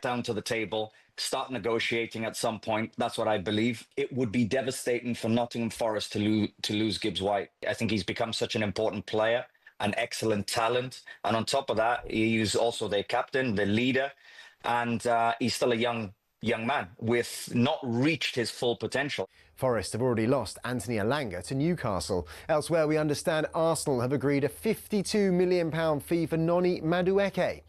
down to the table, start negotiating at some point. That's what I believe. It would be devastating for Nottingham Forest to lose Gibbs White. I think he's become such an important player, an excellent talent. And on top of that, he's also their captain, the leader. And he's still a young man with not reached his full potential. Forest have already lost Anthony Elanga to Newcastle. Elsewhere, we understand Arsenal have agreed a £52 million fee for Noni Madueke.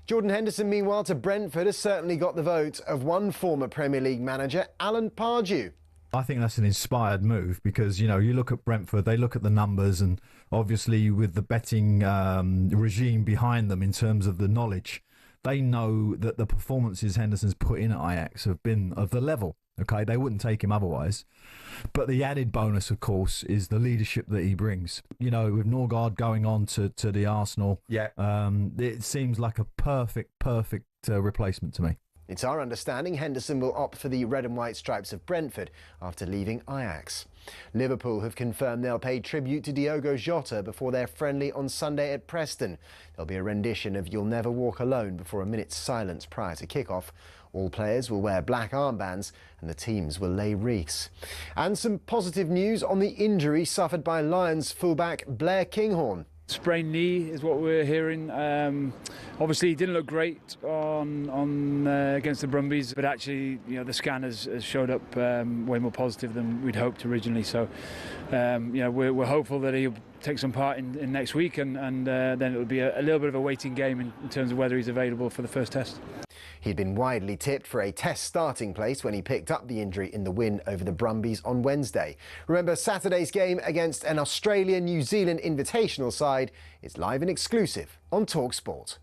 Jordan Henderson, meanwhile, to Brentford, has certainly got the vote of one former Premier League manager, Alan Pardew. I think that's an inspired move because, you know, you look at Brentford, they look at the numbers, and obviously with the betting regime behind them in terms of the knowledge, they know that the performances Henderson's put in at Ajax have been of the level. Okay, they wouldn't take him otherwise. But the added bonus, of course, is the leadership that he brings. You know, with Norgard going on to the Arsenal, it seems like a perfect replacement to me. It's our understanding Henderson will opt for the red and white stripes of Brentford after leaving Ajax. Liverpool have confirmed they'll pay tribute to Diogo Jota before their friendly on Sunday at Preston. There'll be a rendition of You'll Never Walk Alone before a minute's silence prior to kick-off. All players will wear black armbands and the teams will lay wreaths. And some positive news on the injury suffered by Lions fullback Blair Kinghorn. Sprained knee is what we're hearing. Obviously, he didn't look great on against the Brumbies, but actually, you know, the scan has showed up way more positive than we'd hoped originally. So, you know, we're hopeful that he'll take some part in next week, and then it'll be a little bit of a waiting game in terms of whether he's available for the first test. He'd been widely tipped for a test starting place when he picked up the injury in the win over the Brumbies on Wednesday. Remember, Saturday's game against an Australia-New Zealand invitational side is live and exclusive on talkSPORT.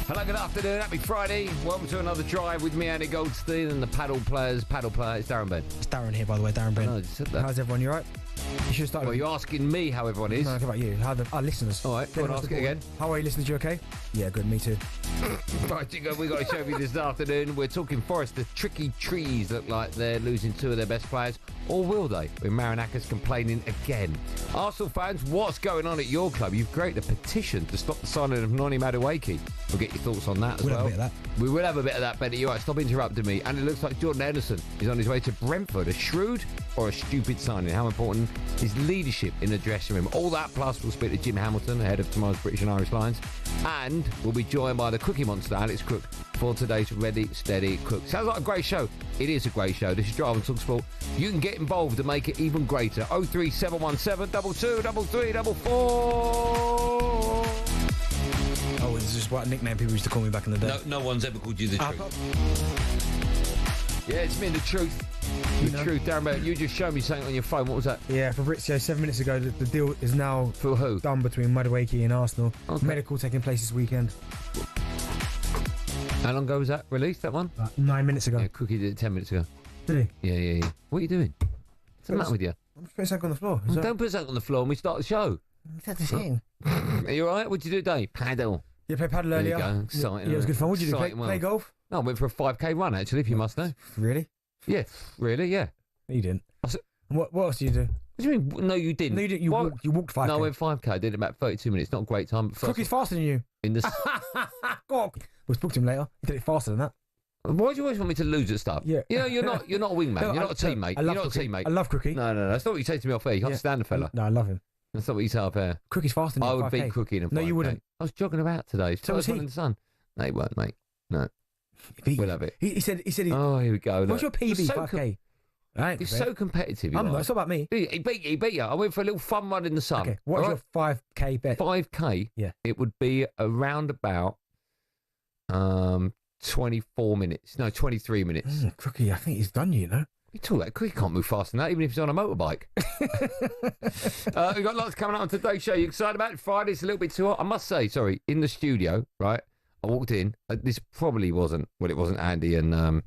Hello, good afternoon, happy Friday. Welcome to another drive with me, Andy Goldstein, and the paddle player, it's Darren Bent. It's Darren here, by the way, Darren Bent. I just said that. How's everyone, you right? You should start. Well, you're asking me how everyone is. No, how about you? How are our listeners? All right, go on, ask it again. How are you listeners, you okay? Yeah, good, me too. Right, we've got to show you this afternoon. We're talking Forest. The tricky trees look like they're losing two of their best players. Or will they? With Marinakis complaining again. Arsenal fans, what's going on at your club? You've created a petition to stop the signing of Noni Madueke. We'll get your thoughts on that as well. We'll have a bit of that. We will have a bit of that, Benny. You're right, stop interrupting me. And it looks like Jordan Henderson is on his way to Brentford. A shrewd or a stupid signing? How important is leadership in the dressing room? All that plus we'll speak to Jim Hamilton ahead of tomorrow's British and Irish Lions. And we'll be joined by the cookie monster, Alex Crook, for today's Ready, Steady, Cook. Sounds like a great show. It is a great show. This is Drive on talkSPORT. You can get involved to make it even greater. 03717 22 33 44. Oh, this is what nickname people used to call me back in the day. No one's ever called you the truth. Yeah, it's been the truth. The truth, Darren. You just showed me something on your phone. What was that? Yeah, Fabrizio, 7 minutes ago, the deal is now for who? Done between Madueke and Arsenal. Okay. Medical taking place this weekend. How long ago was that released, that one? 9 minutes ago. Yeah, Cookie did it 10 minutes ago. Did he? Yeah. What are you doing? What's the matter with you? I'm just putting something on the floor. Don't put something on the floor when we start the show. That's the thing. Are you alright? What did you do today? Paddle. Yeah, play paddle earlier. There you go. Exciting. Yeah, it was good fun. What did you do? Play golf? No, I went for a 5k run, actually, if you must know. Really? Yeah, really, yeah. No, you didn't. What else did you do? What do you mean? No, you didn't. No, you didn't. You walked 5k. No, I went 5k. I did it about 32 minutes. Not a great time. Cookie's faster than you. In the... God. We'll speak to him later. He did it faster than that. Why do you always want me to lose at stuff? Yeah. You know, you're not a wingman. No, you're not a teammate. You're not a teammate. I love Cookie. No. That's not what you say to me off air. You can't stand the fella. No, I love him. That's not what you say off air. Cookie's faster than you. I would beat Cookie in a 5K. No, you wouldn't. I was jogging about today. So was he. In the sun. No, he weren't, mate. No. We'll have it. He said. Oh, here we go. What's your PB, so 5K? I ain't You're prepared. so competitive. I'm You not. are. It's not about me. He beat you. I went for a little fun run in the sun. Okay, what's your 5k bet? 5k? Yeah. It would be around about 24 minutes. No, 23 minutes. Crookie, I think he's done you know. You talk about he can't move faster than that, even if he's on a motorbike. We've got lots coming up on today's show. You excited about it? Friday's a little bit too hot. I must say, sorry, in the studio, right? I walked in. This probably wasn't. Well, it wasn't Andy and what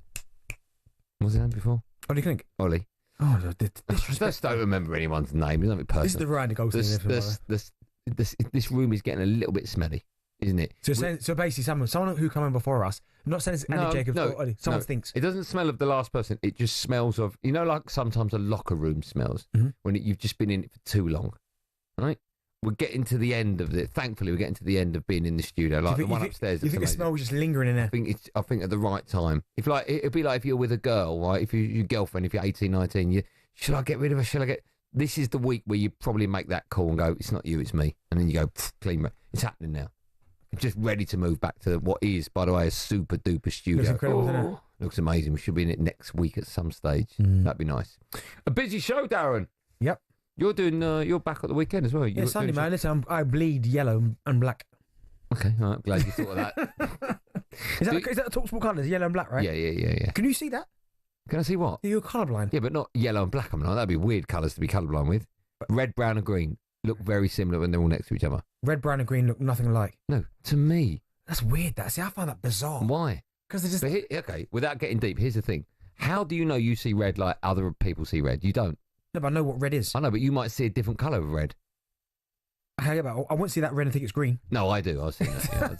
was his name before? What do you think? Ollie. Oh, I just don't remember anyone's name. It's nothing personal. This is the Andy Goldstein. This room is getting a little bit smelly, isn't it? So basically, someone who came in before us. I'm not saying it's Andy Jacobs or Ollie. Someone thinks. It doesn't smell of the last person. It just smells of, like sometimes a locker room smells when you've just been in it for too long, right? We're getting to the end of it. Thankfully, we're getting to the end of being in the studio, like the one upstairs. You think the smell was just lingering in there? I think at the right time. It'd be like if you're with a girl, right? If your girlfriend, if you're 18, 19, should I get rid of her? This is the week where you probably make that call and go, it's not you, it's me. And then you go, clean. It's happening now. Just ready to move back to what is, by the way, a super duper studio. Looks incredible, doesn't it? Looks amazing. We should be in it next week at some stage. That'd be nice. A busy show, Darren. Yep. You're doing. You're back at the weekend as well. Yeah, Sunday, man. Listen, I bleed yellow and black. Okay, all right, I'm glad you thought of that. Is that the talkSPORT colours? Yellow and black, right? Yeah. Can you see that? Can I see what? You're colourblind. Yeah, but not yellow and black. That'd be weird colours to be colourblind with. Red, brown, and green look very similar when they're all next to each other. Red, brown, and green look nothing alike. No, to me. That's weird. See, I find that bizarre. Why? Because they're just. Okay, without getting deep, here's the thing. How do you know you see red like other people see red? You don't. No, but I know what red is. I know, but you might see a different colour of red. I won't see that red and think it's green. No, I do. I've seen that. Yeah.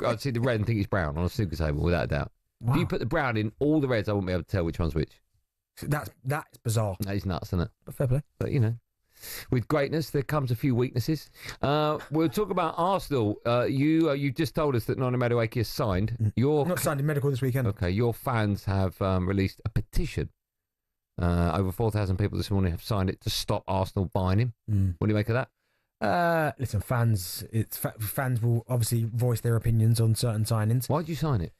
I'd see the red and think it's brown on a snooker table, without a doubt. Wow. If you put the brown in all the reds, I wouldn't be able to tell which one's which. That's bizarre. That is nuts, isn't it? But fair play. But, with greatness, there comes a few weaknesses. We'll talk about Arsenal. You just told us that Noni Madueke is signed. Not signed in medical this weekend. Okay, your fans have released a petition. Over 4,000 people this morning have signed it to stop Arsenal buying him. What do you make of that? Listen, fans will obviously voice their opinions on certain signings. Why did you sign it?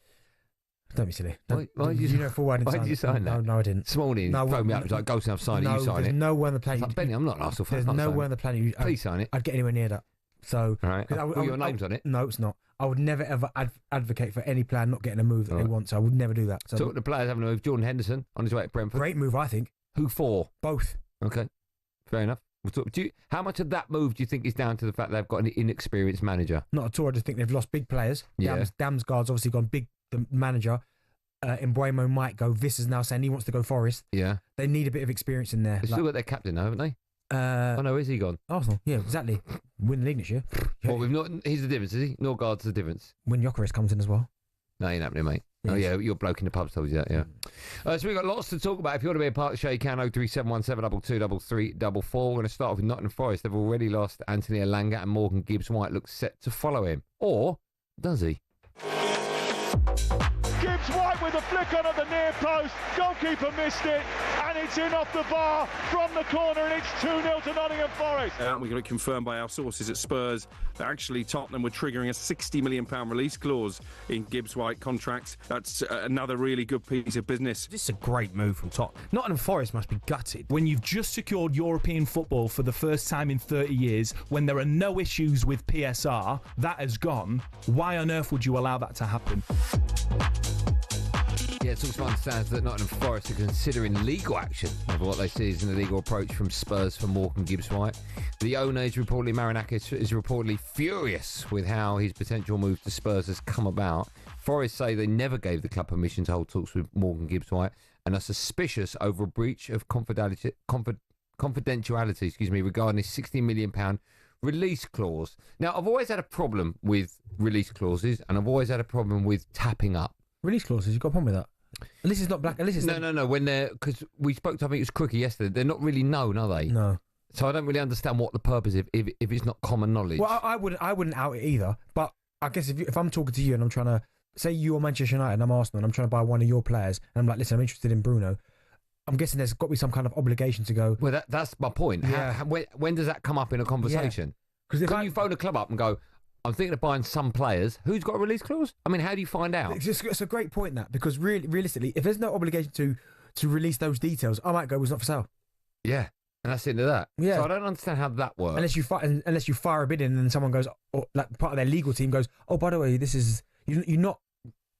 Don't be silly. Why did you know full well I didn't why did you sign that? No, I didn't. This morning, he phoned me up. He was like, Goldstein, I've signed it. You sign there's it. no one on the planet. Like, Benny, I'm not an Arsenal fan. There's no one on the planet. Please sign it. I'd get anywhere near that. So, all right. All your name's on it. No, it's not. I would never ever advocate for any player not getting a move that they want. So I would never do that. So talk to the players having a move. Jordan Henderson on his way to Brentford. Great move, I think. Who for? Both. Okay, fair enough. We'll talk. How much of that move do you think is down to the fact they've got an inexperienced manager? Not at all. I just think they've lost big players. Yeah. Damsgaard's obviously gone big. The manager. Mbuemo might go. Viss is now saying he wants to go Forest. Yeah. They need a bit of experience in there. They've still got their captain, though, haven't they? Oh no, is he gone? Arsenal. Yeah, exactly. Win the league next year. Well, we've not. He's the difference, is he? Norgard's the difference. When Gyökeres comes in as well. No, ain't happening, mate. Yes. Oh, yeah, your bloke in the pub's told you that, yeah. So we've got lots to talk about. If you want to be a part of the show, you can. 03717223344. We're going to start off with Nottingham Forest. They've already lost Anthony Elanga and Morgan Gibbs-White looks set to follow him. Or does he? Gibbs-White with a flick on at the near post. Goalkeeper missed it, and it's in off the bar from the corner, and it's 2-0 to Nottingham Forest. We got it confirmed by our sources at Spurs that actually Tottenham were triggering a £60 million release clause in Gibbs-White contracts. That's another really good piece of business. This is a great move from Tottenham. Nottingham Forest must be gutted. When you've just secured European football for the first time in 30 years, when there are no issues with PSR, that has gone. Why on earth would you allow that to happen? Yeah, it's also understands that Nottingham Forest are considering legal action over what they see as an illegal approach from Spurs for Morgan Gibbs-White. The owner is reportedly, Marinakis, is reportedly furious with how his potential move to Spurs has come about. Forest say they never gave the club permission to hold talks with Morgan Gibbs-White and are suspicious over a breach of confidentiality regarding his £60 million release clause. Now, I've always had a problem with release clauses and I've always had a problem with tapping up. Release clauses, you've got a problem with that? At least it's not black. At least it's No. When they're, because we spoke to, I think it was Crookie yesterday. They're not really known, are they? No. So I don't really understand what the purpose if it's not common knowledge. Well, I wouldn't out it either. But I guess if I'm talking to you and I'm trying to say you're Manchester United and I'm Arsenal and I'm trying to buy one of your players and I'm like, listen, I'm interested in Bruno. I'm guessing there's got to be some kind of obligation to go. Well, that's my point. Yeah. When does that come up in a conversation? Because if you phone a club up and go, I'm thinking of buying some players. Who's got a release clause? I mean, how do you find out? It's a great point, that, because realistically, if there's no obligation to release those details, I might go, "Was not for sale." Yeah. And that's into that. Yeah. So I don't understand how that works. Unless you fire a bid in, and then someone goes, or like part of their legal team goes, "Oh, by the way, this is you're not."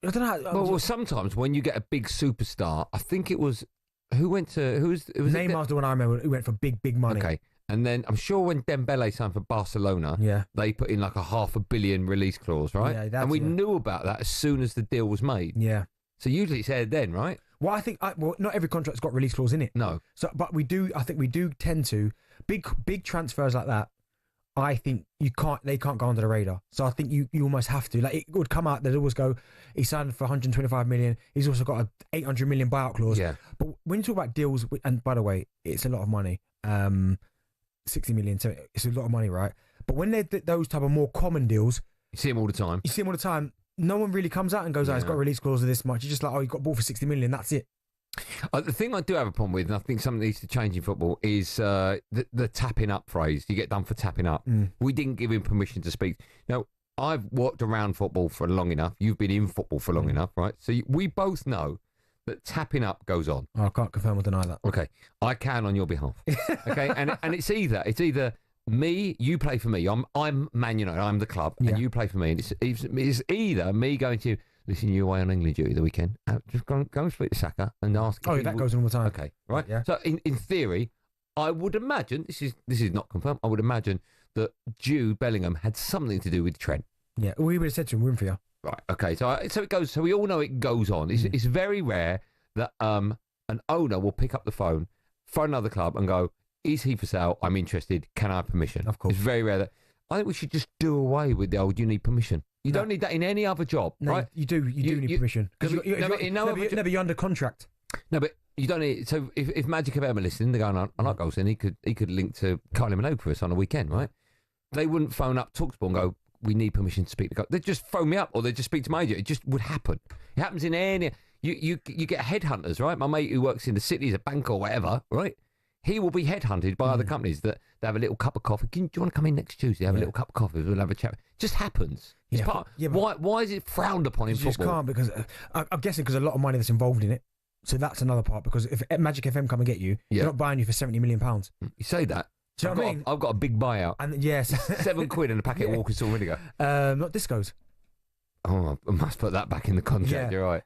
I don't know. Well, sometimes when you get a big superstar, I think it was Neymar's the one I remember who went for big money. Okay. And then I'm sure when Dembele signed for Barcelona, they put in like a $500 million release clause, right? Yeah, and we knew about that as soon as the deal was made. Yeah. So usually it's aired then, right? Well, I think not every contract's got release clause in it. No. So, but we do. I think we do tend to big transfers like that. I think they can't go under the radar. So I think you almost have to. Like, it would come out, they'd always go, he signed for 125 million. He's also got a 800 million buyout clause. Yeah. But when you talk about deals, and by the way, it's a lot of money. 60 million, so it's a lot of money, right? But when they're those type of more common deals, you see them all the time. No one really comes out and goes, "Oh, it's got a release clause of this much." You're just like, "Oh, you got bought for 60 million. That's it." The thing I do have a problem with, and I think something needs to change in football, is the tapping up phrase. You get done for tapping up. We didn't give him permission to speak. Now, I've walked around football for long enough. You've been in football for long enough, right? So we both know that tapping up goes on. I can't confirm or deny that. Okay, I can on your behalf. Okay, and it's either me, you play for me. I'm Man United. I'm the club, and you play for me. And it's either me going to listen, you away on England duty the weekend. Just go and speak to Saka and ask. Oh, that goes on all the time. Okay, right. Yeah. So in theory, I would imagine this is not confirmed. I would imagine that Jude Bellingham had something to do with Trent. Yeah, we would have said to him, "We're in for you." Right. Okay. So it goes. So we all know it goes on. It's very rare that an owner will pick up the phone, phone another club, and go, "Is he for sale? I'm interested. Can I have permission?" Of course. It's very rare that. I think we should just do away with the old. You need permission. You don't need that in any other job, right? You do need permission because you're under contract. No, but you don't need. So if Magic have ever listened, they're going, "I like Goldstein. He could link to Kylie Minogue for us on a weekend, right?" They wouldn't phone up talkSPORT and go, "We need permission to speak to God." They'd just phone me up, or they'd just speak to my agent. It just would happen. It happens in any. You get headhunters, right? My mate who works in the city, is a banker or whatever, right? He will be headhunted by other companies that they have a little cup of coffee. Do you want to come in next Tuesday? Have a little cup of coffee. We'll have a chat. It just happens. It's why is it frowned upon in football? You just can't, because I'm guessing because a lot of money that's involved in it. So that's another part. Because if Magic FM come and get you, they're not buying you for £70 million. You say that. Do you know what I mean? I've got a big buyout. And yes, £7 and a packet of Walker's vinegar. Not discos. Oh, I must put that back in the contract. You're right.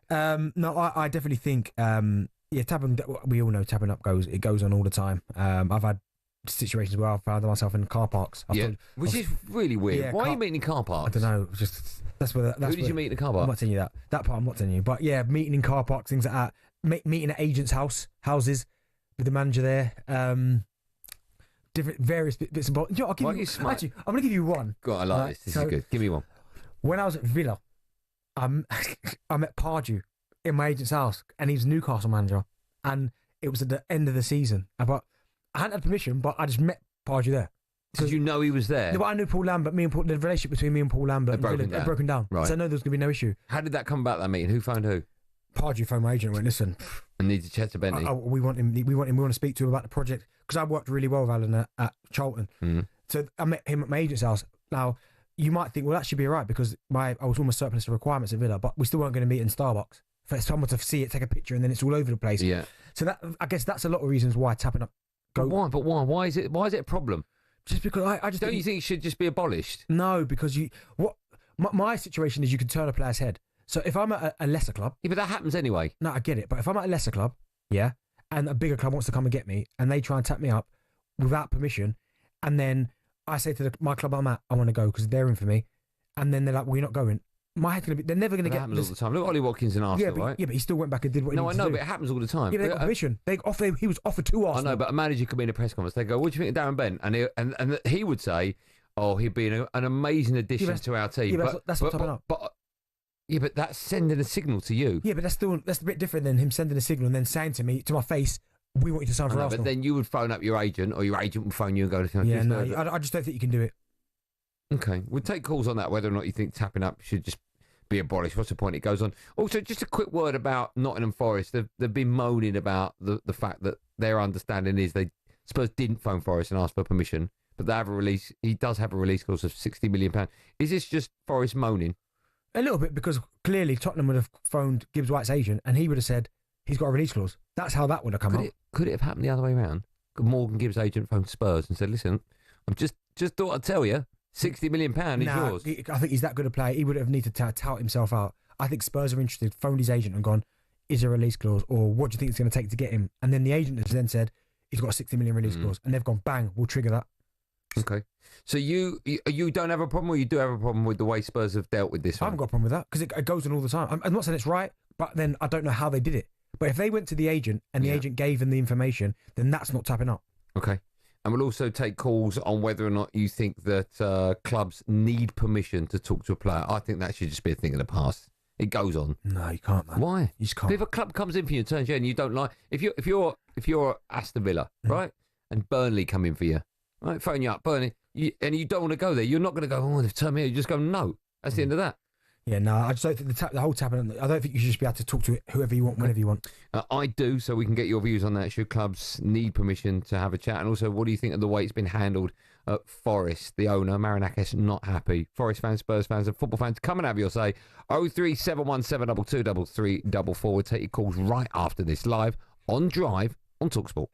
No, I definitely think. Tapping. We all know tapping up goes on all the time. I've had situations where I've found myself in car parks. Which is really weird. Yeah, why are you meeting in car parks? I don't know. Who did you meet in the car park? I'm not telling you that. That part I'm not telling you. But yeah, meeting in car parks, things like that. Meeting at agents' houses with the manager there. Different various bits and bobs. I'm going to give you one. God, I like this. This is good. Give me one. When I was at Villa, I met Pardew in my agent's house, and he's Newcastle manager, and it was at the end of the season. But I hadn't had permission, but I just met Pardew there. Did you know he was there? No, but I knew Paul Lambert. The relationship between me and Paul Lambert had broken down. Right. So I know there was going to be no issue. How did that come about, that meeting? Who phoned who? Pardew phoned my agent and went, "Listen, I need to chat to Bentley. We want him. We want to speak to him about the project," because I worked really well with Alan at Charlton. So I met him at my agent's house. Now, you might think, well, that should be all right, because I was almost surplus to requirements at Villa, but we still weren't going to meet in Starbucks for someone to see it, take a picture, and then it's all over the place. Yeah. So I guess that's a lot of reasons why tapping up. But why? Why is it a problem? Just because I just don't. You think it should just be abolished? No, because my situation is you can turn a player's head. So if I'm at a lesser club, but that happens anyway. No, I get it. But if I'm at a lesser club, and a bigger club wants to come and get me, and they try and tap me up without permission, and then I say to my club I'm at, I want to go because they're in for me, and then they're like, "Well, you're not going." My head's going to be. They're never going to get. That happens all the time. Look at Ollie Watkins in Arsenal, right? Yeah, but he still went back and did what he needed to do. No, I know, but it happens all the time. Yeah, they got permission. He was offered to Arsenal. I know, but a manager could be in a press conference. They go, "What do you think of Darren Bent?" And he would say, "Oh, he'd be an amazing addition to our team." Yeah, but that's not tapping up. But that's sending a signal to you. Yeah, but that's a bit different than him sending a signal and then saying to me, to my face, "We want you to sign for Arsenal." But then you would phone up your agent, or your agent would phone you and go, "Yeah, no, I just don't think you can do it." Okay, we'll take calls on that, whether or not you think tapping up should just be abolished. What's the point? It goes on. Also, just a quick word about Nottingham Forest. They've been moaning about the fact that their understanding is Spurs didn't phone Forest and ask for permission, but they have a release. He does have a release clause of £60 million. Is this just Forest moaning? A little bit, because clearly Tottenham would have phoned Gibbs White's agent, and he would have said he's got a release clause. That's how that would have come up. Could it have happened the other way around? Could Morgan Gibbs' agent phoned Spurs and said, listen, I'm just thought I'd tell you, £60 million is yours. I think he's that good a player. He would have needed to tout himself out. I think Spurs are interested, phoned his agent and gone, is there a release clause, or what do you think it's going to take to get him? And then the agent has then said, he's got a £60 million release clause. And they've gone, bang, we'll trigger that. Okay. So you don't have a problem, or you do have a problem with the way Spurs have dealt with this I one? haven't got a problem with that, because it goes on all the time. I'm not saying it's right, but then I don't know how they did it. But if they went to the agent and the agent gave them the information, then that's not tapping up. Okay. And we'll also take calls on whether or not you think that clubs need permission to talk to a player. I think that should just be a thing of the past. It goes on. No, you can't, man. Why? You just can't. If a club comes in for you and turns you in, you don't like. If you're Aston Villa, right, and Burnley come in for you, right, phone you up, Burnley, and you don't want to go there, you're not going to go, oh, they've turned me in. You just go, no. That's the end of that. Yeah, no, I just don't think the whole tapping. I don't think you should just be able to talk to whoever you want, whenever you want. I do, so we can get your views on that. Should clubs need permission to have a chat? And also, what do you think of the way it's been handled at Forest? The owner, Marinakis, not happy. Forest fans, Spurs fans, and football fans, come and have your say. 03717223344. We'll take your calls right after this, live on Drive on talkSPORT.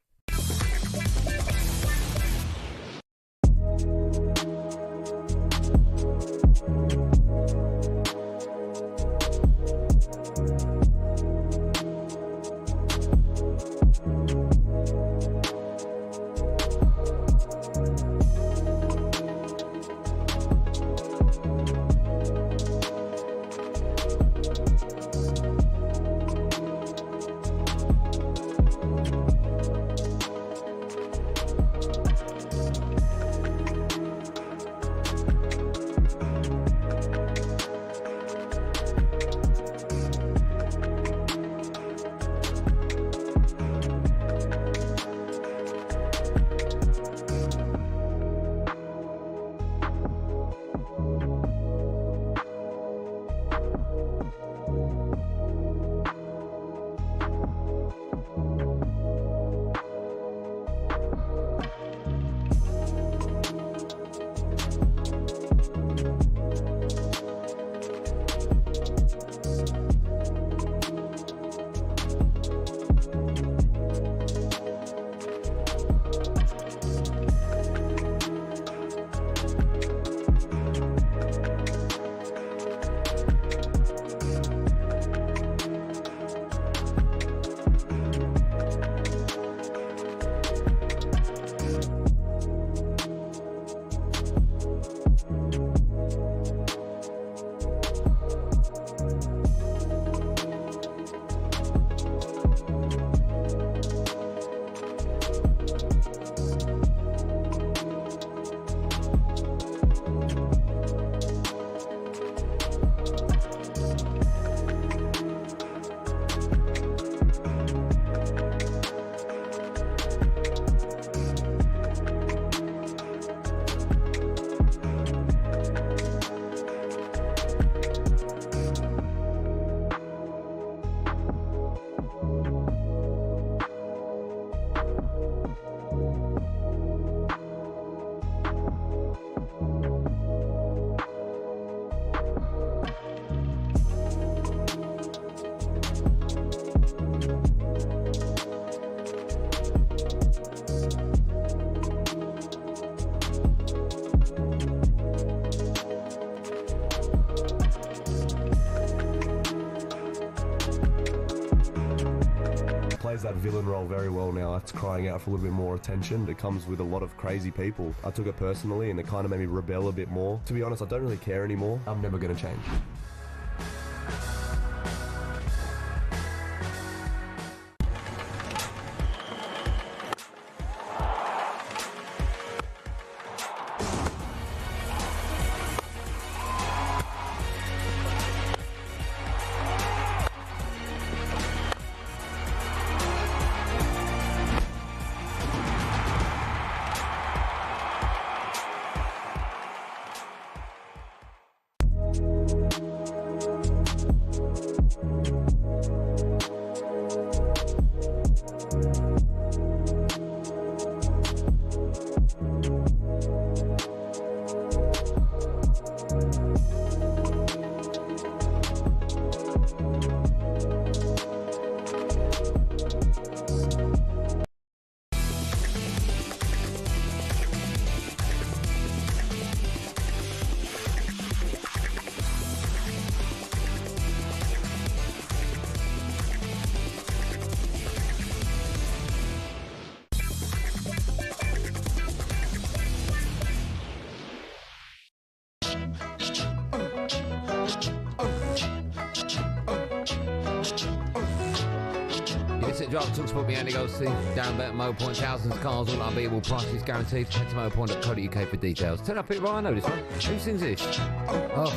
That villain role very well now. It's crying out for a little bit more attention. It comes with a lot of crazy people. I took it personally and it kind of made me rebel a bit more. To be honest, I don't really care anymore. I'm never going to change. Get Drive talkSPORT, Andy Goldstein Darren Bent, Motor Point, thousands of cars, all unbeatable prices guaranteed. Head to motorpoint.co.uk for details. Turn up it, Ryan. I know this one. Who sings this? Oh,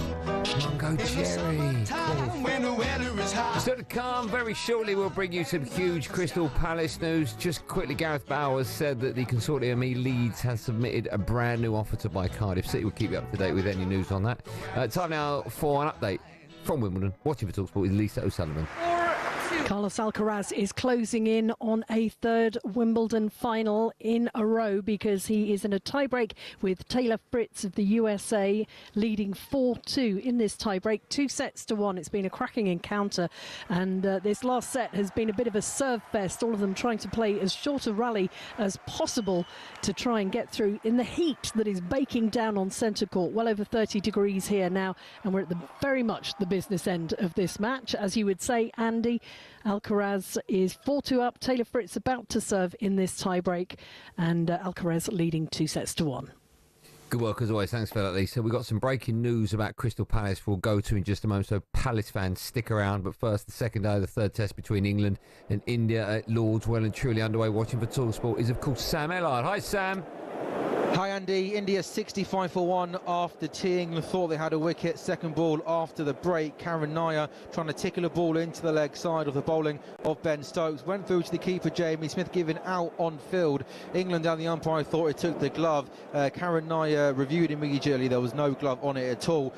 Mungo Jerry. Cool. Still to come, very shortly we'll bring you some huge Crystal Palace news. Just quickly, Gareth Bowers said that the consortium Leeds has submitted a brand new offer to buy Cardiff City. We'll keep you up to date with any news on that. Time now for an update from Wimbledon. Watching for talkSPORT is Lisa O'Sullivan. Carlos Alcaraz is closing in on a third Wimbledon final in a row because he is in a tiebreak with Taylor Fritz of the USA, leading 4-2 in this tiebreak, 2-1. It's been a cracking encounter, and this last set has been a bit of a serve fest, all of them trying to play as short a rally as possible to try and get through in the heat that is baking down on centre court. Well over 30 degrees here now, and we're at very much the business end of this match. As you would say, Andy, Alcaraz is 4-2 up. Taylor Fritz about to serve in this tiebreak, and Alcaraz leading 2-1. Good work as always. Thanks for that, Lisa. We've got some breaking news about Crystal Palace we'll go to in just a moment, so Palace fans stick around. But first, the second day of the third test between England and India at Lord's, well and truly underway. Watching for talkSPORT is, of course, Sam Ellard. Hi, Sam. Hi Andy, India 65 for 1 after teeing. Thought they had a wicket. Second ball after the break. Karen Nair trying to tickle a ball into the leg side of the bowling of Ben Stokes. Went through to the keeper Jamie Smith, given out on field. England and the umpire thought it took the glove. Karen Nair reviewed immediately. There was no glove on it at all.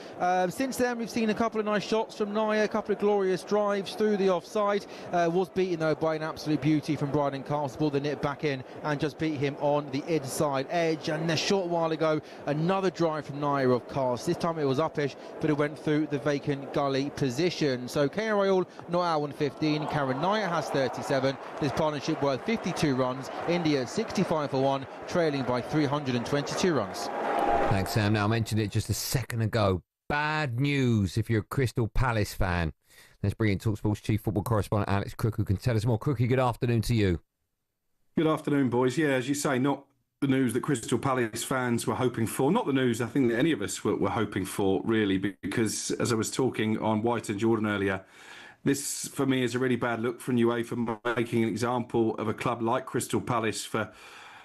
Since then we've seen a couple of nice shots from Nair, a couple of glorious drives through the offside. Was beaten though by an absolute beauty from Bryden Castle. The nip back in and just beat him on the inside edge. And a short while ago, another drive from Nair of course. This time it was uppish, but it went through the vacant gully position. So KR Royal not out on 15. Karen Nair has 37. This partnership worth 52 runs. India 65 for 1, trailing by 322 runs. Thanks, Sam. Now, I mentioned it just a second ago. Bad news if you're a Crystal Palace fan. Let's bring in talkSPORT's chief football correspondent Alex Crook, who can tell us more. Crookie, good afternoon to you. Good afternoon, boys. Yeah, as you say, not the news that Crystal Palace fans were hoping for. Not the news I think that any of us were hoping for, really, because as I was talking on White and Jordan earlier, this for me is a really bad look from UEFA, making an example of a club like Crystal Palace for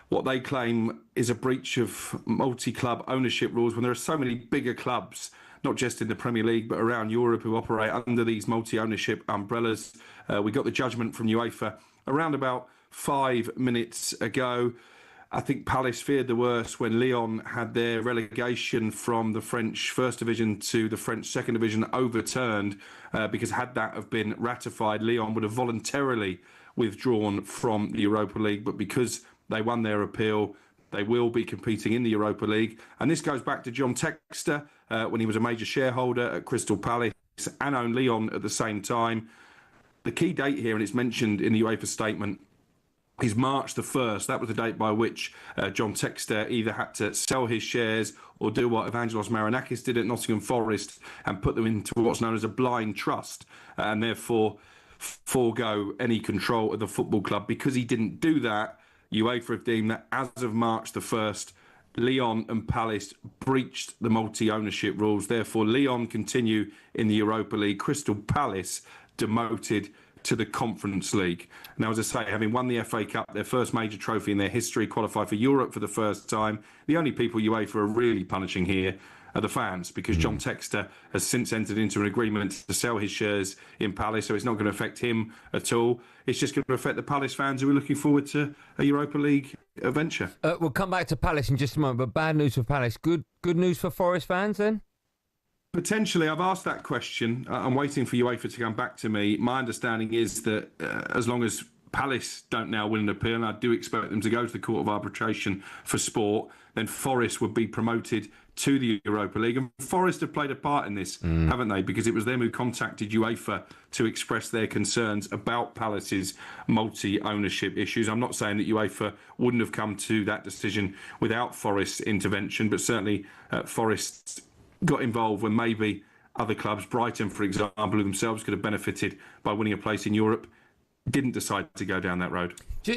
what they claim is a breach of multi-club ownership rules, when there are so many bigger clubs, not just in the Premier League but around Europe, who operate under these multi-ownership umbrellas. We got the judgment from UEFA around about 5 minutes ago. I think Palace feared the worst when Lyon had their relegation from the French First Division to the French Second Division overturned, because had that have been ratified, Lyon would have voluntarily withdrawn from the Europa League. But because they won their appeal, they will be competing in the Europa League. And this goes back to John Textor, when he was a major shareholder at Crystal Palace and owned Lyon at the same time. The key date here, and it's mentioned in the UEFA statement, is March the 1st. That was the date by which John Textor either had to sell his shares or do what Evangelos Marinakis did at Nottingham Forest and put them into what's known as a blind trust, and therefore forego any control of the football club. Because he didn't do that, UEFA have deemed that as of March the 1st, Lyon and Palace breached the multi-ownership rules. Therefore, Lyon continue in the Europa League. Crystal Palace demoted to the Conference League. Now, as I say, having won the FA Cup, their first major trophy in their history, qualified for Europe for the first time, the only people UEFA are really punishing here are the fans, because John Textor has since entered into an agreement to sell his shares in Palace, so it's not going to affect him at all. It's just going to affect the Palace fans who are looking forward to a Europa League adventure. We'll come back to Palace in just a moment, but bad news for Palace. Good news for Forest fans then? Potentially. I've asked that question. I'm waiting for UEFA to come back to me. My understanding is that as long as Palace don't now win an appeal, and I do expect them to go to the Court of Arbitration for Sport, then Forest would be promoted to the Europa League. And Forest have played a part in this, haven't they? Because it was them who contacted UEFA to express their concerns about Palace's multi-ownership issues. I'm not saying that UEFA wouldn't have come to that decision without Forest's intervention, but certainly Forest got involved when maybe other clubs, Brighton, for example, who themselves could have benefited by winning a place in Europe, didn't decide to go down that road.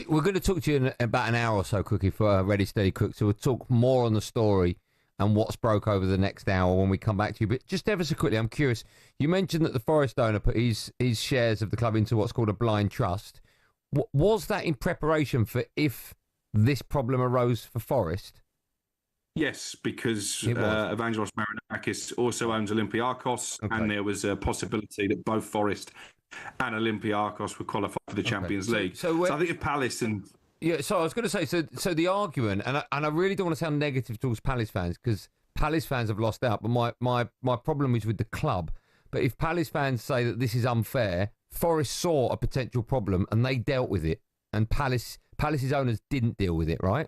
We're going to talk to you in about an hour or so, Cookie, for Ready, Steady, Cook. So we'll talk more on the story and what's broke over the next hour when we come back to you. But just ever so quickly, I'm curious. You mentioned that the Forest owner put his shares of the club into what's called a blind trust. Was that in preparation for if this problem arose for Forest? Yes, because Evangelos Marinakis also owns Olympiakos, and there was a possibility that both Forest and Olympiakos would qualify for the Champions League. So I think if Palace and... Yeah, so I was going to say, so the argument, and I really don't want to sound negative towards Palace fans, because Palace fans have lost out, but my problem is with the club. But if Palace fans say that this is unfair, Forest saw a potential problem and they dealt with it, and Palace's owners didn't deal with it, right?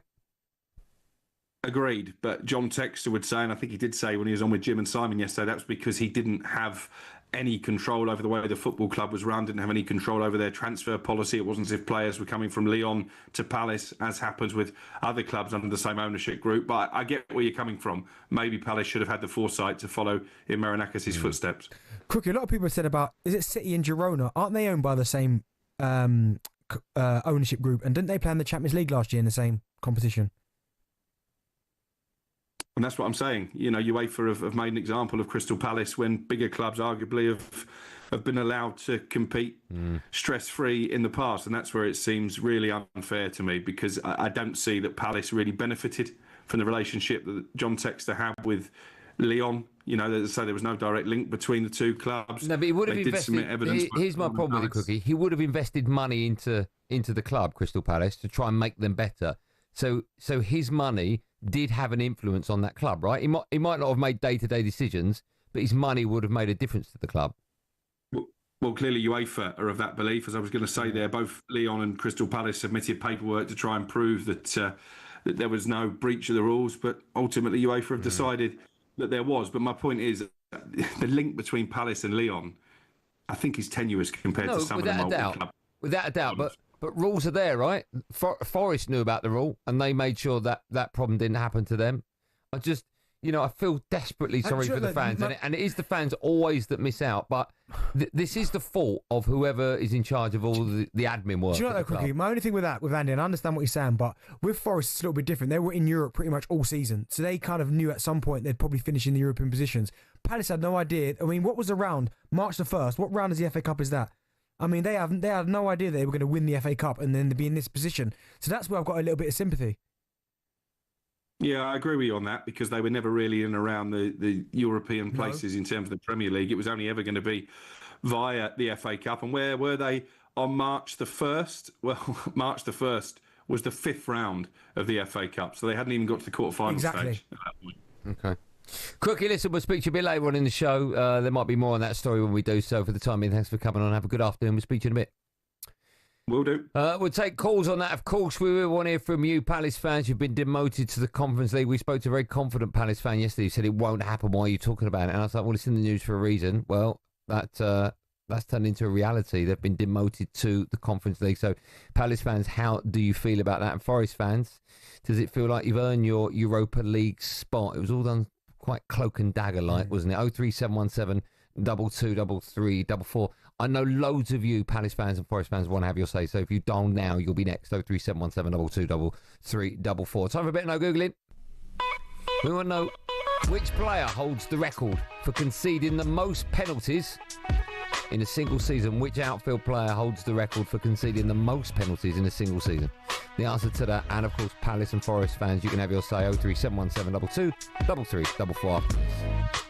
Agreed, but John Textor would say, and I think he did say when he was on with Jim and Simon yesterday, that was because he didn't have any control over the way the football club was run, didn't have any control over their transfer policy. It wasn't as if players were coming from Lyon to Palace, as happens with other clubs under the same ownership group. But I get where you're coming from. Maybe Palace should have had the foresight to follow in Marinakis' footsteps. Cookie, a lot of people have said about, is it City and Girona? Aren't they owned by the same ownership group? And didn't they play in the Champions League last year in the same competition? And that's what I'm saying. You know, UEFA have made an example of Crystal Palace when bigger clubs arguably have been allowed to compete stress-free in the past. And that's where it seems really unfair to me, because I don't see that Palace really benefited from the relationship that John Textor had with Lyon. You know, so there was no direct link between the two clubs. No, but he would have invested. Here's my problem with it, Cookie. He would have invested money into the club, Crystal Palace, to try and make them better. So his money did have an influence on that club, right? He might not have made day-to-day decisions, but his money would have made a difference to the club. Well, clearly UEFA are of that belief. As I was going to say there, both Lyon and Crystal Palace submitted paperwork to try and prove that there was no breach of the rules, but ultimately UEFA have decided that there was. But my point is, the link between Palace and Lyon, I think, is tenuous compared to some of the multi-club. Without a doubt, but rules are there, right? Forest knew about the rule, and they made sure that problem didn't happen to them. I just, I feel desperately sorry for the fans, and it is the fans always that miss out. But this is the fault of whoever is in charge of all the admin work. Do you know that, Cookie? My only thing with Andy, and I understand what he's saying, but with Forest, it's a little bit different. They were in Europe pretty much all season, so they kind of knew at some point they'd probably finish in the European positions. Palace had no idea. I mean, what was the round? March the 1st. What round of the FA Cup is that? I mean, they had no idea they were going to win the FA Cup and then to be in this position. So that's where I've got a little bit of sympathy. Yeah, I agree with you on that, because they were never really in and around the European places in terms of the Premier League. It was only ever going to be via the FA Cup. And where were they on March the 1st? Well, March the 1st was the 5th round of the FA Cup. So they hadn't even got to the quarter-final stage at that point. Okay. Cookie, listen, we'll speak to you a bit later on in the show. There might be more on that story when we do. So for the time being, thanks for coming on. Have a good afternoon. We'll speak to you in a bit. Will do. We'll take calls on that. Of course, we will want to hear from you, Palace fans who've been demoted to the Conference League. We spoke to a very confident Palace fan yesterday who said it won't happen. Why are you talking about it? And I was like, well, it's in the news for a reason. Well, that's turned into a reality. They've been demoted to the Conference League. So, Palace fans, how do you feel about that? And Forest fans, does it feel like you've earned your Europa League spot? It was all done quite cloak and dagger like, wasn't it? 03717 223344. I know loads of you Palace fans and Forest fans want to have your say, so if you dial now, you'll be next. 03717 223344. Time for a bit of no Googling. We want to know which player holds the record for conceding the most penalties in a single season. Which outfield player holds the record for conceding the most penalties in a single season? The answer to that, and of course Palace and Forest fans, you can have your say. 03717 223344 after this.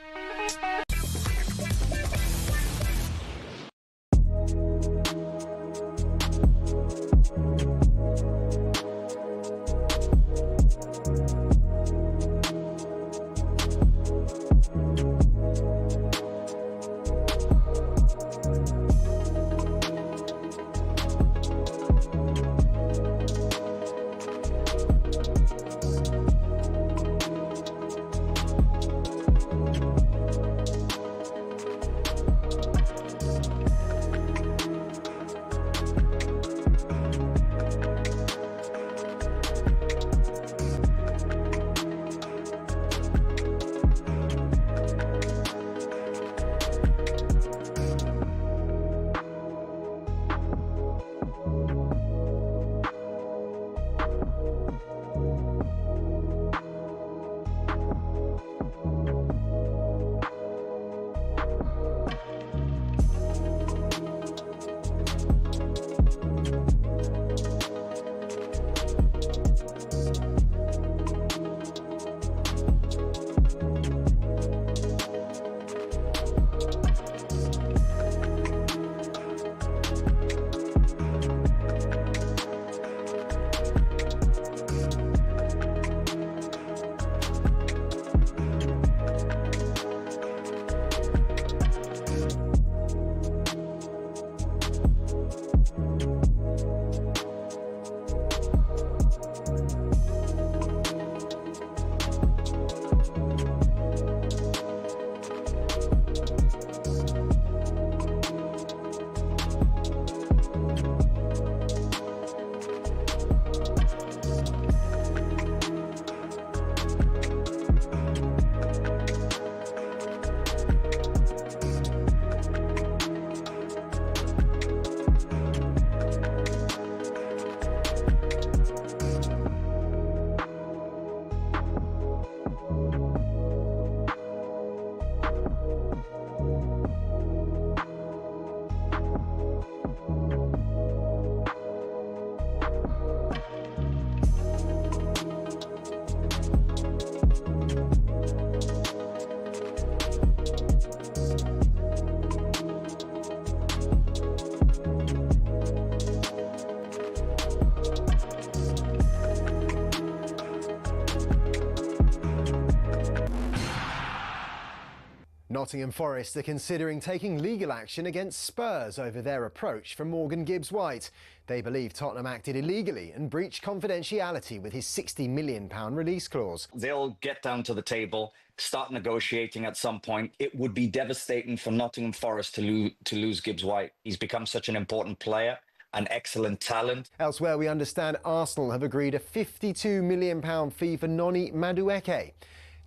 Nottingham Forest are considering taking legal action against Spurs over their approach from Morgan Gibbs-White. They believe Tottenham acted illegally and breached confidentiality with his £60 million release clause. They'll get down to the table, start negotiating at some point. It would be devastating for Nottingham Forest to lose Gibbs-White. He's become such an important player, an excellent talent. Elsewhere, we understand Arsenal have agreed a £52 million fee for Noni Madueke.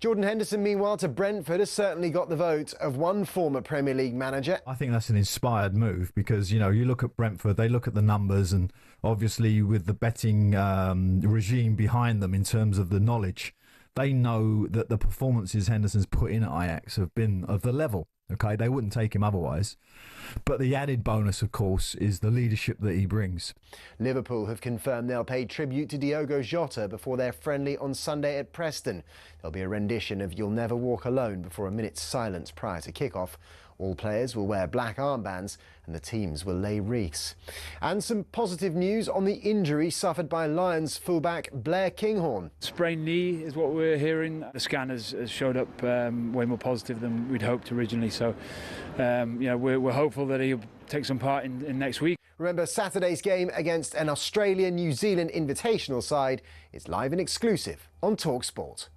Jordan Henderson, meanwhile, to Brentford, has certainly got the vote of one former Premier League manager. I think that's an inspired move because, you know, you look at Brentford, they look at the numbers, and obviously with the betting regime behind them in terms of the knowledge, they know that the performances Henderson's put in at Ajax have been of the level. Okay, they wouldn't take him otherwise. But the added bonus, of course, is the leadership that he brings. Liverpool have confirmed they'll pay tribute to Diogo Jota before their friendly on Sunday at Preston. There'll be a rendition of You'll Never Walk Alone before a minute's silence prior to kick-off. All players will wear black armbands and the teams will lay wreaths. And some positive news on the injury suffered by Lions fullback Blair Kinghorn. Sprained knee is what we're hearing. The scan has showed up way more positive than we'd hoped originally. So, we're hopeful that he'll take some part in next week. Remember, Saturday's game against an Australia-New Zealand invitational side is live and exclusive on talkSPORT.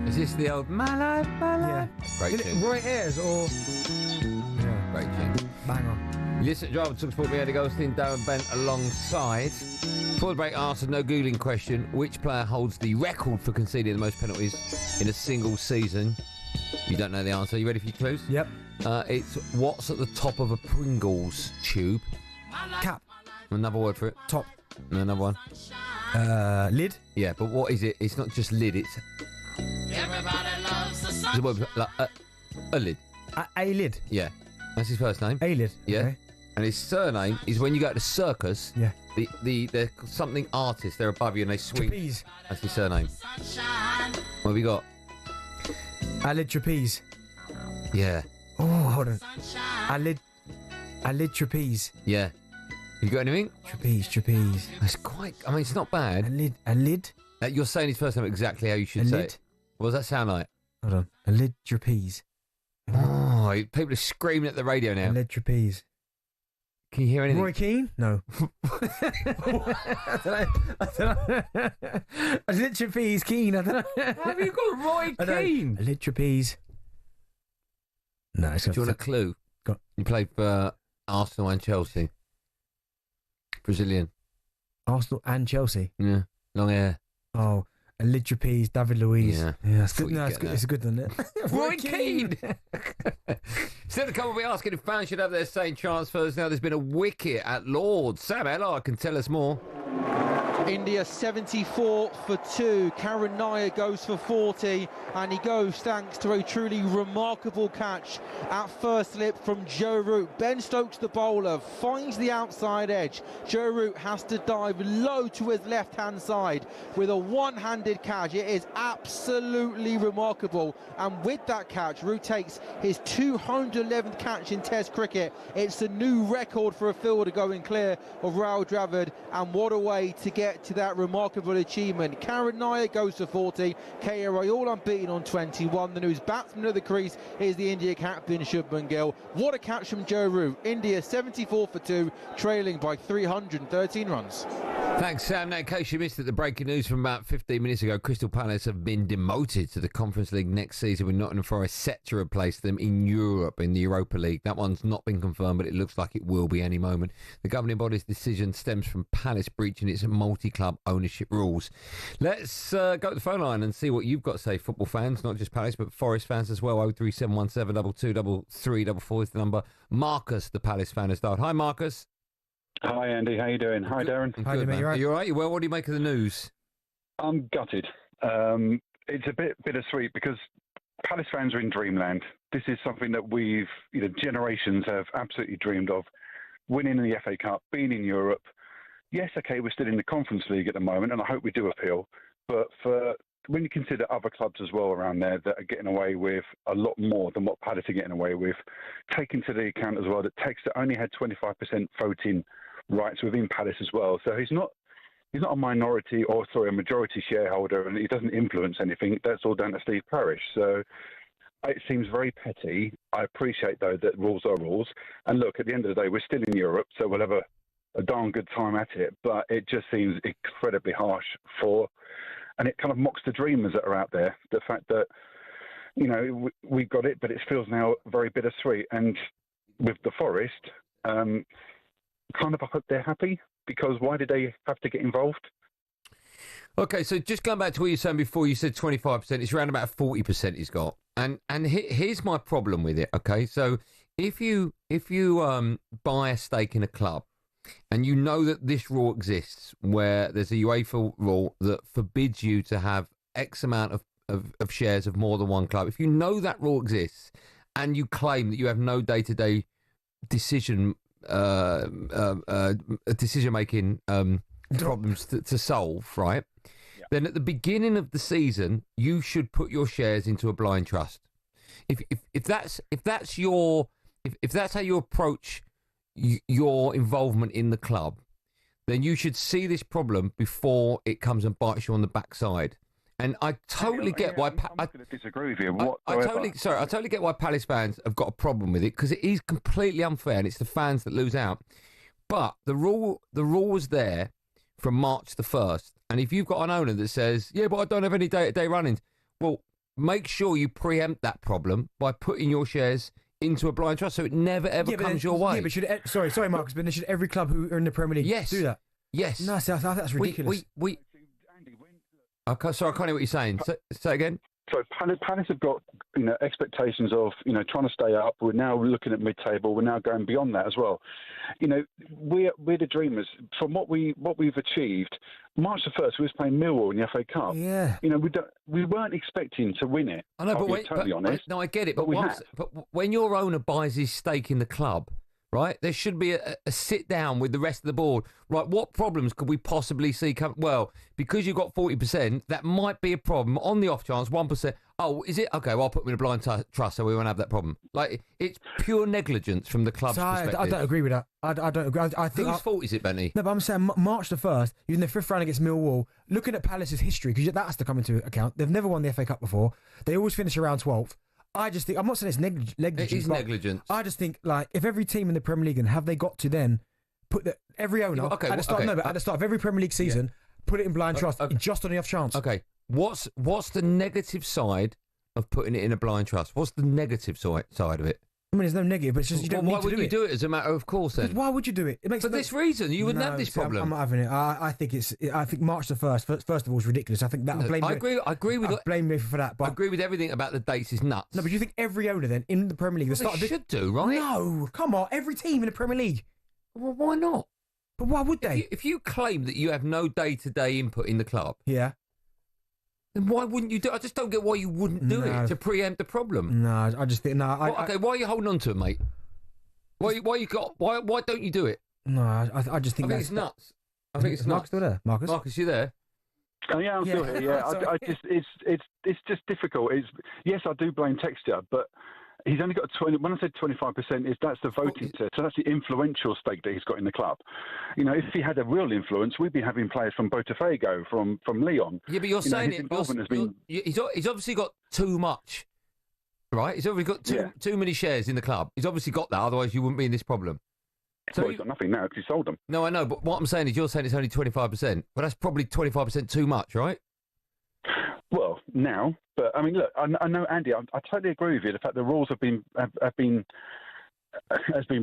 Is this the old My Life, My Life? Yeah. Great tune. Roy Ayers or... Yeah. Great tune. Banger. You listen to Drive and talkSPORT with Andy Goldstein Darren Bent alongside. Before the break, answered no Googling question. Which player holds the record for conceding the most penalties in a single season? You don't know the answer. You ready for your clues? Yep. It's what's at the top of a Pringles tube? Cap. Another word for it. Top. Another one. Lid. Yeah, but what is it? It's not just lid. It's a word like a lid. A lid. Yeah, that's his first name. A lid. Yeah. Okay. And his surname is when you go to the circus. Yeah. The something artist. They're above you and they swing. Trapeze. That's his surname. What have we got? A lid trapeze. Yeah. Oh, hold on. A lid trapeze. Yeah. You got anything? Trapeze. It's quite. I mean, it's not bad. A lid. You're saying his first name exactly how you should say lid? it. What does that sound like? Hold on. A lid trapeze. Oh, people are screaming at the radio now. A lid trapeze. Can you hear anything? Roy Keane? No. I don't know. A lid trapeze Keane. I don't know. Have you got Roy Keane? A lid trapeze. No, it's Do you want a clue? Got. You played for Arsenal and Chelsea. Brazilian. Arsenal and Chelsea. Yeah. Long hair. Oh, And Lid Trapeze, David Luiz. Yeah, it's good. No, it's a good one, isn't it? Roy Keane. Still to come, we'll be asking if fans should have their say in transfers. Now there's been a wicket at Lords. Sam Ellard can tell us more. India 74 for 2. Karen Nair goes for 40, and he goes thanks to a truly remarkable catch at first slip from Joe Root. Ben Stokes, the bowler, finds the outside edge. Joe Root has to dive low to his left-hand side with a one-handed catch. It is absolutely remarkable, and with that catch, Root takes his 211th catch in Test cricket. It's a new record for a fielder going clear of Rahul Dravid, and what a way to get to that remarkable achievement. Karen Nair goes for 40, KRI all unbeaten on 21. The news batsman of the crease is the India captain Shubman Gill. What a catch from Joe Root. India 74 for 2, trailing by 313 runs. Thanks, Sam. Now, in case you missed it, the breaking news from about 15 minutes ago, Crystal Palace have been demoted to the Conference League next season, with Nottingham Forest set to replace them in Europe, in the Europa League. That one's not been confirmed, but it looks like it will be any moment. The governing body's decision stems from Palace breaching its multi-club ownership rules. Let's go to the phone line and see what you've got to say, football fans, not just Palace, but Forest fans as well. 03717 223344 is the number. Marcus, the Palace fan, has dialed. Hi, Marcus. Hi, Andy. How you doing? Hi, Darren. Hi, good, man. Are you all right? Well, what do you make of the news? I'm gutted. It's a bit bittersweet because Palace fans are in dreamland. This is something that we've, generations have absolutely dreamed of. Winning the FA Cup, being in Europe. Yes, okay, we're still in the Conference League at the moment, and I hope we do appeal. But when you consider other clubs as well around there that are getting away with a lot more than what Palace are getting away with, take into the account as well that Textor only had 25% voting rights within Palace as well. So he's not a a majority shareholder, and he doesn't influence anything. That's all down to Steve Parish. So it seems very petty. I appreciate, though, that rules are rules. And look, at the end of the day, we're still in Europe, so we'll have a darn good time at it. But it just seems incredibly harsh and it kind of mocks the dreamers that are out there. The fact that, we got it, but it feels now very bittersweet. And with the Forest, kind of I hope they're happy, because why did they have to get involved? Okay, so just going back to what you were saying before, you said 25%. It's around about 40% he's got. And here's my problem with it, okay? So if you buy a stake in a club, and you know that this rule exists, where there's a UEFA rule that forbids you to have X amount of shares of more than one club. If you know that rule exists, and you claim that you have no day-to-day decision making problems to solve, right? Yeah. Then at the beginning of the season, you should put your shares into a blind trust. If that's how you approach your involvement in the club, then you should see this problem before it comes and bites you on the backside. And I totally get why. I'm going to disagree with you. I totally get why Palace fans have got a problem with it, because it is completely unfair, and it's the fans that lose out. But the rule was there from March the 1st, and if you've got an owner that says, "Yeah, but I don't have any day-to-day runnings," well, make sure you preempt that problem by putting your shares into a blind trust, so it never ever comes your way. Yeah, but sorry, Marcus, but should every club who are in the Premier League do that? Yes. No, I think that's ridiculous. Okay, sorry, I can't hear what you're saying. Say again. So Palace have got expectations of trying to stay up. We're now looking at mid-table. We're now going beyond that as well. We're the dreamers. From what we've achieved, March the 1st we was playing Millwall in the FA Cup. Yeah. We weren't expecting to win it. I know, I'll be totally honest. No, I get it. But when your owner buys his stake in the club, right, there should be a sit down with the rest of the board. Right, what problems could we possibly see come? Well, because you've got 40%, that might be a problem. On the off chance, 1%. Oh, is it? Okay, well, I'll put them in a blind trust so we won't have that problem. Like, it's pure negligence from the club's perspective. I don't agree with that. I don't agree. I think whose fault is it, Benny? No, but I'm saying March the 1st, you're in the 5th round against Millwall. Looking at Palace's history, because that has to come into account. They've never won the FA Cup before. They always finish around 12th. I just think, I'm not saying it's negligence. It is negligence. I just think, like, if every team in the Premier League, and have they got to then put every owner at the start of every Premier League season, put it in blind trust, just on the off chance. Okay, what's the negative side of putting it in a blind trust? What's the negative side of it? I mean, there's no negative, but it's just you don't need to do it. Why wouldn't you do it as a matter of course then? Why would you do it? It makes for this reason. You wouldn't have this problem. I'm not having it. I think March the 1st, first of all, is ridiculous. I think that I agree with blame me for that. But I agree with everything about the dates is nuts. No, but you think every owner then in the Premier League, they should do, right? No, come on, every team in the Premier League. Well, why not? But why would they? If you claim that you have no day-to-day input in the club, yeah, then why wouldn't you do it? I just don't get why you wouldn't do it to preempt the problem. No, I just think okay, why are you holding on to it, mate? Why don't you do it? No, I just think it's nuts. I think it's nuts. Marcus still there? Marcus, you there? Oh yeah, I'm still here. Yeah, I just it's just difficult. Yes, I do blame texture, but he's only got 20. When I said 25%, that's the voting set. So that's the influential stake that he's got in the club. You know, if he had a real influence, we'd be having players from Botafogo, from Lyon. Yeah, but you're saying he's obviously got too much. Right, he's already got too many shares in the club. He's obviously got that, otherwise you wouldn't be in this problem. So he's got nothing now because he sold them. No, I know, but what I'm saying is you're saying it's only 25%. Well, that's probably 25% too much, right? Well, now, but I mean, look, I know, Andy, I totally agree with you. The fact the rules has been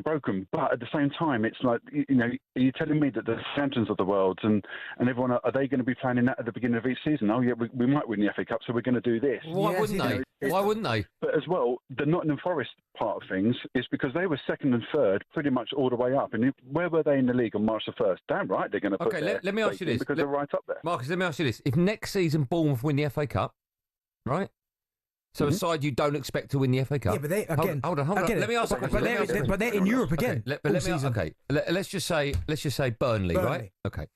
broken, but at the same time, it's like, you know, are you telling me that the Southamptons of the world and everyone, are they going to be planning that at the beginning of each season? Oh yeah, we might win the FA Cup, so we're going to do this. Why wouldn't they? Why wouldn't they? But as well, the Nottingham Forest part of things is because they were second and third pretty much all the way up. And where were they in the league on March the 1st? Damn right, they're going to put let me ask you this. Because they're right up there. Marcus, let me ask you this. If next season Bournemouth win the FA Cup, right? So a side you don't expect to win the FA Cup. Yeah, but they again. Hold on. Let me ask a question. But they're in Europe again. Let's just say Burnley, right? Okay.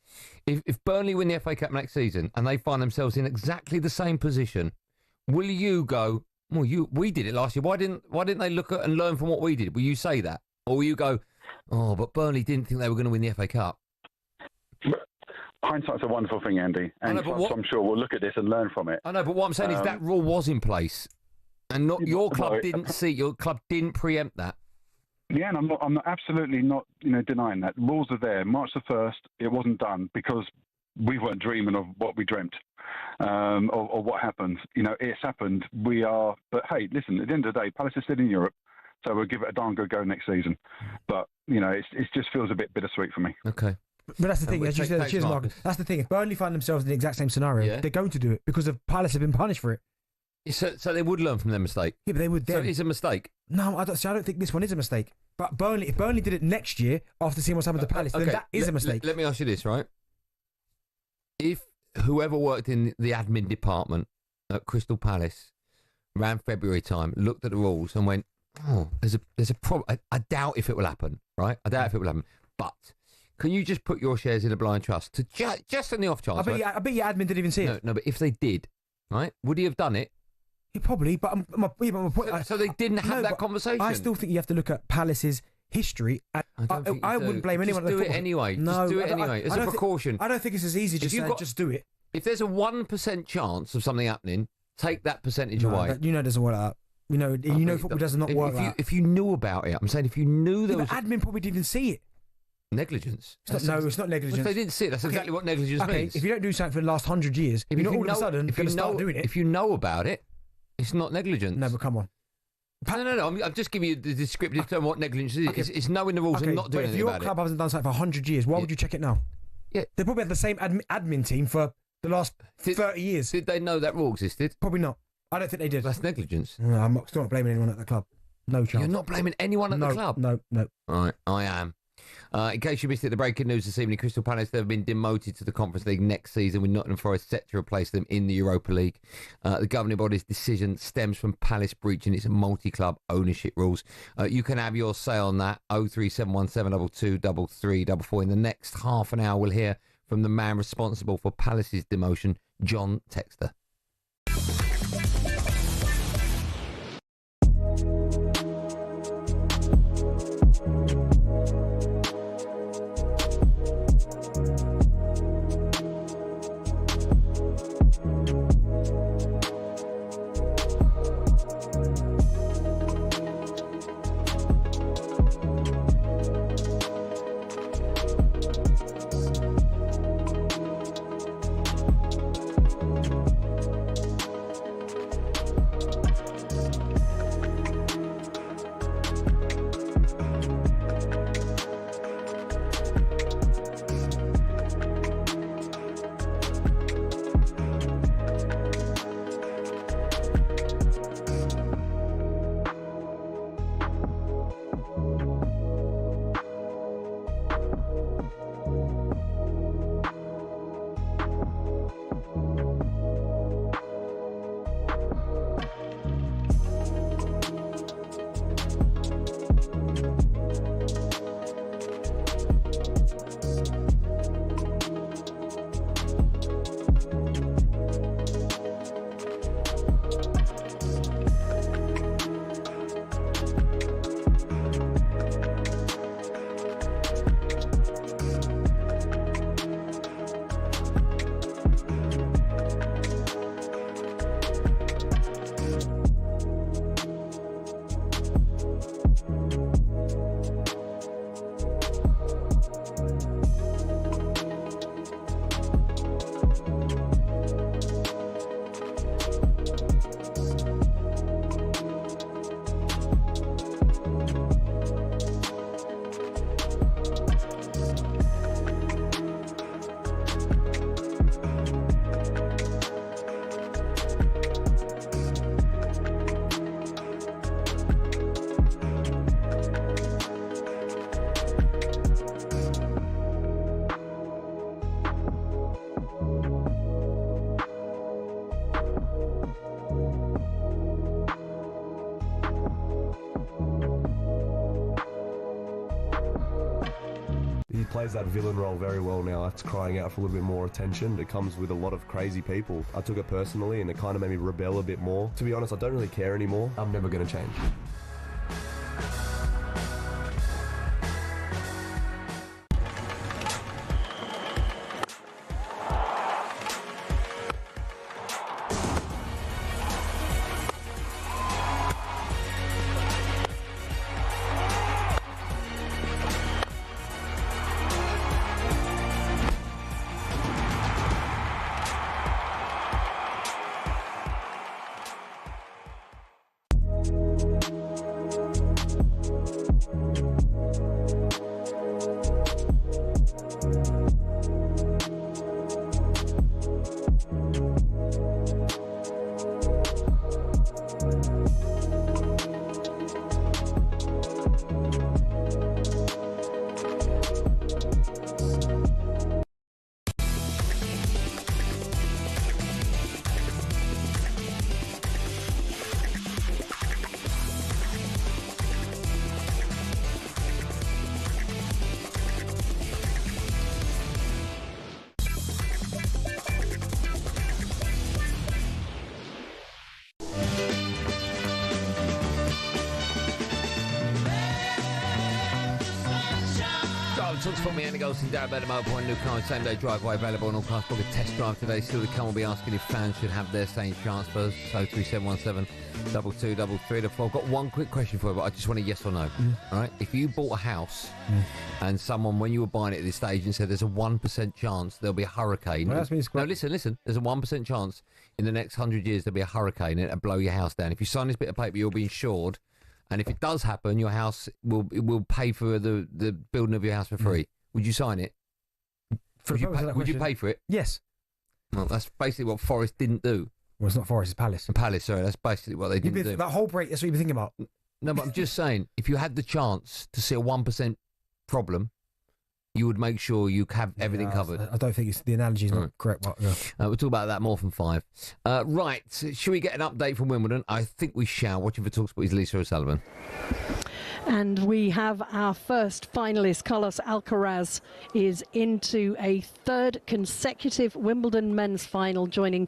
If Burnley win the FA Cup next season and they find themselves in exactly the same position, will you go, well, we did it last year. Why didn't they look at and learn from what we did? Will you say that, or will you go, oh, but Burnley didn't think they were going to win the FA Cup? Hindsight's a wonderful thing, Andy, and I'm sure we'll look at this and learn from it. I know, but what I'm saying is that rule was in place, and not your club didn't preempt that. Yeah, and I'm not absolutely not denying that. The rules are there. March the 1st, it wasn't done because we weren't dreaming of what we dreamt, or what happened. You know, it's happened. But hey, listen. At the end of the day, Palace is still in Europe, so we'll give it a darn good go next season. But it just feels a bit bittersweet for me. Okay. But that's the thing, as you said, cheers, Marcus. That's the thing. If Burnley find themselves in the exact same scenario, they're going to do it because Palace have been punished for it. So they would learn from their mistake. Yeah, but they would. So it's a mistake. No, I don't think this one is a mistake. But if Burnley did it next year after seeing what's happened to Palace, then that is a mistake. Let me ask you this, right? If whoever worked in the admin department at Crystal Palace around February time looked at the rules and went, "Oh, there's a problem. I doubt if it will happen, right? I doubt if it will happen, but." Can you just put your shares in a blind trust to just on the off chance? I bet your admin didn't even see it. No, but if they did, right, would he have done it? Yeah, probably, but my point. So they didn't have that conversation. I still think you have to look at Palace's history. I wouldn't blame anyone. Just do it anyway. No, just do it anyway. As a precaution. I don't think it's as easy just do it. If there's a 1% chance of something happening, take that percentage away. That doesn't work like that. Football does not work like that. If you knew about it, I'm saying if you knew there was... admin probably didn't even see it. Negligence. It's not negligence. If they didn't see it, that's exactly what negligence means. If you don't do something for the last 100 years, you're not all of a sudden going to start doing it. If you know about it, it's not negligence. No, but come on. No. I'm just giving you the descriptive term what negligence is. It's knowing the rules and not doing anything about it. If your club hasn't done something for 100 years, why would you check it now? Yeah. They probably had the same admin team for the last 30 years. Did they know that rule existed? Probably not. I don't think they did. That's negligence. No, I'm still not blaming anyone at the club. No chance. You're not blaming anyone at the club? No. All right, I am. In case you missed it, the breaking news this evening, Crystal Palace, they've been demoted to the Conference League next season with Nottingham Forest set to replace them in the Europa League. The governing body's decision stems from Palace breaching its multi-club ownership rules. You can have your say on that, 03717 223344. In the next half an hour, we'll hear from the man responsible for Palace's demotion, John Textor. plays that villain role very well now. That's crying out for a little bit more attention. It comes with a lot of crazy people. I took it personally and it kind of made me rebel a bit more. To be honest, I don't really care anymore. I'm never going to change. talkSPORT, me, Andy Goldstein Darren Bent, Motorpoint, new car, same day driveway available on all cars. Book a test drive today. Still to come, we'll be asking if fans should have their same transfers. So 3717 2233. I've got one quick question for you, but I just want a yes or no. All right, if you bought a house and someone, when you were buying it at this stage, and said there's a 1% chance there'll be a hurricane. Well, no, listen. There's a 1% chance in the next 100 years there'll be a hurricane and it'll blow your house down. If you sign this bit of paper, you'll be insured. And if it does happen, your house will pay for the building of your house for free. Would you sign it? Would you pay for it? Yes. Well, that's basically what Forest didn't do. Well, it's not Forest, it's Palace. Palace, sorry. That's basically what they didn't do. That whole break, that's what you've been thinking about. No, but I'm just saying, if you had the chance to see a 1% problem, you would make sure you have everything covered. I don't think the analogy is not correct. But, we'll talk about that more from 5. Right, should we get an update from Wimbledon? I think we shall. Watching for talkSPORT is Lisa O'Sullivan. And we have our first finalist. Carlos Alcaraz is into a third consecutive Wimbledon men's final, joining,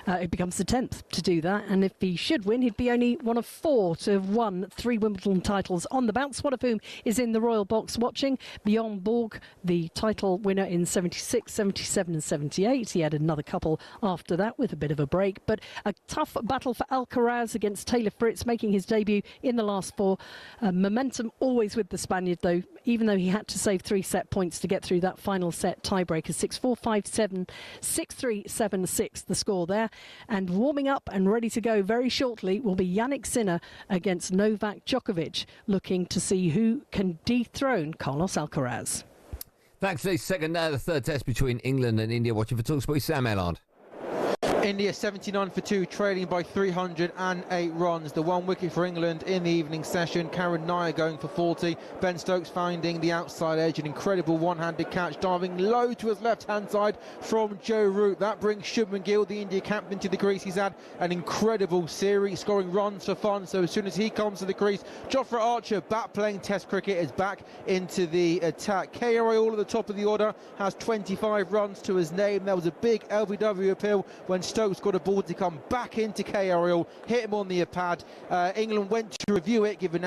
it becomes the 10th to do that. And if he should win, he'd be only one of 4 to have won 3 Wimbledon titles on the bounce, one of whom is in the Royal Box watching. Bjorn Borg, the title winner in 76, 77 and 78. He had another couple after that with a bit of a break. But a tough battle for Alcaraz against Taylor Fritz, making his debut in the last 4. Momentum always with the Spaniard, though, even though he had to save 3 set points to get through that final set tiebreaker. 6-4, 5-7, 6-3, 7-6 the score there. And warming up and ready to go very shortly will be Jannik Sinner against Novak Djokovic, looking to see who can dethrone Carlos Alcaraz. Thanks to the third test between England and India. Watching for talkSPORT, Sam Ellard. India 79 for 2, trailing by 308 runs. The 1 wicket for England in the evening session. Karen Nair going for 40. Ben Stokes finding the outside edge. An incredible one-handed catch, diving low to his left-hand side from Joe Root. That brings Shubman Gill, the India captain, to the crease. He's had an incredible series, scoring runs for fun. So as soon as he comes to the crease, Jofra Archer, bat-playing Test cricket, is back into the attack. KR Ayal at the top of the order has 25 runs to his name. There was a big LBW appeal when Stokes got a ball to come back into KR Ayal, hit him on the pad. England went to review it, given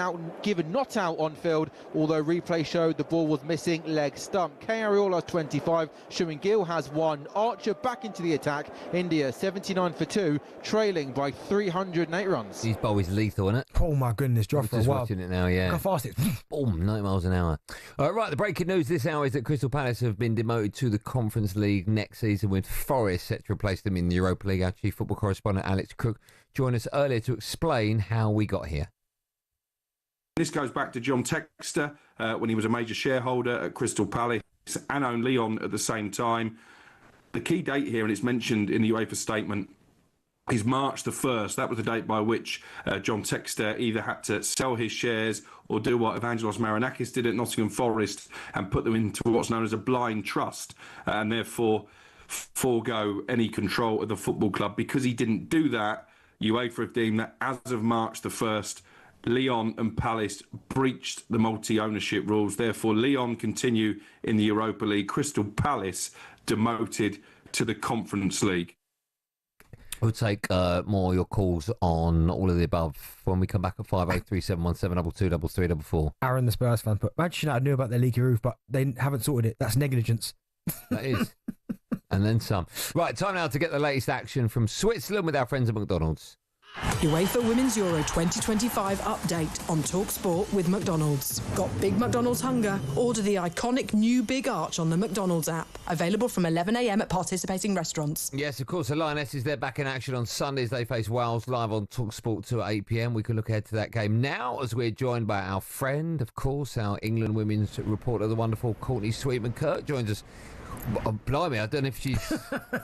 not out on field, although replay showed the ball was missing leg stump. KR Ayal has 25, Shubman Gill has 1. Archer back into the attack. India 79 for 2, trailing by 308 runs. His bowl is lethal, isn't it? Oh my goodness, Jofra. Just watching it now, yeah. Look how fast it is. Boom, 90 miles an hour. Right, the breaking news this hour is that Crystal Palace have been demoted to the Conference League next season, with Forest set to replace them in the Europa League. Our chief football correspondent Alex Cook joined us earlier to explain how we got here. This goes back to John Textor when he was a major shareholder at Crystal Palace, and owned Lyon at the same time. The key date here, and it's mentioned in the UEFA statement, is March the 1st. That was the date by which John Textor either had to sell his shares or do what Evangelos Marinakis did at Nottingham Forest and put them into what's known as a blind trust, and therefore forego any control of the football club. Because he didn't do that, UEFA have deemed that as of March the 1st, Lyon and Palace breached the multi-ownership rules. Therefore, Lyon continue in the Europa League. Crystal Palace demoted to the Conference League. We'll take more of your calls on all of the above when we come back at 583-717-223344. Aaron, the Spurs fan, put Manchester United knew about their leaky roof, but they haven't sorted it. That's negligence. That is. And then some. Right, time now to get the latest action from Switzerland with our friends at McDonald's. UEFA Women's Euro 2025 update on talkSPORT with McDonald's. Got Big McDonald's hunger? Order the iconic new Big Arch on the McDonald's app. Available from 11 a.m. at participating restaurants. Yes, of course, the Lionesses, they're back in action on Sundays. They face Wales live on talkSPORT 2 at 8 p.m. We can look ahead to that game now as we're joined by our friend, of course, our England women's reporter, the wonderful Courtney Sweetman-Kirk, joins us. Oh, blimey, I don't know if she's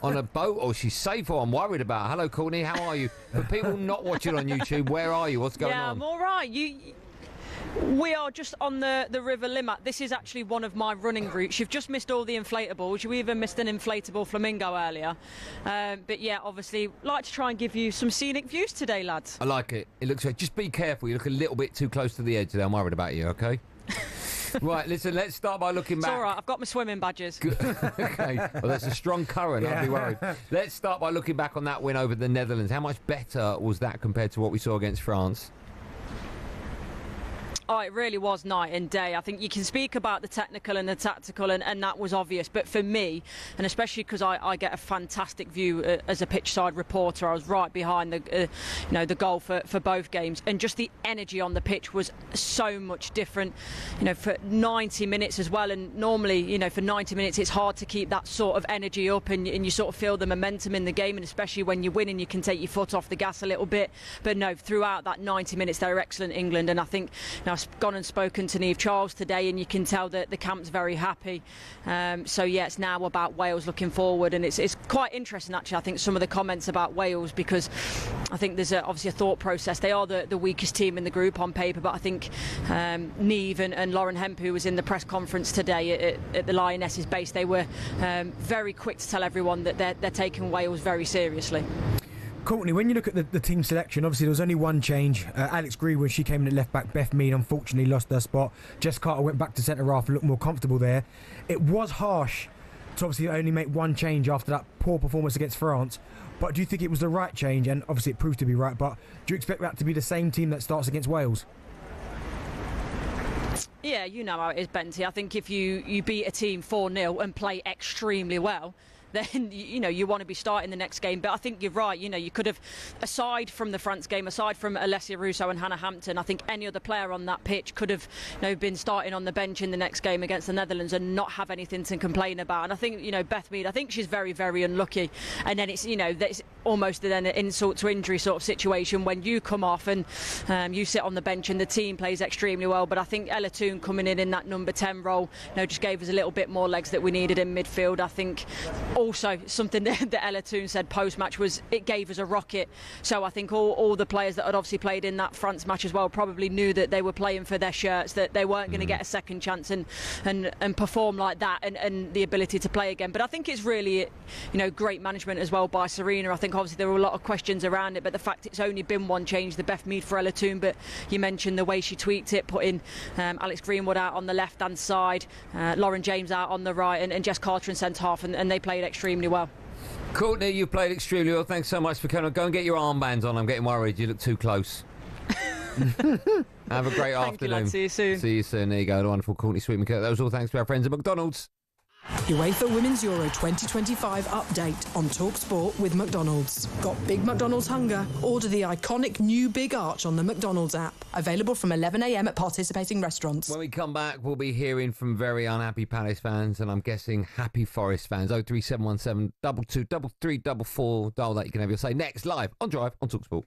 on a boat or she's safe or I'm worried about her. Hello, Courtney, how are you? For people not watching on YouTube, where are you? What's going on? Yeah, I'm all right. We are just on the River Limmat. This is actually one of my running routes. You've just missed all the inflatables. You even missed an inflatable flamingo earlier. But yeah, obviously, like to try and give you some scenic views today, lads. I like it. It looks like, just be careful. You look a little bit too close to the edge there. I'm worried about you, okay? Right, listen, let's start by looking back. It's all right, I've got my swimming badges. Good. Okay, well, that's a strong current, I'd be worried. Let's start by looking back on that win over the Netherlands. How much better was that compared to what we saw against France? Oh, it really was night and day. I think you can speak about the technical and the tactical, and that was obvious. But for me, and especially because I get a fantastic view as a pitch-side reporter, I was right behind the goal for both games, and just the energy on the pitch was so much different. For 90 minutes as well, and normally, for 90 minutes it's hard to keep that sort of energy up, and you sort of feel the momentum in the game, and especially when you win and you can take your foot off the gas a little bit. But no, throughout that 90 minutes they were excellent, England, and I think I've gone and spoken to Niamh Charles today, and you can tell that the camp's very happy. So yeah, it's now about Wales looking forward, and it's quite interesting actually. I think some of the comments about Wales, because I think there's obviously a thought process. They are the weakest team in the group on paper, but I think Niamh and Lauren Hemp, who was in the press conference today at the Lionesses base, they were very quick to tell everyone that they're taking Wales very seriously. Courtney, when you look at the team selection, obviously there was only one change. Alex Greenwood, she came in at left back. Beth Mead unfortunately lost her spot. Jess Carter went back to centre half and looked more comfortable there. It was harsh to obviously only make one change after that poor performance against France. But do you think it was the right change? And obviously it proved to be right. But do you expect that to be the same team that starts against Wales? Yeah, you know how it is, Benty. I think if you beat a team 4-0 and play extremely well, then you want to be starting the next game. But I think you're right. You could have, aside from the France game, aside from Alessia Russo and Hannah Hampton, I think any other player on that pitch could have been starting on the bench in the next game against the Netherlands and not have anything to complain about. And I think Beth Mead, I think she's very, very unlucky. And then it's almost then an insult to injury sort of situation when you come off and you sit on the bench and the team plays extremely well. But I think Ella Toone coming in that number 10 role just gave us a little bit more legs that we needed in midfield. I think also something that Ella Toone said post-match was it gave us a rocket. So I think all the players that had obviously played in that France match as well probably knew that they were playing for their shirts, that they weren't going to get a second chance and perform like that and the ability to play again. But I think it's really great management as well by Serena. I think obviously there were a lot of questions around it, but the fact it's only been one change, the Beth Mead for Ella Toone, but you mentioned the way she tweaked it, putting Alex Greenwood out on the left-hand side, Lauren James out on the right, and Jess Carter in centre half, and they played extremely well. Courtney, you played extremely well. Thanks so much for coming. Go and get your armbands on. I'm getting worried. You look too close. Have a great afternoon. You, lad. See you soon. See you soon. There you go. The wonderful Courtney Sweetman-Kirk. That was all thanks to our friends at McDonald's. UEFA Women's Euro 2025 update on talkSPORT with McDonald's. Got Big McDonald's hunger? Order the iconic new Big Arch on the McDonald's app. Available from 11 a.m. at participating restaurants. When we come back, we'll be hearing from very unhappy Palace fans and I'm guessing happy Forest fans. 03717 223344. Dial that, you can have your say next live on Drive on talkSPORT.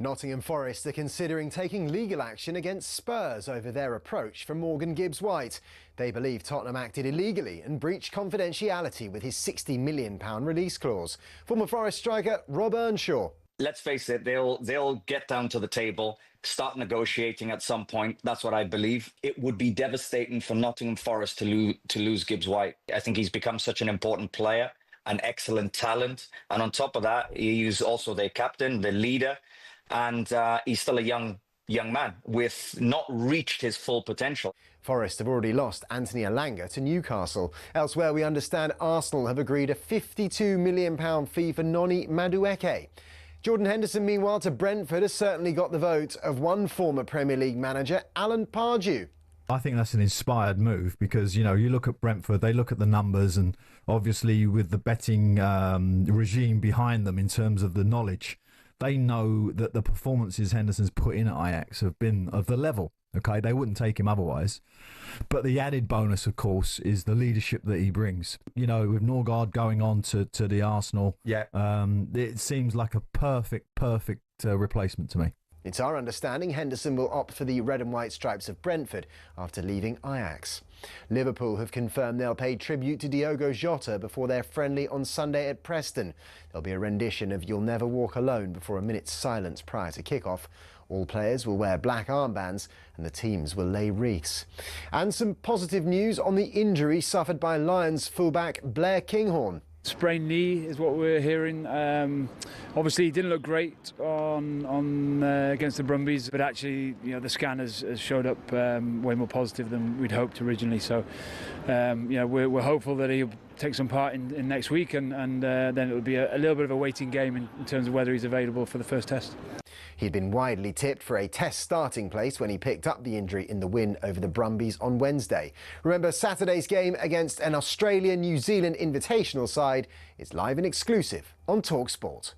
Nottingham Forest are considering taking legal action against Spurs over their approach for Morgan Gibbs-White. They believe Tottenham acted illegally and breached confidentiality with his £60 million release clause. Former Forest striker Rob Earnshaw. Let's face it, they'll get down to the table, start negotiating at some point. That's what I believe. It would be devastating for Nottingham Forest to lose Gibbs-White. I think he's become such an important player, an excellent talent. And on top of that, he's also their captain, the leader. And he's still a young man with not reached his full potential. Forest have already lost Anthony Elanga to Newcastle. Elsewhere, we understand Arsenal have agreed a £52 million fee for Noni Madueke. Jordan Henderson, meanwhile, to Brentford has certainly got the vote of one former Premier League manager, Alan Pardew. I think that's an inspired move because, you know, you look at Brentford, they look at the numbers, and obviously with the betting regime behind them in terms of the knowledge, they know that the performances Henderson's put in at Ajax have been of the level. Okay, they wouldn't take him otherwise. But the added bonus, of course, is the leadership that he brings. You know, with Norgard going on to the Arsenal, it seems like a perfect replacement to me. It's our understanding Henderson will opt for the red and white stripes of Brentford after leaving Ajax. Liverpool have confirmed they'll pay tribute to Diogo Jota before their friendly on Sunday at Preston. There'll be a rendition of You'll Never Walk Alone before a minute's silence prior to kick-off. All players will wear black armbands and the teams will lay wreaths. And some positive news on the injury suffered by Lions fullback Blair Kinghorn. Sprained knee is what we're hearing. Obviously, he didn't look great on against the Brumbies, but actually, you know, the scan has showed up way more positive than we'd hoped originally. So, you know, we're hopeful that he'll take some part in next week, and then it'll be a little bit of a waiting game in terms of whether he's available for the first test. He'd been widely tipped for a test starting place when he picked up the injury in the win over the Brumbies on Wednesday. Remember, Saturday's game against an Australia-New Zealand invitational side is live and exclusive on talkSPORT.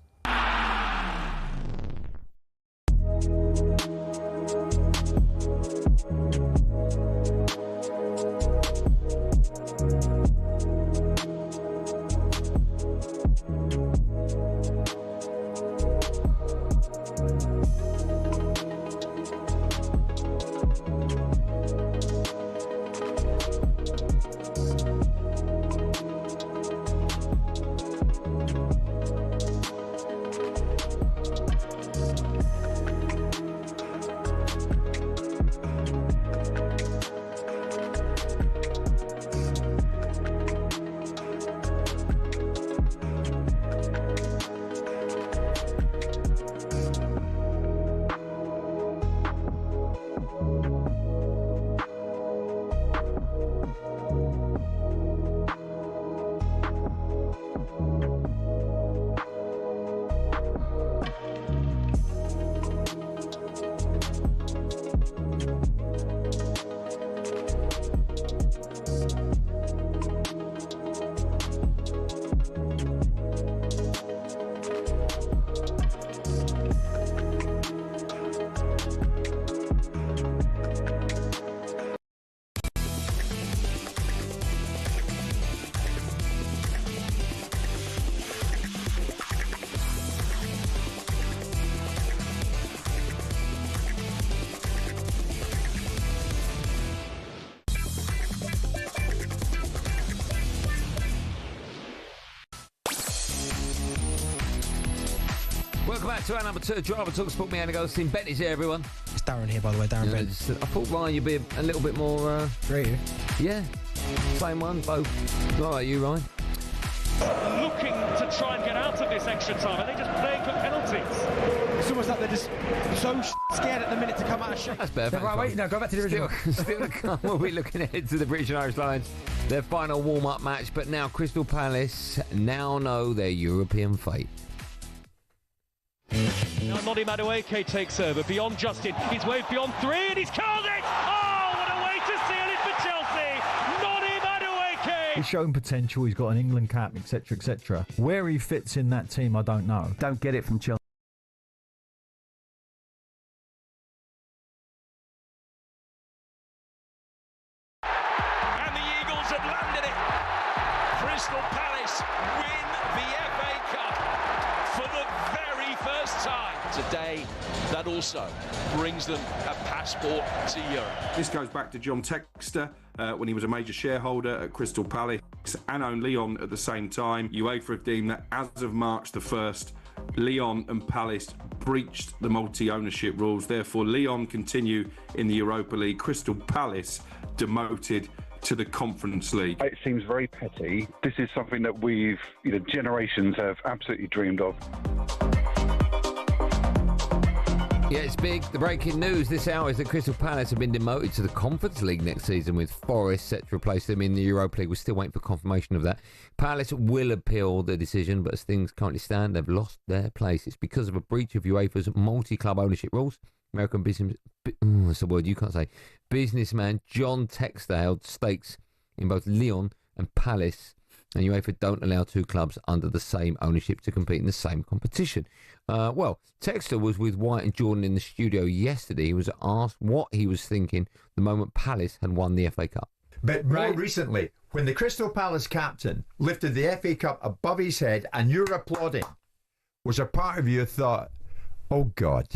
Welcome back to our number 2 driver talkSPORT. Me, Andy Goldstein Bent is here, everyone. It's Darren here, by the way, Darren Bent. I thought Ryan, you'd be a little bit more... Creative. Yeah, same one, both. Not like you, Ryan. Looking to try and get out of this extra time. Are they just playing for penalties? It's almost like they're just so scared at the minute to come out of shot. That's better. Right, wait, no, go back to the original. Still to come. We'll be looking ahead to the British and Irish Lions, their final warm-up match. But now Crystal Palace now know their European fate. Now Noni Madueke takes over beyond Justin. He's waved beyond 3 and he's curled it! Oh, what a way to seal it for Chelsea! Noni Madueke! He's shown potential, he's got an England cap, etc, etc. Where he fits in that team, I don't know. Don't get it from Chelsea. And the Eagles have landed it! Crystal Palace win the FA Cup for the very first time. Today that also brings them a passport to Europe. This goes back to John Textor when he was a major shareholder at Crystal Palace and owned Lyon at the same time. UEFA have deemed that as of March the 1st, Lyon and Palace breached the multi-ownership rules. Therefore, Lyon continue in the Europa League. Crystal Palace demoted to the Conference League. It seems very petty. This is something that generations have absolutely dreamed of. Yeah, it's big. The breaking news this hour is that Crystal Palace have been demoted to the Conference League next season, with Forest set to replace them in the Europa League. We're still waiting for confirmation of that. Palace will appeal the decision, but as things currently stand, they've lost their place. It's because of a breach of UEFA's multi-club ownership rules. American that's a word you can't say. Businessman John Textor held stakes in both Lyon and Palace, and UEFA don't allow two clubs under the same ownership to compete in the same competition. Textor was with White and Jordan in the studio yesterday. He was asked what he was thinking the moment Palace had won the FA Cup. But more recently, when the Crystal Palace captain lifted the FA Cup above his head and you're applauding, was a part of you thought, oh God.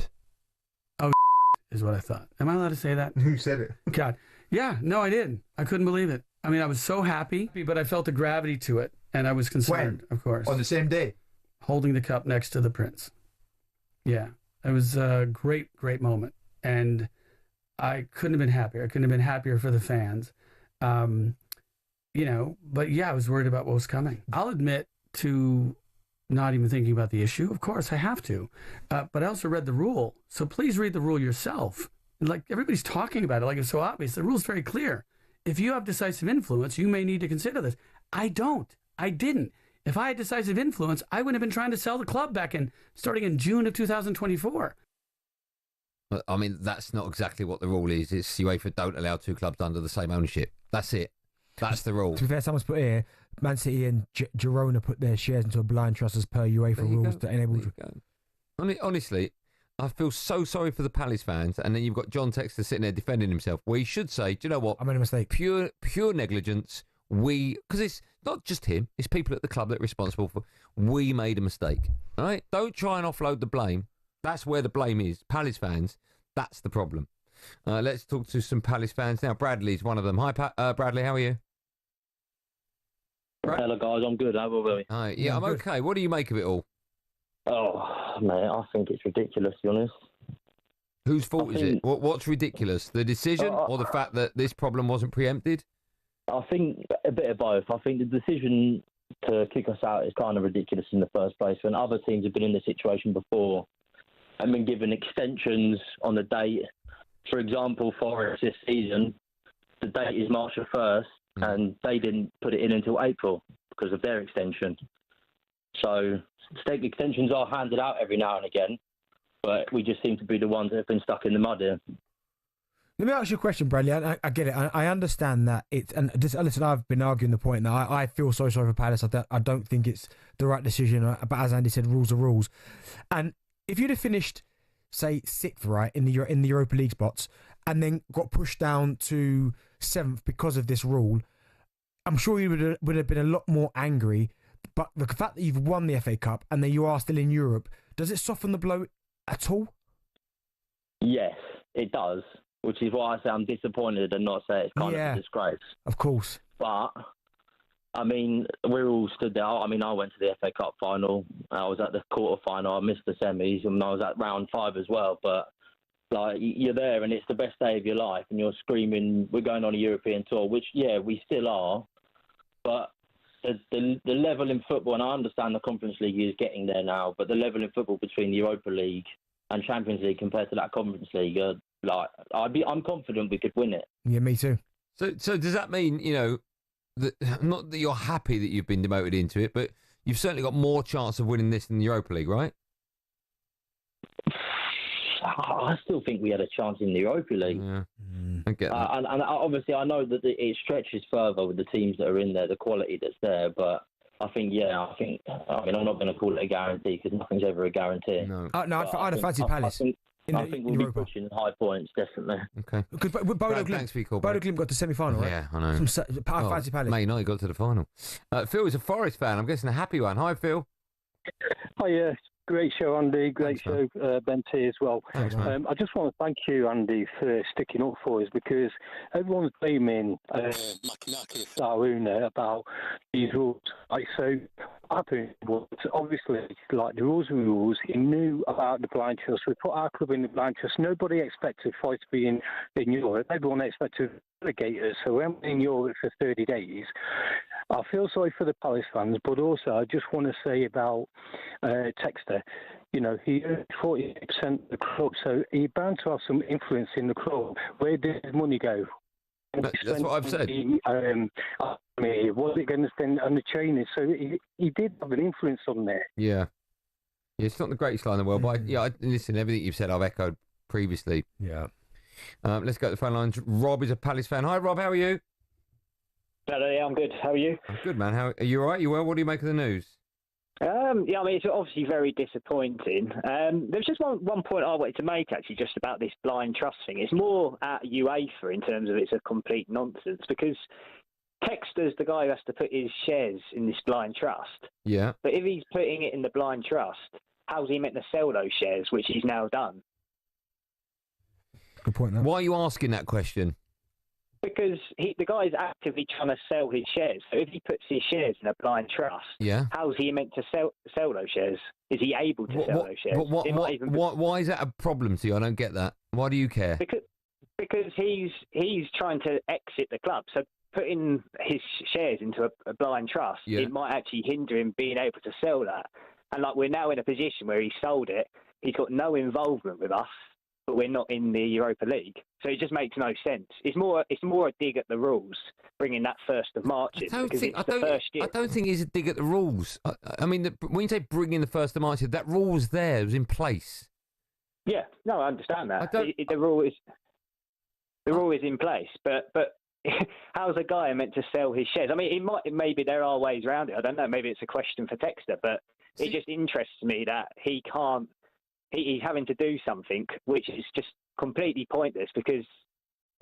Oh, is what I thought. Am I allowed to say that? Who said it? God. Yeah, no, I did. I couldn't believe it. I mean, I was so happy, but I felt the gravity to it, and I was concerned, of course. On the same day? Holding the cup next to the Prince. Yeah, it was a great, great moment, and I couldn't have been happier. I couldn't have been happier for the fans, but yeah, I was worried about what was coming. I'll admit to not even thinking about the issue. Of course, I have to, but I also read the rule, so please read the rule yourself. Like, everybody's talking about it like it's so obvious. The rule's very clear. If you have decisive influence, you may need to consider this. I don't. I didn't. If I had decisive influence, I wouldn't have been trying to sell the club starting in June of 2024. I mean, that's not exactly what the rule is. It's UEFA don't allow two clubs under the same ownership. That's it. That's the rule. To be fair, someone's put here, Man City and Girona put their shares into a blind trust as per UEFA rules that enable... Honestly, I feel so sorry for the Palace fans, and then you've got John Textor sitting there defending himself, where he should say, do you know what? I made a mistake. Pure negligence. Because it's not just him, it's people at the club that are responsible for, we made a mistake. All right? Don't try and offload the blame. That's where the blame is. Palace fans, that's the problem. Let's talk to some Palace fans now. Bradley's one of them. Hi, Bradley, how are you? Hello, guys. I'm good. How are we? Hi. Yeah, I'm okay. What do you make of it all? Oh, mate, I think it's ridiculous, to be honest. Whose fault is it? What's ridiculous? The decision or the fact that this problem wasn't preempted? I think a bit of both. I think the decision to kick us out is kind of ridiculous in the first place, when other teams have been in this situation before and been given extensions on the date. For example, Forest this season, the date is March the 1st, and they didn't put it in until April because of their extension. So state extensions are handed out every now and again, but we just seem to be the ones that have been stuck in the mud here. Let me ask you a question, Bradley. I get it. I understand that it's... And listen, I've been arguing the point that I feel so sorry for Palace. I don't think it's the right decision. But as Andy said, rules are rules. And if you'd have finished, say, 6th, right, in the Europa League spots, and then got pushed down to 7th because of this rule, I'm sure you would have been a lot more angry. But the fact that you've won the FA Cup and that you are still in Europe, does it soften the blow at all? Yes, it does. Which is why I say I'm disappointed and not say it's kind of a disgrace. Of course. But, I mean, we're all stood there. I mean, I went to the FA Cup final. I was at the quarter final. I missed the semis, and I was at round 5 as well. But, like, you're there, and it's the best day of your life, and you're screaming, we're going on a European tour, which, yeah, we still are. But the level in football, and I understand the Conference League is getting there now, but the level in football between the Europa League and Champions League compared to that Conference League, I'm confident we could win it. Yeah, me too. So does that mean, that not that you're happy that you've been demoted into it, but you've certainly got more chance of winning this than the Europa League, right? I still think we had a chance in the Europa League. Yeah. I get that. And obviously I know that it stretches further with the teams that are in there, the quality that's there, but I mean, I'm not going to call it a guarantee because nothing's ever a guarantee. No, I'd fancy Palace. I think we'll be pushing high points, definitely. Okay. Because Bodo Glimt got to semi-final, right? Yeah, I know. Fancy Palace. Man United got to the final. Phil is a Forest fan. I'm guessing a happy one. Hi, Phil. Hi, yeah. Great show, Andy. Great Thanks, show, Bent here as well. Thanks, man. I just want to thank you, Andy, for sticking up for us because everyone's blaming Madueke Saruna about these rules. Like, so what happened was obviously, like, the rules are rules. He knew about the blind trust. We put our club in the blind trust. Nobody expected for it to be in Europe. Everyone expected relegators. So when we're in Europe for 30 days, I feel sorry for the Palace fans, but also I just want to say about Texter. You know, he earned 40% of the club, so he's bound to have some influence in the club. Where did his money go? That's what I've said. Was it going to spend on the training? So he did have an influence on there. Yeah. Yeah, it's not the greatest line in the world, but listen, everything you've said I've echoed previously. Yeah. Let's go to the phone lines. Rob is a Palace fan. Hi, Rob, how are you? Hello, yeah, I'm good. How are you? I'm good, man. How are you all right? You well? What do you make of the news? Yeah, I mean, it's obviously very disappointing. There's just one point I wanted to make, actually, just about this blind trust thing. It's more at UEFA in terms of it's a complete nonsense, because Texter's the guy who has to put his shares in this blind trust. Yeah. But if he's putting it in the blind trust, how's he meant to sell those shares, which he's now done? Good point, Why are you asking that question? Because the guy's actively trying to sell his shares. So if he puts his shares in a blind trust, Yeah. how's he meant to sell those shares? Is he able to sell those shares? Why is that a problem to you? I don't get that. Why do you care? Because he's trying to exit the club. So putting his shares into a blind trust, Yeah. it might actually hinder him being able to sell that. And like, we're now in a position where he's sold it. He's got no involvement with us, but we're not in the Europa League. So it just makes no sense. It's more a dig at the rules, bringing that 1st of March in. I don't think it's a dig at the rules. I mean, when you say bring in the 1st of March, that rule was there. It was in place. Yeah, no, I understand that. The rule is in place, but how's a guy meant to sell his shares? I mean, maybe there are ways around it. I don't know. Maybe it's a question for Texter, but it just interests me that he can't. He's having to do something which is just completely pointless, because,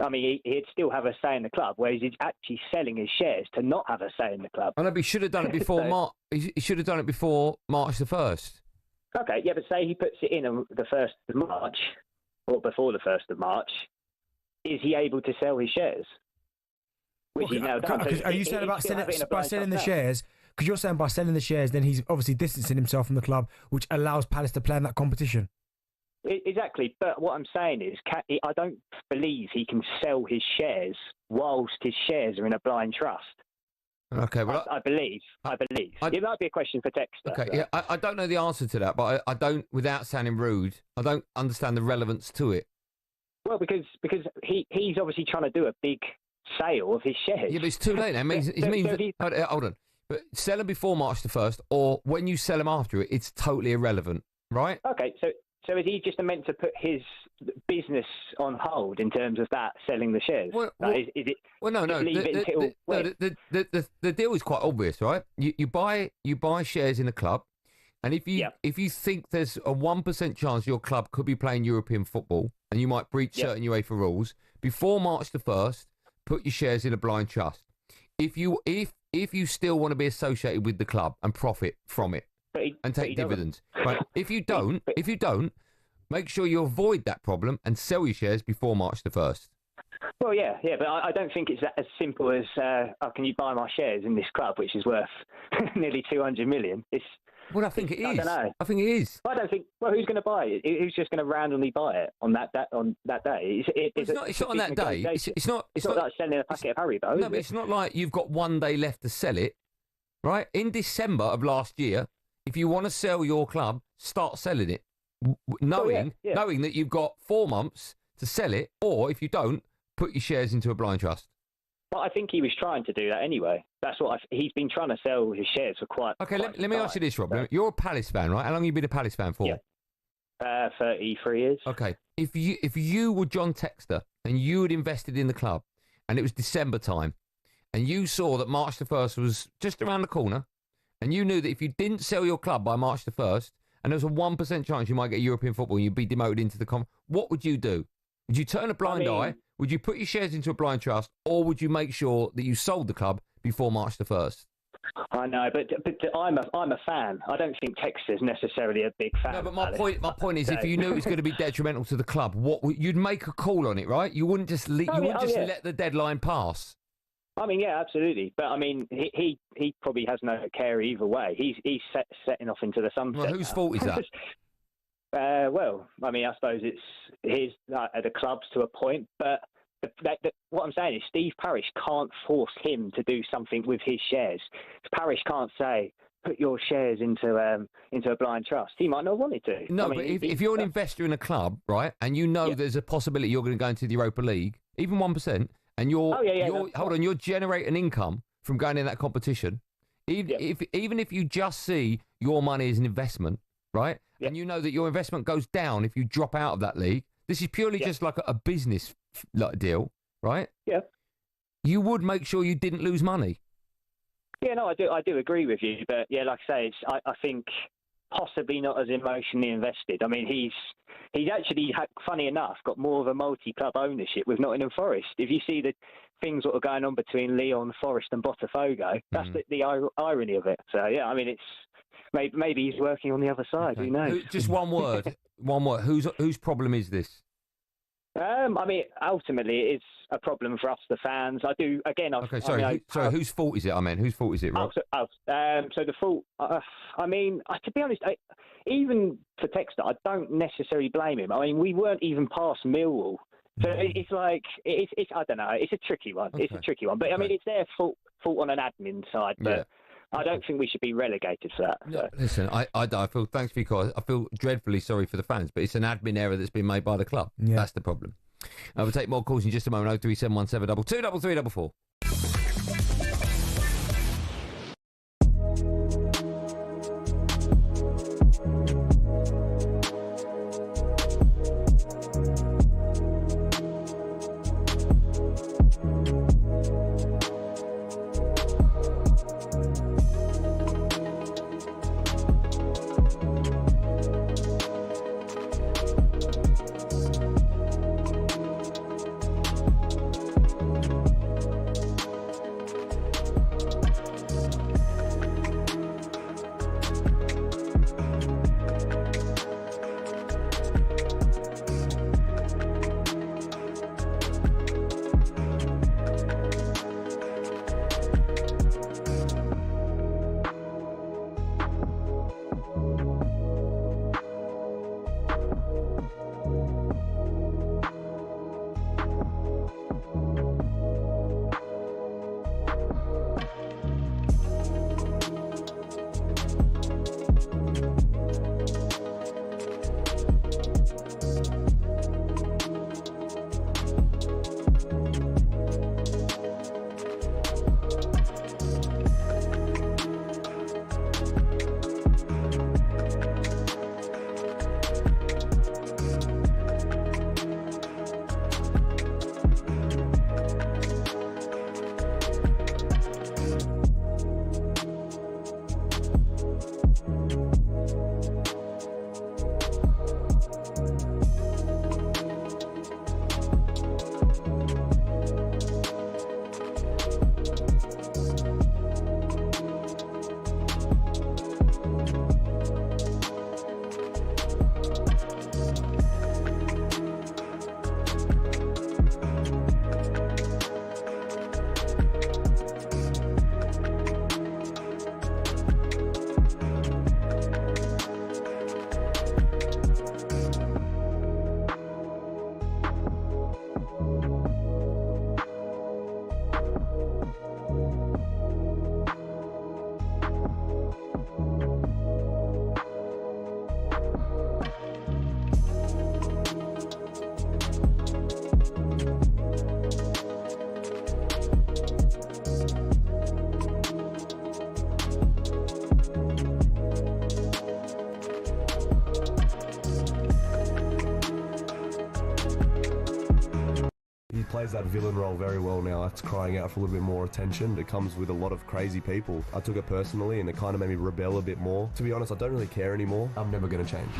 I mean, he'd still have a say in the club, whereas he's actually selling his shares to not have a say in the club. I know, but he should have done it before March. He should have done it before March the 1st. Okay, yeah, but say he puts it in on the 1st of March, or before the 1st of March, is he able to sell his shares? Which he's now done. Are you saying about selling the shares? Because you're saying by selling the shares, then he's obviously distancing himself from the club, which allows Palace to play in that competition. Exactly, but what I'm saying is, I don't believe he can sell his shares whilst his shares are in a blind trust. Okay, well, I believe. It might be a question for Texter. Okay, yeah, I don't know the answer to that, but I don't, without sounding rude, I don't understand the relevance to it. Well, because he's obviously trying to do a big sale of his shares. Yeah, but it's too late now. Hold on. But sell them before March the 1st, or when you sell them after it, it's totally irrelevant, right? Okay, so is he just meant to put his business on hold in terms of that, selling the shares? No. The deal is quite obvious, right? You buy shares in a club, and if you think there's a 1% chance your club could be playing European football, and you might breach certain UEFA rules, before March the 1st, put your shares in a blind trust. If you still want to be associated with the club and profit from it and take dividends, right? If you don't, make sure you avoid that problem and sell your shares before March the 1st. Well, yeah, but I don't think it's that as simple as can you buy my shares in this club, which is worth nearly 200 million. Well, I think it is. I don't know. I think it is. I don't think. Well, who's going to buy it? Who's just going to randomly buy it on that day? It's not on that day. It's not like selling a packet of Haribo. No, but it's not like you've got one day left to sell it, right? In December of last year, if you want to sell your club, start selling it, knowing that you've got 4 months to sell it, or if you don't, put your shares into a blind trust. Well, I think he was trying to do that anyway. That's what he's been trying to sell his shares for quite. Okay, quite let me ask you this, Rob. So, you're a Palace fan, right? How long have you been a Palace fan for? Yeah. 33 years. Okay. If you were John Texter and you had invested in the club, and it was December time, and you saw that March the 1st was just around the corner, and you knew that if you didn't sell your club by March the 1st, and there was a 1% chance you might get European football and you'd be demoted into the what would you do? Would you turn a blind eye? Would you put your shares into a blind trust, or would you make sure that you sold the club before March the 1st? I know, but I'm a fan. I don't think Texter's necessarily a big fan. No, but my point is, if you knew it was going to be detrimental to the club, you'd make a call on it, right? You wouldn't just let the deadline pass. I mean, yeah, absolutely. But I mean, he probably has no care either way. He's setting off into the sunset. Well, whose fault is that? Well, I mean, I suppose it's the club's to a point, but what I'm saying is Steve Parish can't force him to do something with his shares. Parish can't say, put your shares into a blind trust. He might not want it to. No, but if you're an investor in a club, right, and you know there's a possibility you're going to go into the Europa League, even 1%, and you're generating income from going in that competition, even if you just see your money as an investment, right, and you know that your investment goes down if you drop out of that league, this is purely just like a business deal, right? Yeah. You would make sure you didn't lose money. Yeah, no, I do agree with you, but yeah, like I say, I think possibly not as emotionally invested. I mean, he's actually, funny enough, got more of a multi-club ownership with Nottingham Forest. If you see the things that are going on between Lyon, Forest, and Botafogo, that's the irony of it. So yeah, I mean, it's maybe he's working on the other side. Okay. Who knows? Just one word. Whose problem is this? I mean, ultimately, it's a problem for us, the fans. I do, again... Sorry, whose fault is it? I mean, whose fault is it, Rob? So the fault... I mean, to be honest, even for Texter, I don't necessarily blame him. I mean, we weren't even past Millwall. So it's like... It's I don't know. It's a tricky one. Okay. It's a tricky one. But, I mean, it's their fault on an admin side. But I don't think we should be relegated for that. So. Listen, I feel, thanks for your call. I feel dreadfully sorry for the fans, but it's an admin error that's been made by the club. Yeah. That's the problem. We'll take more calls in just a moment. 03717 223344. He plays that villain role very well now. That's crying out for a little bit more attention. It comes with a lot of crazy people. I took it personally and it kind of made me rebel a bit more. To be honest, I don't really care anymore. I'm never going to change.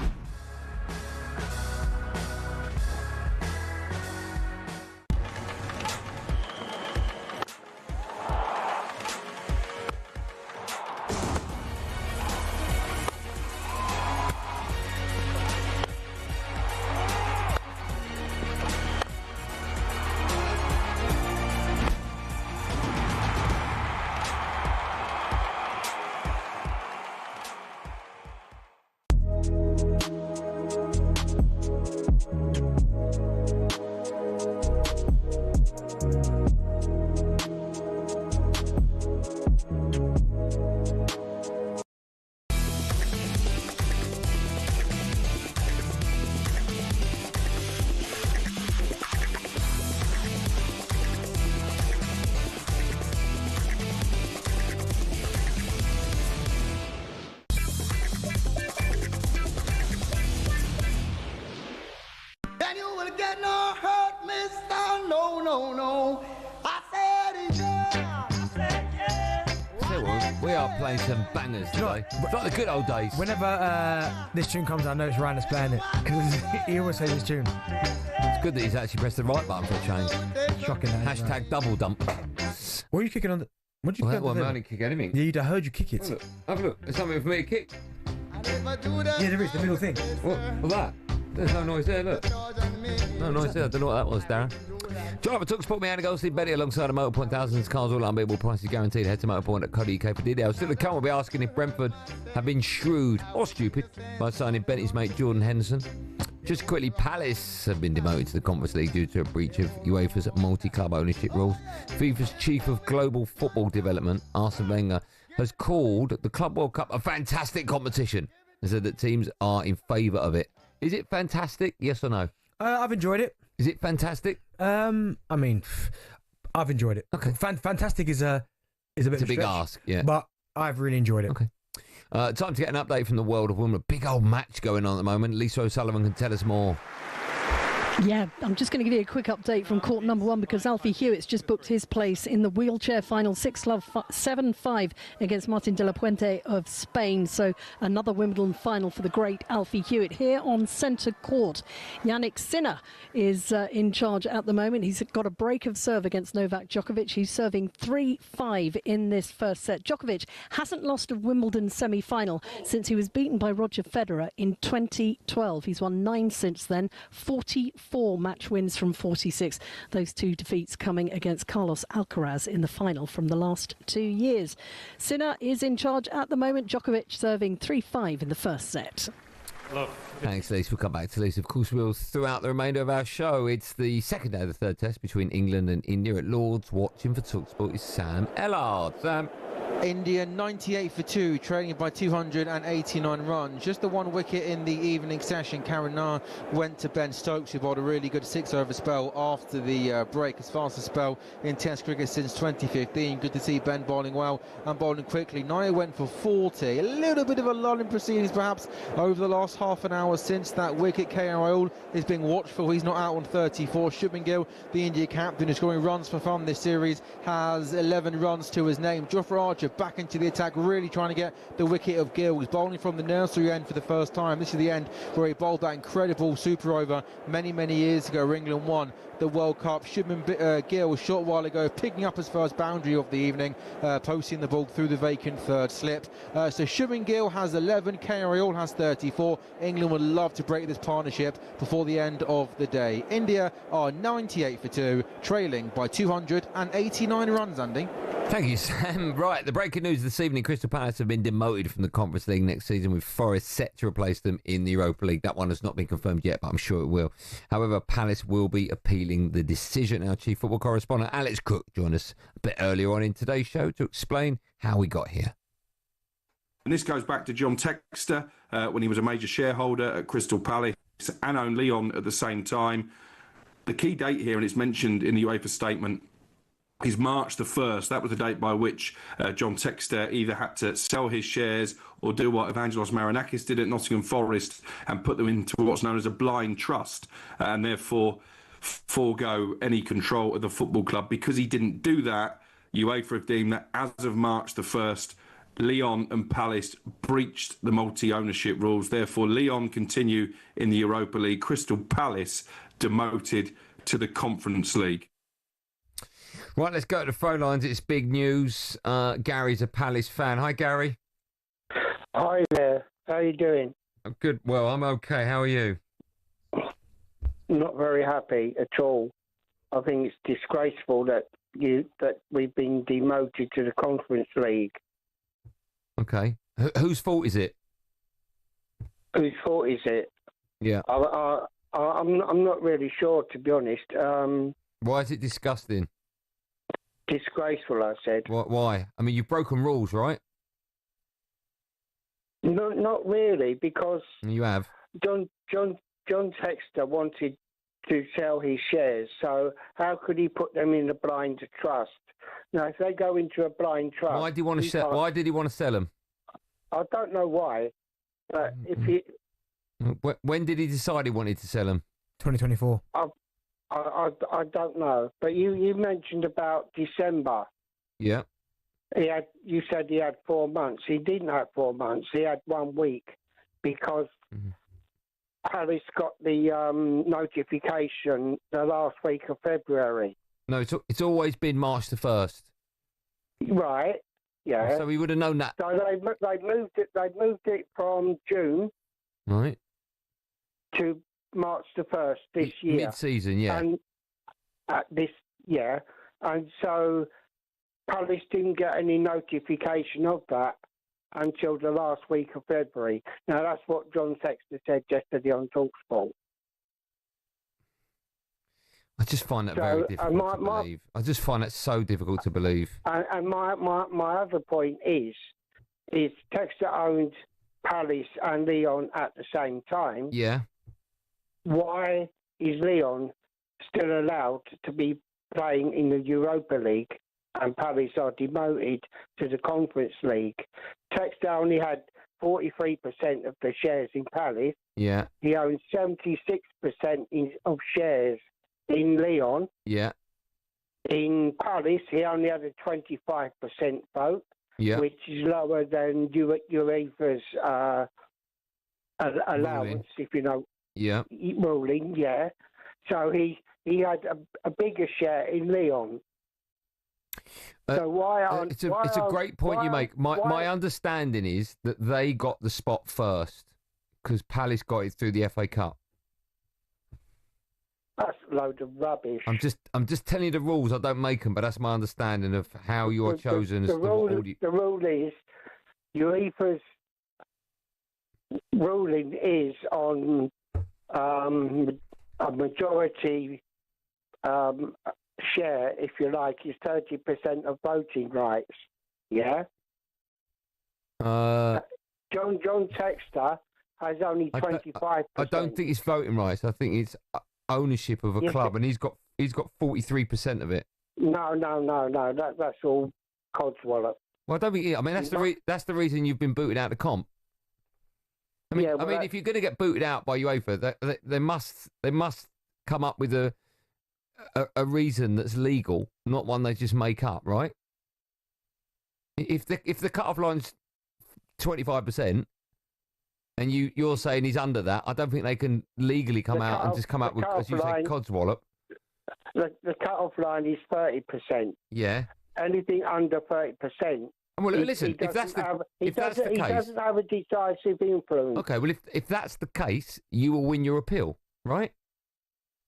are playing some bangers today. It's like the good old days. Whenever this tune comes, I know it's Ryan that's playing it because he always says this tune. It's good that he's actually pressed the right button for a change. Shocking. Hashtag double dump. What are you kicking on? What did you kick on? I only kick anything. Yeah, I heard you kick it. Have a look. There's something for me to kick. Yeah, there is, the middle thing. What that? There's no noise there, look. No noise there. I don't know what that was, Darren. Driver talkSPORT, me Andy Goldstein Darren Bent alongside a Motorpoint. Thousands of cars, all unbeatable prices guaranteed. Head to motorpoint.co.uk for details. Still to come, we'll be asking if Brentford have been shrewd or stupid by signing Bentley's mate Jordan Henderson. Just quickly, Palace have been demoted to the Conference League due to a breach of UEFA's multi-club ownership rules. FIFA's chief of global football development, Arsene Wenger, has called the Club World Cup a fantastic competition and said that teams are in favour of it. Is it fantastic? Yes or no? I've enjoyed it. Is it fantastic? I mean, I've enjoyed it. Okay. Fantastic is a bit of a big stretch, ask, yeah. But I've really enjoyed it. Okay. Time to get an update from the world of Wimbledon. Big old match going on at the moment. Lisa O'Sullivan can tell us more. Yeah, I'm just going to give you a quick update from court number 1 because Alfie Hewitt's just booked his place in the wheelchair final 6-love 7-5 against Martin de la Puente of Spain. So another Wimbledon final for the great Alfie Hewitt here on centre court. Yannick Sinner is in charge at the moment. He's got a break of serve against Novak Djokovic. He's serving 3-5 in this first set. Djokovic hasn't lost a Wimbledon semi-final since he was beaten by Roger Federer in 2012. He's won 9 since then, 44 match wins from 46. Those 2 defeats coming against Carlos Alcaraz in the final from the last 2 years. Sinner is in charge at the moment. Djokovic serving 3-5 in the first set. Thanks, Lisa. We'll come back to Lisa. Of course, we'll throughout the remainder of our show. It's the second day of the third test between England and India at Lord's. Watching for talkSPORT is Sam Ellard. Sam. India 98 for 2, trailing by 289 runs. Just the 1 wicket in the evening session. Karen Nair went to Ben Stokes, who bowled a really good 6-over spell after the break. His fastest spell in Test cricket since 2015. Good to see Ben bowling well and bowling quickly. Nair went for 40. A little bit of a lull in proceedings perhaps over the last half an hour since that wicket. KR Rahul is being watchful. He's not out on 34. Shubman Gill, the India captain, who's scoring runs for fun this series, has 11 runs to his name. Jofra Archer back into the attack, really trying to get the wicket of Gill. He's bowling from the nursery end for the first time. This is the end where he bowled that incredible super over many years ago. England won the World Cup. Shubman Gill a short while ago picking up his first boundary of the evening, posting the ball through the vacant third slip. So Shubman Gill has 11, KR Rahul has 34. England would love to break this partnership before the end of the day. India are 98 for 2, trailing by 289 runs, Andy. Thank you, Sam. Right, the breaking news this evening, Crystal Palace have been demoted from the Conference League next season, with Forest set to replace them in the Europa League. That one has not been confirmed yet, but I'm sure it will. However, Palace will be appealing the decision. Our chief football correspondent, Alex Cook, joined us a bit earlier on in today's show to explain how we got here. And this goes back to John Textor when he was a major shareholder at Crystal Palace, and owned Lyon at the same time. The key date here, and it's mentioned in the UEFA statement, is March the 1st. That was the date by which John Textor either had to sell his shares or do what Evangelos Marinakis did at Nottingham Forest and put them into what's known as a blind trust, and therefore forego any control of the football club. Because he didn't do that, UEFA have deemed that as of March the 1st, Lyon and Palace breached the multi-ownership rules. Therefore, Lyon continue in the Europa League. Crystal Palace demoted to the Conference League. Right, let's go to the phone lines. It's big news. Gary's a Palace fan. Hi, Gary. Hi there. How are you doing? I'm good. Well, I'm okay. How are you? Not very happy at all. I think it's disgraceful that we've been demoted to the Conference League. Okay. Whose fault is it? Whose fault is it? Yeah. I'm not really sure, to be honest. Why is it disgusting? Disgraceful, I said. Why? I mean, you've broken rules, right? No, not really, because You have. John Textor wanted to sell his shares, so how could he put them in a blind trust? Now, if they go into a blind trust, Why did he want to sell? Why did he want to sell them? I don't know why, but if he, When did he decide he wanted to sell them? 2024. I don't know. But you mentioned about December. Yeah. You said he had 4 months. He didn't have 4 months. He had 1 week because Palace got the notification the last week of February. No, it's always been March the 1st. Right. Yeah. So we would have known that. So they moved it. They moved it from June Right. to March the 1st this year. Mid-season, yeah. And and so Palace didn't get any notification of that until the last week of February. Now that's what John Sexton said yesterday on talkSPORT. I just find that very difficult to believe. I just find that so difficult to believe. And my other point is Textor owned Palace and Lyon at the same time. Yeah. Why is Lyon still allowed to be playing in the Europa League and Palace are demoted to the Conference League? Textor only had 43% of the shares in Palace. Yeah. He owns 76% of shares in Lyon. Yeah. In Palace, he only had a 25% vote, which is lower than UEFA's allowance, if you know. Yeah. Ruling, yeah. So he had a bigger share in Lyon. So why aren't... It's a great point you make. My understanding is that they got the spot first because Palace got it through the FA Cup. That's a load of rubbish. I'm just telling you the rules. I don't make them, but that's my understanding of how you are chosen. The rule is UEFA's ruling is on a majority share, if you like, is 30% of voting rights. Yeah. John Textor has only 25%. I don't think it's voting rights. I think it's ownership of a club, and he's got 43% of it. No. That's all codswallop. Well, I don't think. I mean, that's the reason you've been booted out of the comp. I mean, if you're going to get booted out by UEFA, they must come up with a reason that's legal, not one they just make up, right? If the cut-off line's 25%, and you're saying he's under that, I don't think they can legally come out and just come up with, as you say, codswallop. The cut-off line is 30%. Yeah. Anything under 30%. Well, listen, if that's the case, he doesn't have a decisive influence. Okay, well, if that's the case, you will win your appeal, right?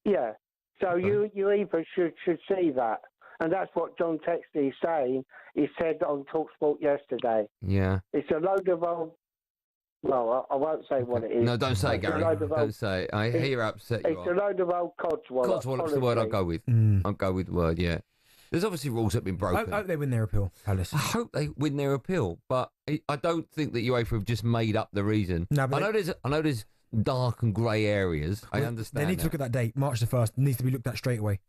Yeah. So UEFA should see that, and that's what John Textor is saying. He said on talkSPORT yesterday. Yeah. It's a load of old. Well, I won't say what it is. No, don't say it, Gary. Don't say it. I hear you're upset. It's a load of old codswallop. Codswallop's the word I'll go with. I'll go with the word, yeah. There's obviously rules that have been broken. I hope they win their appeal, Palace. I hope they win their appeal, but I don't think that UEFA have just made up the reason. No, but I know there's dark and grey areas. I understand. They need to look at that date, March the 1st. It needs to be looked at straight away.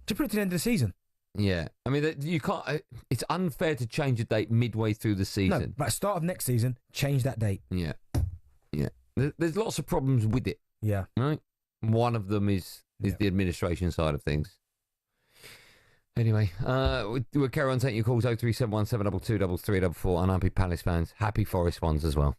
To put it to the end of the season. Yeah, I mean you can't. It's unfair to change a date midway through the season. No, but at the start of next season, change that date. Yeah. There's lots of problems with it. Yeah. Right. One of them is the administration side of things. Anyway, we'll carry on taking your calls. 0371 722 3344. Unhappy Palace fans, happy Forest ones as well.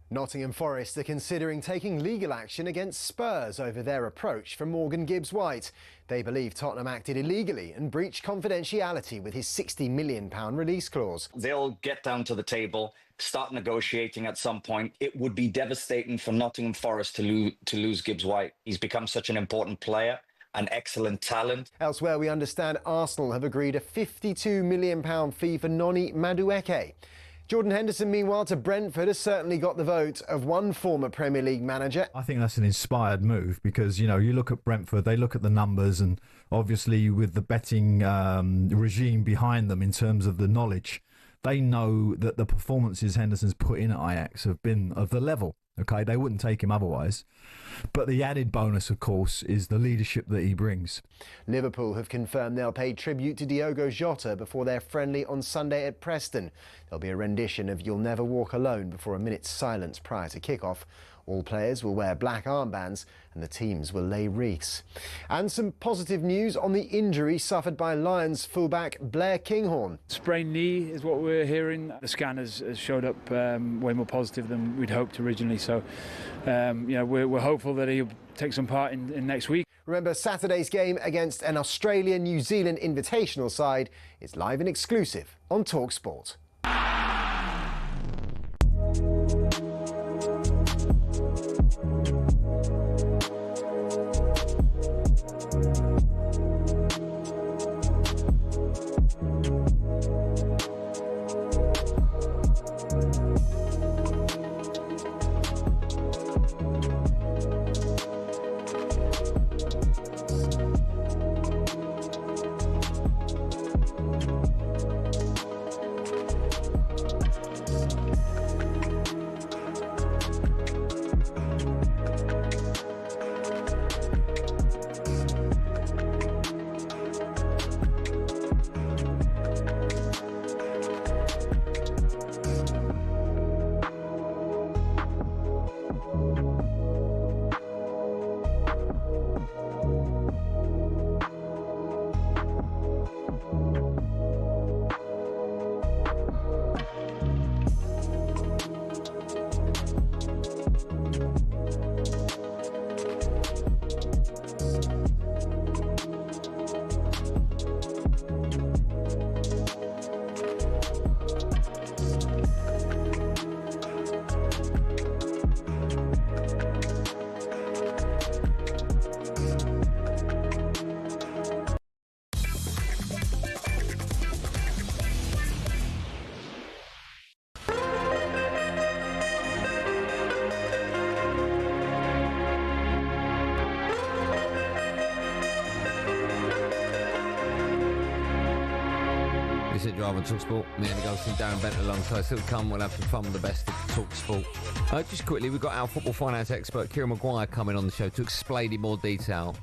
Nottingham Forest are considering taking legal action against Spurs over their approach for Morgan Gibbs-White. They believe Tottenham acted illegally and breached confidentiality with his £60 million release clause. They'll get down to the table, start negotiating at some point. It would be devastating for Nottingham Forest to lose Gibbs-White. He's become such an important player, an excellent talent. Elsewhere, we understand Arsenal have agreed a £52 million fee for Noni Madueke. Jordan Henderson, meanwhile, to Brentford, has certainly got the vote of one former Premier League manager. I think that's an inspired move because, you know, you look at Brentford, they look at the numbers, and obviously with the betting regime behind them in terms of the knowledge, they know that the performances Henderson's put in at Ajax have been of the level. Okay, they wouldn't take him otherwise. But the added bonus, of course, is the leadership that he brings. Liverpool have confirmed they'll pay tribute to Diogo Jota before their friendly on Sunday at Preston. There'll be a rendition of You'll Never Walk Alone before a minute's silence prior to kick-off. All players will wear black armbands and the teams will lay wreaths. And some positive news on the injury suffered by Lions fullback Blair Kinghorn. Sprained knee is what we're hearing. The scan has showed up way more positive than we'd hoped originally. So, we're hopeful that he'll take some part in next week. Remember, Saturday's game against an Australia-New Zealand invitational side is live and exclusive on talkSPORT. Drive on talkSPORT. Me, Andy Goldstein Darren Bent alongside. Still to come, we'll have some fun with the best of talkSPORT. Just quickly, we've got our football finance expert, Kieran Maguire, coming on the show to explain in more detail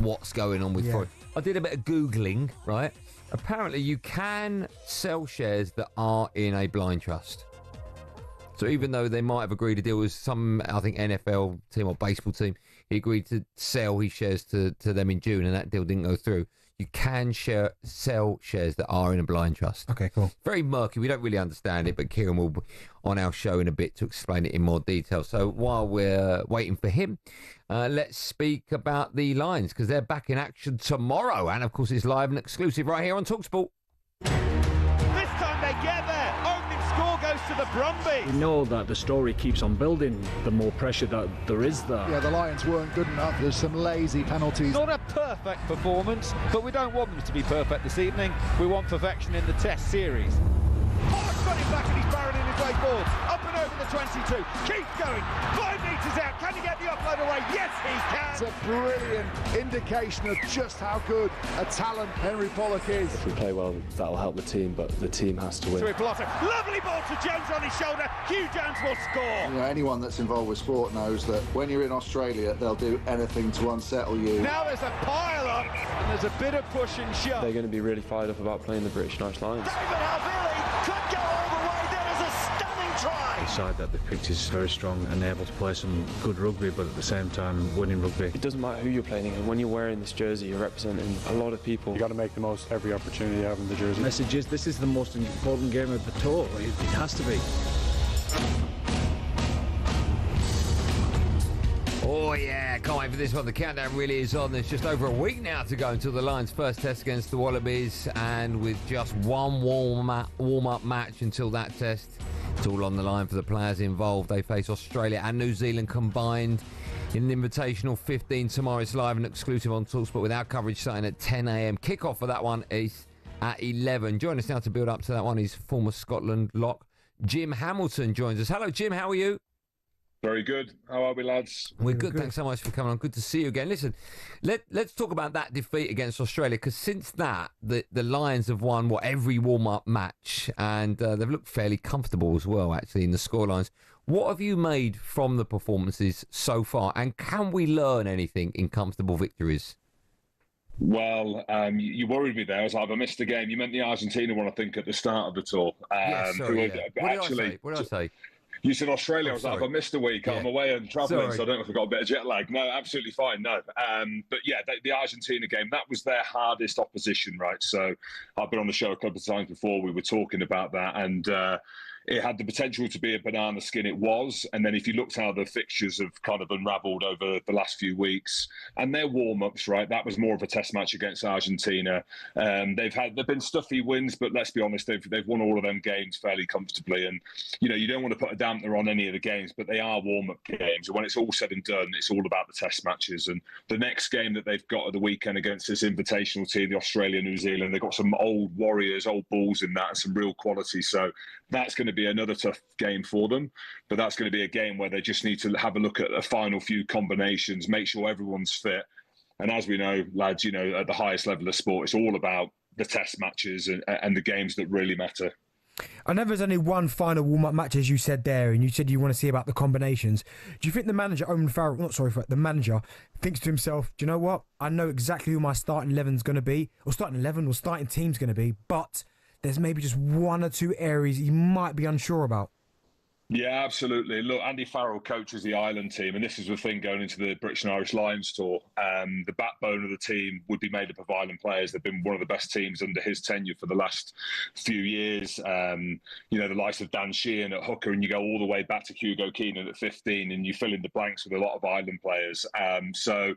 what's going on with Forest. I did a bit of Googling, right? Apparently, you can sell shares that are in a blind trust. So even though they might have agreed to deal with some, I think, NFL team or baseball team, he agreed to sell his shares to them in June, and that deal didn't go through. You can sell shares that are in a blind trust. Okay, cool. Very murky. We don't really understand it, but Kieran will be on our show in a bit to explain it in more detail. So while we're waiting for him, let's speak about the Lions, because they're back in action tomorrow. And, of course, it's live and exclusive right here on talkSPORT. This time they get there. Opening score goes to the Brumbies. We know that the story keeps on building the more pressure that there is there. Yeah, the Lions weren't good enough. There's some lazy penalties. Not a perfect performance, but we don't want them to be perfect this evening. We want perfection in the Test series. got him back and he's barreling his way forward. Up and over the 22. Keeps going. 5 metres out. Can he get the offload away? Yes, he can. It's a brilliant indication of just how good a talent Henry Pollock is. If we play well, that'll help the team, but the team has to win. Lovely ball to Jones on his shoulder. Hugh Jones will score. You know, anyone that's involved with sport knows that when you're in Australia, they'll do anything to unsettle you. Now there's a pile up and there's a bit of push and shove. They're going to be really fired up about playing the British and Irish Lions. David Havili could go all the way. That is a stunning try. A side that the pitch is very strong and able to play some good rugby, but at the same time winning rugby. It doesn't matter who you're playing, and when you're wearing this jersey, you're representing a lot of people. You got to make the most every opportunity you have in the jersey. The message is this is the most important game of the tour. It has to be. Oh yeah, can't wait for this one. The countdown really is on. There's just over a week now to go until the Lions' first test against the Wallabies, and with just one warm-up match until that test, it's all on the line for the players involved. They face Australia and New Zealand combined in an invitational 15 tomorrow. It's live and exclusive on talkSPORT with our coverage starting at 10 a.m. Kick-off for that one is at 11. Join us now to build up to that one is former Scotland lock Jim Hamilton joins us. Hello, Jim. How are you? Very good. How are we, lads? We're good. Thanks so much for coming on. Good to see you again. Listen, let's talk about that defeat against Australia, because since that, the Lions have won every warm-up match, and they've looked fairly comfortable as well, actually, in the scorelines. What have you made from the performances so far, and can we learn anything in comfortable victories? Well, you worried me there. I was like, I missed the game. You meant the Argentina one, I think, at the start of the tour. Yes, sorry, yeah. What did I say? You said Australia. I was like, I missed a week. I'm away and travelling, so I don't know if I got a bit of jet lag. No, absolutely fine. No. But yeah, the Argentina game, that was their hardest opposition, right? So I've been on the show a couple of times before. We were talking about that, and it had the potential to be a banana skin. It was. And then if you looked how the fixtures have kind of unravelled over the last few weeks, and their warm-ups, right, that was more of a test match against Argentina. They've been stuffy wins, but let's be honest, they've won all of them games fairly comfortably. And, you know, you don't want to put a dampener on any of the games, but they are warm-up games. And when it's all said and done, it's all about the test matches. And the next game that they've got at the weekend against this invitational team, the Australia, New Zealand, they've got some old warriors, old bulls in that, and some real quality. So that's going to be another tough game for them, but that's going to be a game where they just need to have a look at the final few combinations, make sure everyone's fit. And as we know, lads, you know, at the highest level of sport, it's all about the test matches and the games that really matter. I know there's only one final warm-up match, as you said there, and you said you want to see about the combinations. Do you think the manager, the manager, thinks to himself, do you know what? I know exactly who my starting 11's going to be, or starting 11 or starting team's going to be, but there's maybe just one or two areas he might be unsure about? Yeah, absolutely. Look, Andy Farrell coaches the Ireland team, and this is the thing going into the British and Irish Lions tour. The backbone of the team would be made up of Ireland players. They've been one of the best teams under his tenure for the last few years. You know, the likes of Dan Sheehan at hooker, and you go all the way back to Hugo Keenan at 15, and you fill in the blanks with a lot of Ireland players. So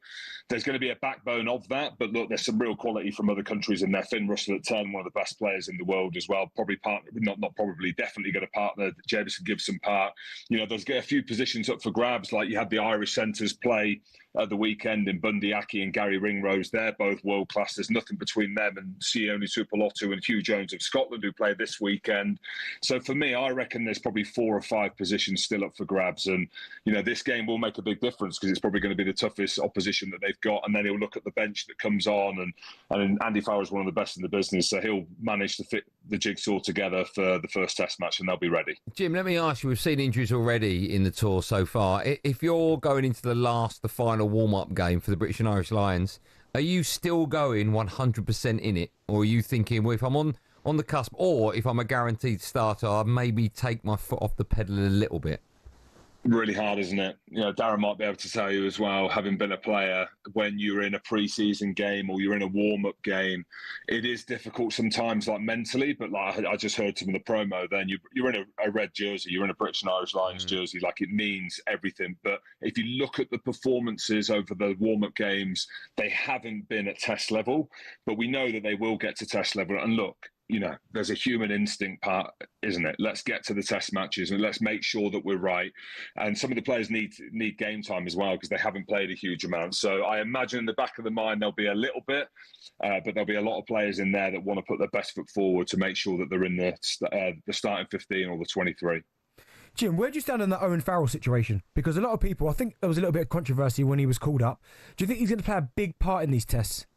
there's going to be a backbone of that. But look, there's some real quality from other countries in there. Finn Russell at 10, one of the best players in the world as well. Definitely going to partner Jamison Gibson part. You know, there's a few positions up for grabs, like you had the Irish centres play at the weekend in Bundy Aki and Gary Ringrose. They're both world class. There's nothing between them and Sione Tuipulotu and Hugh Jones of Scotland, who play this weekend. So for me, I reckon there's probably 4 or 5 positions still up for grabs. And, you know, this game will make a big difference because it's probably going to be the toughest opposition that they've got. And then he'll look at the bench that comes on. And Andy Farrell is one of the best in the business. So he'll manage to fit the jigsaw together for the first test match, and they'll be ready. Jim, let me ask you, we've seen injuries already in the tour so far. If you're going into the final warm-up game for the British and Irish Lions, are you still going 100% in it? Or are you thinking, well, if I'm on the cusp, or if I'm a guaranteed starter, I'll maybe take my foot off the pedal a little bit? Really hard, isn't it? You know, Darren might be able to tell you as well, having been a player, when you're in a pre-season game or you're in a warm-up game, it is difficult sometimes, like mentally. But like I just heard some of the promo, then you're in a red jersey, you're in a British and Irish Lions jersey, like it means everything. But if you look at the performances over the warm-up games, they haven't been at test level, but we know that they will get to test level. And look, there's a human instinct part, isn't it? Let's get to the test matches and let's make sure that we're right. And some of the players need game time as well because they haven't played a huge amount. So I imagine in the back of the mind there'll be a little bit, but there'll be a lot of players in there that want to put their best foot forward to make sure that they're in the starting 15 or the 23. Jim, where do you stand on the Owen Farrell situation? Because a lot of people, I think there was a little bit of controversy when he was called up. Do you think he's going to play a big part in these tests?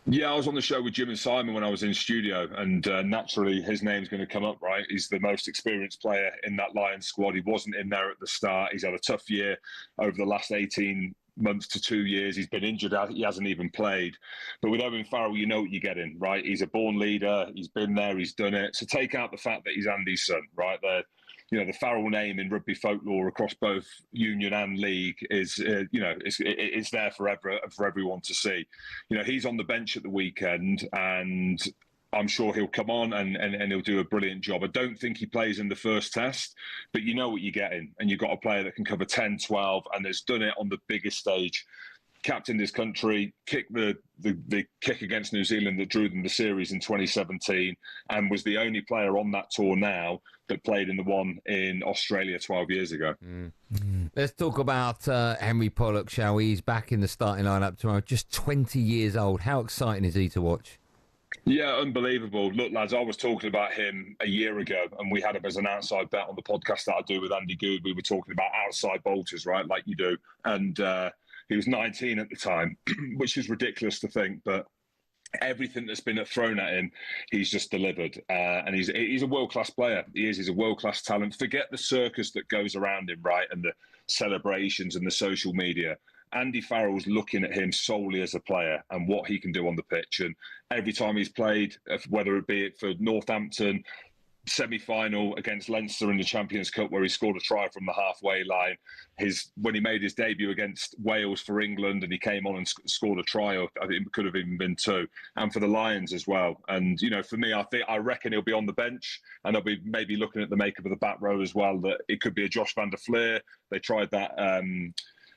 Yeah, I was on the show with Jim and Simon when I was in studio, and naturally his name's going to come up, right? He's the most experienced player in that Lions squad. He wasn't in there at the start. He's had a tough year over the last 18 months to 2 years. He's been injured. He hasn't even played. But with Owen Farrell, you know what you're getting, right? He's a born leader. He's been there. He's done it. So take out the fact that he's Andy's son, right? The Farrell name in rugby folklore across both union and league is, it's there for everyone to see. He's on the bench at the weekend, and I'm sure he'll come on and he'll do a brilliant job. I don't think he plays in the first test, but you know what you're getting, and you've got a player that can cover 10, 12, and has done it on the biggest stage. Captained his country, kicked the kick against New Zealand that drew them the series in 2017, and was the only player on that tour now that played in the one in Australia 12 years ago. Let's talk about Henry Pollock, shall we? He's back in the starting lineup tomorrow, just 20 years old. How exciting is he to watch? Yeah, unbelievable. Look, lads, I was talking about him a year ago, and we had him as an outside bet on the podcast that I do with Andy Good. We were talking about outside bolters, right, like you do. And he was 19 at the time, which is ridiculous to think, but everything that's been thrown at him, he's just delivered. And he's a world-class player. He's a world-class talent. Forget the circus that goes around him, right, and the celebrations and the social media. Andy Farrell's looking at him solely as a player and what he can do on the pitch. And every time he's played, whether it be for Northampton, semi-final against Leinster in the Champions Cup where he scored a try from the halfway line, when he made his debut against Wales for England and he came on and scored a try, or I think it could have even been two, and for the Lions as well. And for me, I reckon he'll be on the bench, and I'll be maybe looking at the makeup of the back row as well, that it could be a Josh van der Fleer. They tried that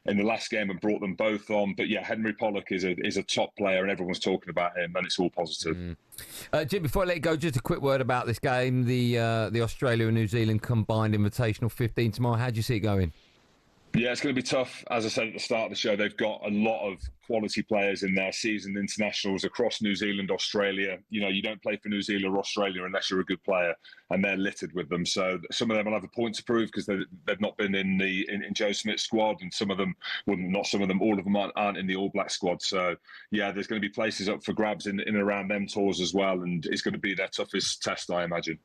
in the last game and brought them both on. But yeah, Henry Pollock is a top player and everyone's talking about him, and it's all positive. Jim, before I let you go, just a quick word about this game, the Australia and New Zealand combined invitational 15 tomorrow. How do you see it going? Yeah, it's going to be tough. As I said at the start of the show, they've got a lot of quality players in their seasoned internationals across New Zealand, Australia. You don't play for New Zealand or Australia unless you're a good player, and they're littered with them. So some of them will have a point to prove because they've not been in Joe Smith's squad, and some of them, well, not some of them, all of them aren't in the All Black squad. So yeah, there's going to be places up for grabs in and around them tours as well, and it's going to be their toughest test, I imagine.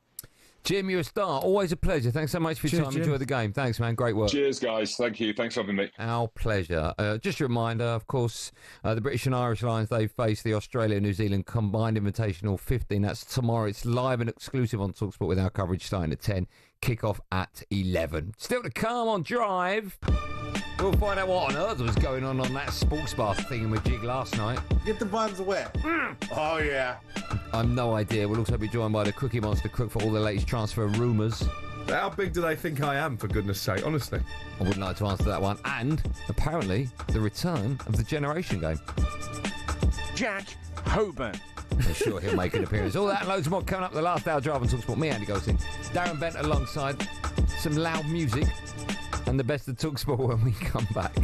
Jim, you're a star. Always a pleasure. Thanks so much for your time. Jim. Enjoy the game. Thanks, man. Great work. Cheers, guys. Thank you. Thanks for having me. Our pleasure. Just a reminder, of course, the British and Irish Lions, they face the Australia-New Zealand combined invitational 15. That's tomorrow. It's live and exclusive on talkSPORT with our coverage starting at 10. Kick-off at 11. Still to come on Drive. We'll find out what on earth was going on that sports bar thingamajig last night. Get the buns wet. Oh, yeah. I've no idea. We'll also be joined by the Cookie Monster Cook for all the latest transfer rumours. How big do they think I am, for goodness sake, honestly? I wouldn't like to answer that one. And, apparently, the return of the Generation Game. Jack Hoban. I'm sure he'll make an appearance. All that and loads more coming up the last hour drive on talkSPORT. Me, Andy Goldstein, Darren Bent alongside some loud music and the best of talkSPORT when we come back.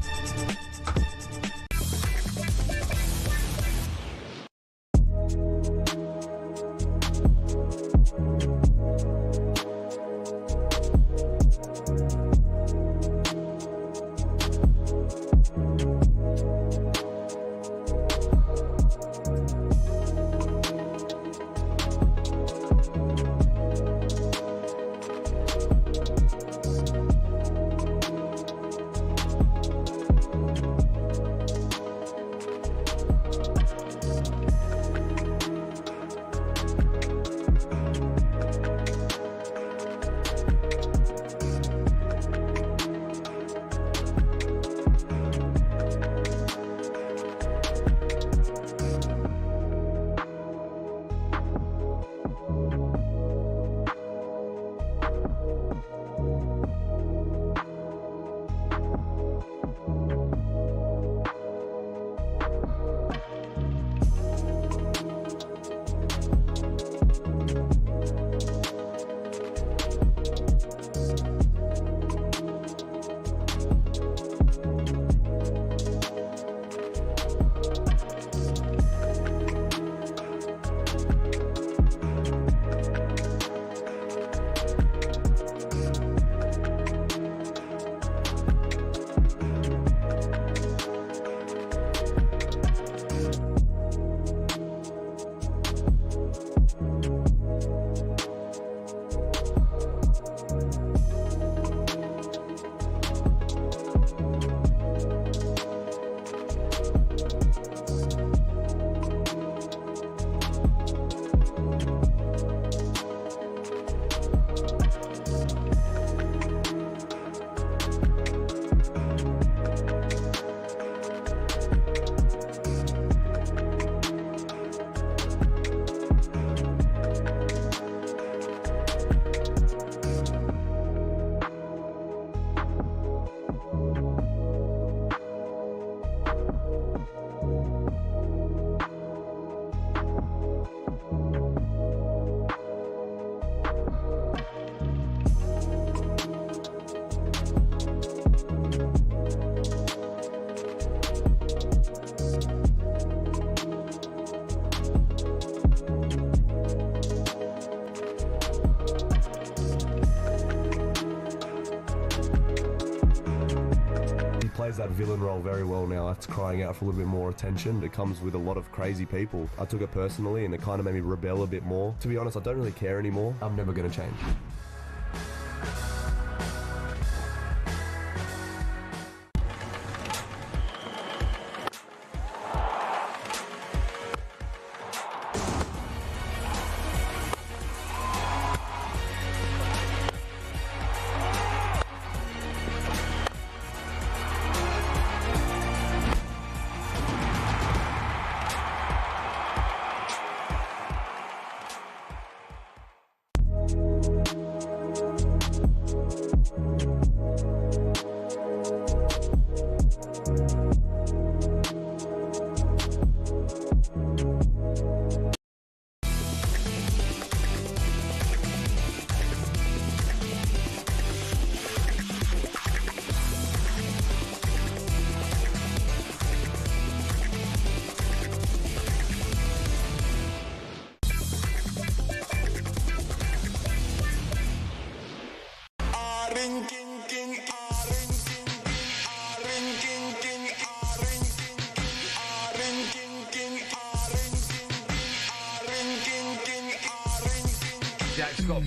plays that villain role very well now. It's crying out for a little bit more attention. It comes with a lot of crazy people. I took it personally and it kind of made me rebel a bit more. To be honest, I don't really care anymore. I'm never going to change.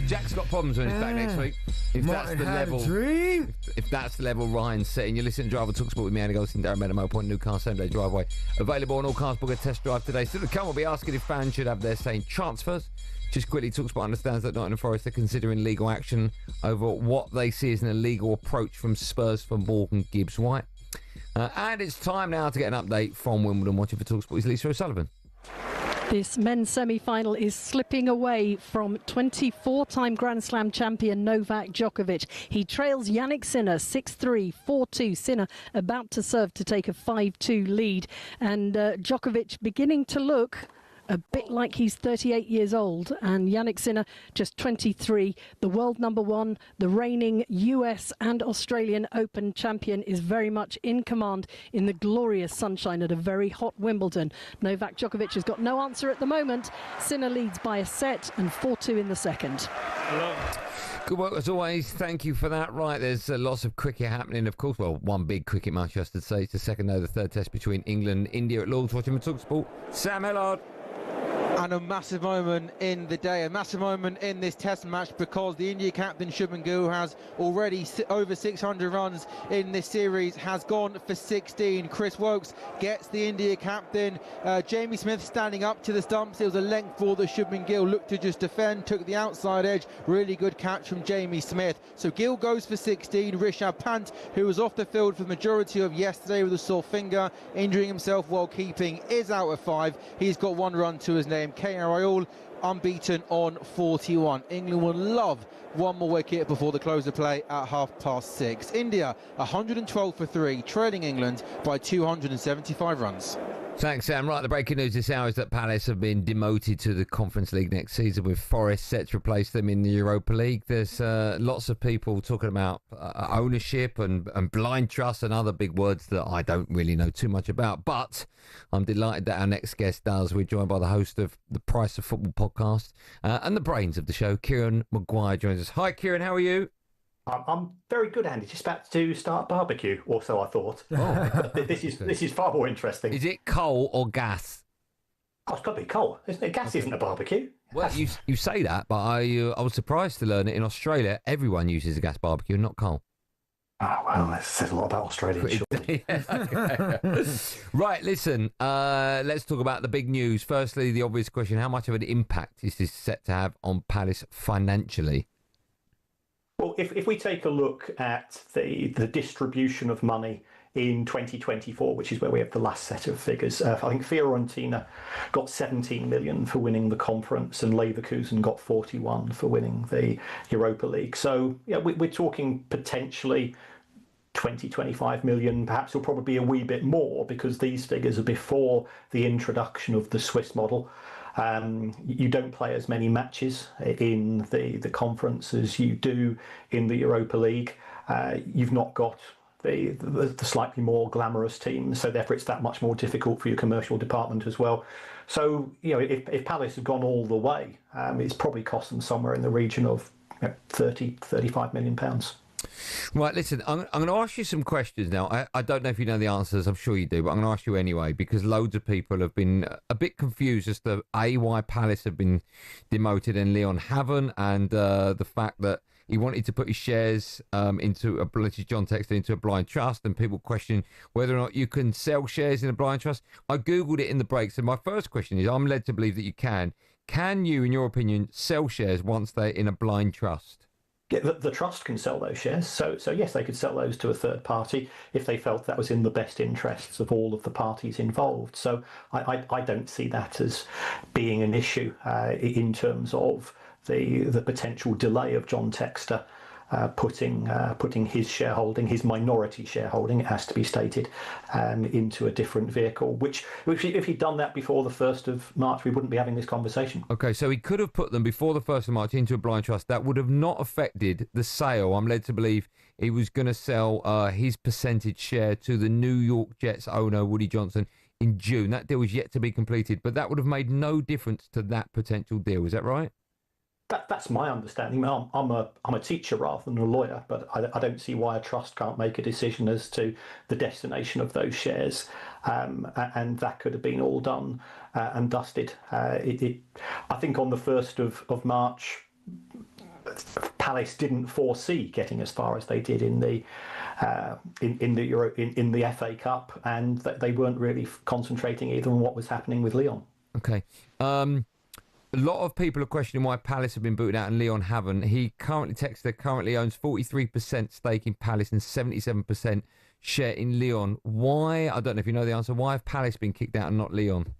Jack's got problems when he's back next week. If that's the level Ryan's setting. You're listening to Driver talkSPORT with me, Andy Goldstein Darren Bent, Motor Point, new car, same day driveway. Available on all cars. Book a test drive today. Still to come, we'll be asking if fans should have their say in transfers. Just quickly, talkSPORT understands that Nottingham Forest are considering legal action over what they see as an illegal approach from Spurs for Morgan Gibbs-White. And it's time now to get an update from Wimbledon. Watching for talkSPORT is Lisa O'Sullivan. This men's semi-final is slipping away from 24-time Grand Slam champion Novak Djokovic. He trails Jannik Sinner 6-3, 4-2. Sinner about to serve to take a 5-2 lead. And Djokovic beginning to look a bit like he's 38 years old, and Jannik Sinner just 23. The world number one, the reigning US and Australian Open champion, is very much in command in the glorious sunshine at a very hot Wimbledon. Novak Djokovic has got no answer at the moment. Sinner leads by a set and 4-2 in the second. Good work as always. Thank you for that. Right, there's lots of cricket happening, of course. Well, one big cricket match, I should say. It's the second, though, the third test between England and India at Lord's. Watching the talkSPORT. Sam Hillard. And a massive moment in the day, a massive moment in this test match, because the India captain Shubman Gill has already over 600 runs in this series, has gone for 16. Chris Wokes gets the India captain. Jamie Smith standing up to the stumps. It was a length ball that Shubman Gill looked to just defend, took the outside edge. Really good catch from Jamie Smith. So Gill goes for 16. Rishabh Pant, who was off the field for the majority of yesterday with a sore finger, injuring himself while keeping, is out at 5. He's got 1 run to his name. KR Ayul unbeaten on 41. England will love one more wicket before the close of play at 6:30. India 112 for 3, trailing England by 275 runs. Thanks, Sam. Right, the breaking news this hour is that Palace have been demoted to the Conference League next season, with Forest set to replace them in the Europa League. There's lots of people talking about ownership and blind trust and other big words that I don't really know too much about. But I'm delighted that our next guest does. We're joined by the host of the Price of Football podcast and the brains of the show, Kieran Maguire, joins us. Hi, Kieran. How are you? I'm very good, Andy. Just about to start barbecue, or so I thought. Oh. This is far more interesting. Is it coal or gas? Oh, it's got to be coal, isn't it? Gas isn't a barbecue. Well, you say that, but I was surprised to learn that in Australia everyone uses a gas barbecue, not coal. Oh, well, that says a lot about Australia. Right, listen, let's talk about the big news. Firstly, the obvious question: how much of an impact is this set to have on Palace financially? Well, if we take a look at the distribution of money in 2024, which is where we have the last set of figures, I think Fiorentina got 17 million for winning the conference, and Leverkusen got 41 for winning the Europa League. So yeah, we're talking potentially 20-25 million. Perhaps it'll probably be a wee bit more, because these figures are before the introduction of the Swiss model. You don't play as many matches in the conference as you do in the Europa League. You've not got the slightly more glamorous teams, so therefore it's that much more difficult for your commercial department as well. So, you know, if Palace have gone all the way, it's probably cost them somewhere in the region of 30-35 million pounds. Right, listen, I'm going to ask you some questions now. I don't know if you know the answers. I'm sure you do, but I'm going to ask you anyway because loads of people have been a bit confused as to why Palace have been demoted and Leon haven't, and the fact that he wanted to put his shares into John Textor into a blind trust, and people question whether or not you can sell shares in a blind trust. I googled it in the break, so my first question is: I'm led to believe that you can. Can you, in your opinion, sell shares once they're in a blind trust? Yeah, the trust can sell those shares. So yes, they could sell those to a third party if they felt that was in the best interests of all of the parties involved. So I don't see that as being an issue in terms of the potential delay of John Textor putting his shareholding, his minority shareholding, it has to be stated, into a different vehicle. Which, if he'd done that before the 1st of March, we wouldn't be having this conversation. Okay, so he could have put them before the 1st of March into a blind trust. That would have not affected the sale. I'm led to believe he was going to sell his percentage share to the New York Jets owner, Woody Johnson, in June. That deal is yet to be completed, but that would have made no difference to that potential deal. Is that right? That's my understanding. I'm a teacher rather than a lawyer, but I don't see why a trust can't make a decision as to the destination of those shares, and that could have been all done and dusted. I think on the 1st of March, Palace didn't foresee getting as far as they did in the FA Cup, and they weren't really concentrating either on what was happening with Leon. Okay. A lot of people are questioning why Palace have been booted out and Leon haven't. Textor currently owns 43% stake in Palace and 77% share in Leon. Why? I don't know if you know the answer. Why have Palace been kicked out and not Leon?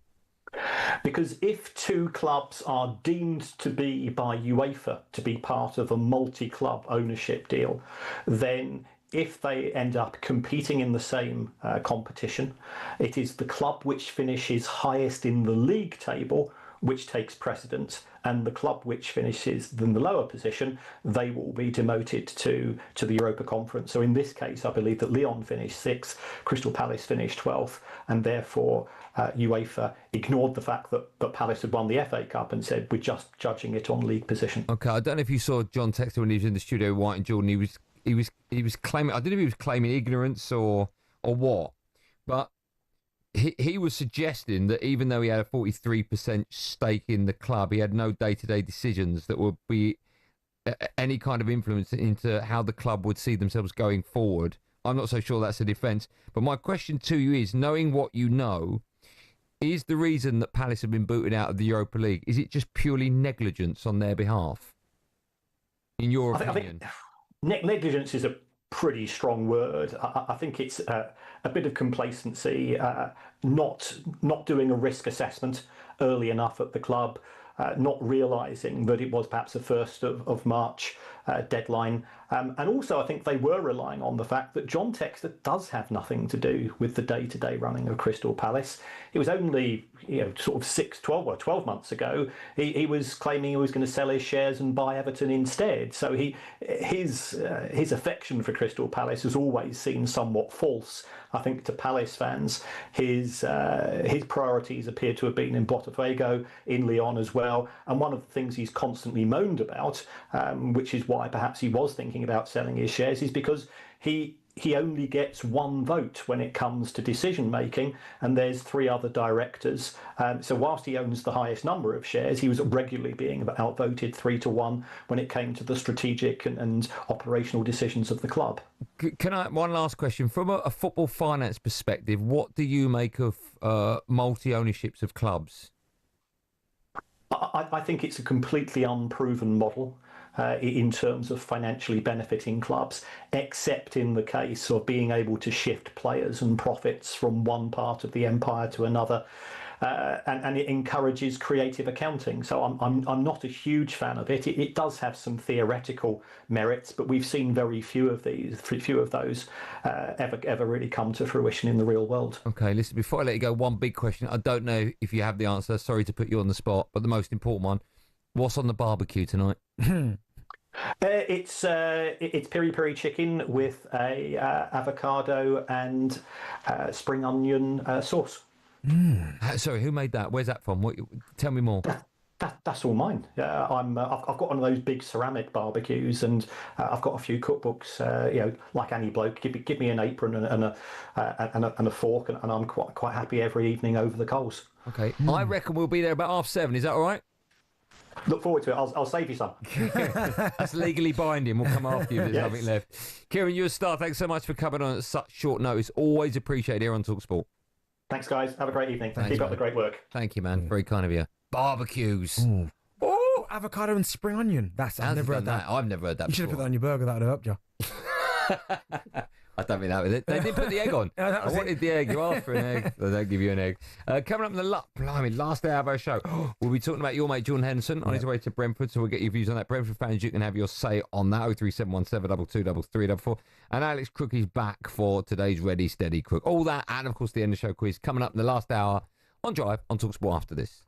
Because if two clubs are deemed to be by UEFA to be part of a multi-club ownership deal, then if they end up competing in the same competition, it is the club which finishes highest in the league table which takes precedence, and the club which finishes in the lower position, they will be demoted to the Europa Conference. So in this case, I believe that Lyon finished 6th, Crystal Palace finished 12th, and therefore UEFA ignored the fact that Palace had won the FA Cup and said, we're just judging it on league position. Okay, I don't know if you saw John Textor when he was in the studio, White and Jordan. He was claiming, I don't know if he was claiming ignorance or what, but he was suggesting that even though he had a 43% stake in the club, he had no day-to-day decisions that would be any kind of influence into how the club would see themselves going forward. I'm not so sure that's a defence. But my question to you is, knowing what you know, is the reason that Palace have been booted out of the Europa League, is it just purely negligence on their behalf? In your opinion? I think negligence is a pretty strong word. I think it's a bit of complacency, not doing a risk assessment early enough at the club, not realising that it was perhaps a 1st of March deadline. And also I think they were relying on the fact that John Textor does have nothing to do with the day-to-day running of Crystal Palace. It was only sort of 12 months ago he was claiming he was going to sell his shares and buy Everton instead. So his affection for Crystal Palace has always seemed somewhat false. I think to Palace fans, his priorities appear to have been in Botafogo, in Lyon as well. And one of the things he's constantly moaned about, which is why perhaps he was thinking about selling his shares, is because he only gets one vote when it comes to decision making, and there's 3 other directors. So whilst he owns the highest number of shares, he was regularly being outvoted 3-1 when it came to the strategic and operational decisions of the club. Can I one last question from a football finance perspective? What do you make of multi-ownerships of clubs? I think it's a completely unproven model in terms of financially benefiting clubs, except in the case of being able to shift players and profits from one part of the empire to another. And it encourages creative accounting. So I'm not a huge fan of it. It does have some theoretical merits, but we've seen very few of those ever really come to fruition in the real world. Okay, listen, before I let you go, one big question. I don't know if you have the answer. Sorry to put you on the spot, but the most important one. What's on the barbecue tonight? It's piri piri chicken with a avocado and spring onion sauce. Sorry, who made that? Where's that from? Tell me more. That's all mine. I've got one of those big ceramic barbecues, and I've got a few cookbooks. Like Annie Bloke, give me an apron and a fork, and I'm quite happy every evening over the coals. Okay, I reckon we'll be there about 7:30. Is that all right? Look forward to it. I'll save you some. That's legally binding. We'll come after you if there's nothing left. Kieran, you're a star. Thanks so much for coming on at such short notice. Always appreciate it here on talkSPORT. Thanks, guys. Have a great evening. Thanks, Keep up man. the great work. Thank you, man. Very kind of you. Barbecues. Oh, avocado and spring onion. I've never heard that. I've never heard that. You should have put that on your burger. That would have helped you. I don't mean that with it. They didn't put the egg on. I wanted the egg. You asked for an egg. They don't give you an egg. Coming up in the last hour of our show, we'll be talking about your mate Jordan Henderson on his way to Brentford. So we'll get your views on that. Brentford fans, you can have your say on that. 03717223344. And Alex Crook is back for today's Ready Steady Crook. All that, and of course the end of the show quiz coming up in the last hour on Drive on talkSPORT after this.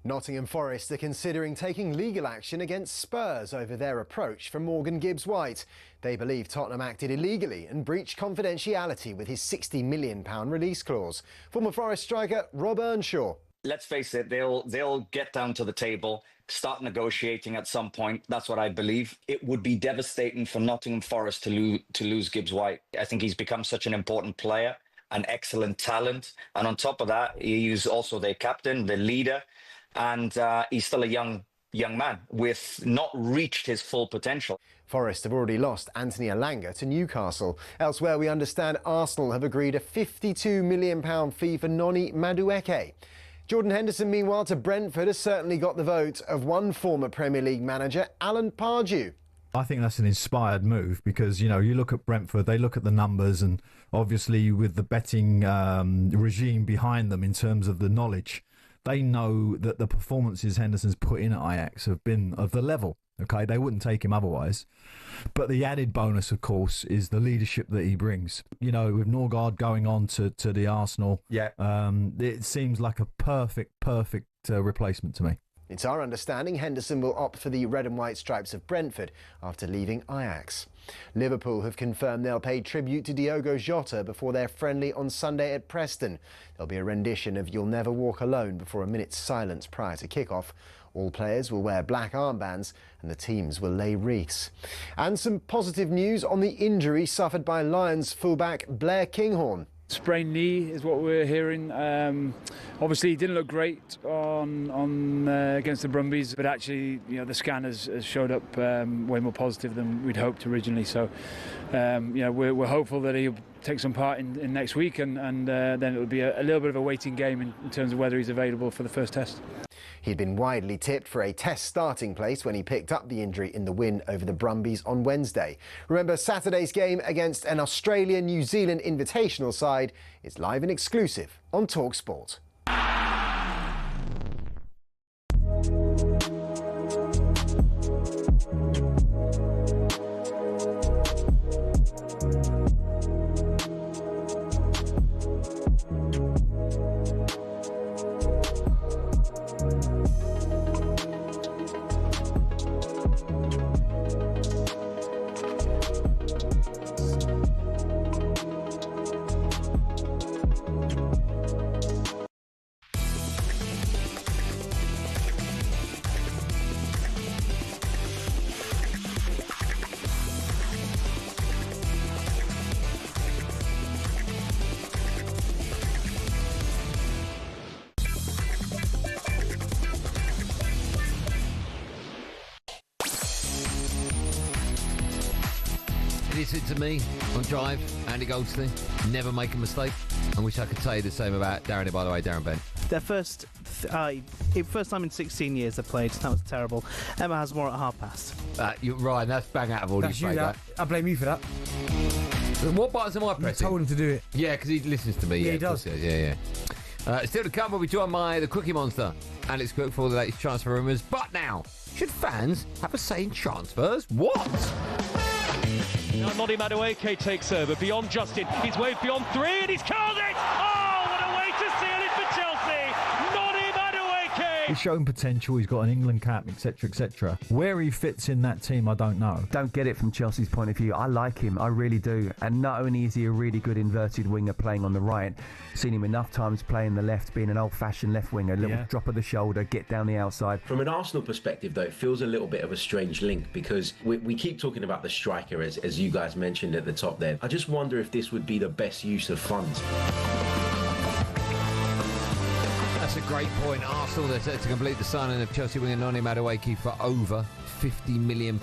Nottingham Forest are considering taking legal action against Spurs over their approach for Morgan Gibbs-White. They believe Tottenham acted illegally and breached confidentiality with his £60 million release clause. Former Forest striker Rob Earnshaw. Let's face it, they'll get down to the table, start negotiating at some point. That's what I believe. It would be devastating for Nottingham Forest to lose Gibbs-White. I think he's become such an important player, an excellent talent. And on top of that, he's also their captain, the leader. And he's still a young man with not reached his full potential. Forest have already lost Anthony Elanga to Newcastle. Elsewhere, we understand Arsenal have agreed a £52 million fee for Noni Madueke. Jordan Henderson, meanwhile, to Brentford has certainly got the vote of one former Premier League manager, Alan Pardew. I think that's an inspired move because, you look at Brentford, they look at the numbers, and obviously with the betting regime behind them in terms of the knowledge, they know that the performances Henderson's put in at Ajax have been of the level. Okay, they wouldn't take him otherwise. But the added bonus, of course, is the leadership that he brings. With Norgard going on to the Arsenal, it seems like a perfect replacement to me. It's our understanding Henderson will opt for the red and white stripes of Brentford after leaving Ajax. Liverpool have confirmed they'll pay tribute to Diogo Jota before their friendly on Sunday at Preston. There'll be a rendition of You'll Never Walk Alone before a minute's silence prior to kick-off. All players will wear black armbands and the teams will lay wreaths. And some positive news on the injury suffered by Lions fullback Blair Kinghorn. Sprained knee is what we're hearing. Obviously, he didn't look great on against the Brumbies, but actually, the scan has showed up way more positive than we'd hoped originally. So, we're hopeful that he'll take some part in next week, and then it'll be a little bit of a waiting game in terms of whether he's available for the first test. He'd been widely tipped for a test starting place when he picked up the injury in the win over the Brumbies on Wednesday. Remember, Saturday's game against an Australia-New Zealand invitational side is live and exclusive on talkSPORT. Listen to me on Drive, Andy Goldstein. Never make a mistake. I wish I could say the same about Darren, by the way, Darren Bent. Their first time in 16 years they've played. That was terrible. Emma has more at half past. You're right, that's bang out of order. That's you, that. I blame you for that. What buttons am I pressing? You told him to do it. Yeah, because he listens to me. Yeah, he does. Yeah. Still to come, we'll be joined by the Cookie Monster, Alex Cook, for all the latest transfer rumours. But now, should fans have a say in transfers? What? Now Noddy Madueke takes over beyond Justin. He's waved beyond three and he's curled it! Oh, what a way to seal it for Chelsea! Noddy Madueke! He's shown potential, he's got an England cap, etc, etc. Where he fits in that team, I don't know. Don't get it from Chelsea's point of view. I like him, I really do. And not only is he a really good inverted winger playing on the right, seen him enough times playing the left, being an old-fashioned left winger, a little drop of the shoulder, get down the outside. From an Arsenal perspective, though, it feels a little bit of a strange link because we keep talking about the striker, as you guys mentioned at the top there. I just wonder if this would be the best use of funds. That's a great point. Arsenal, they're set to complete the signing of Chelsea winger Noni Madueke for over £50 million.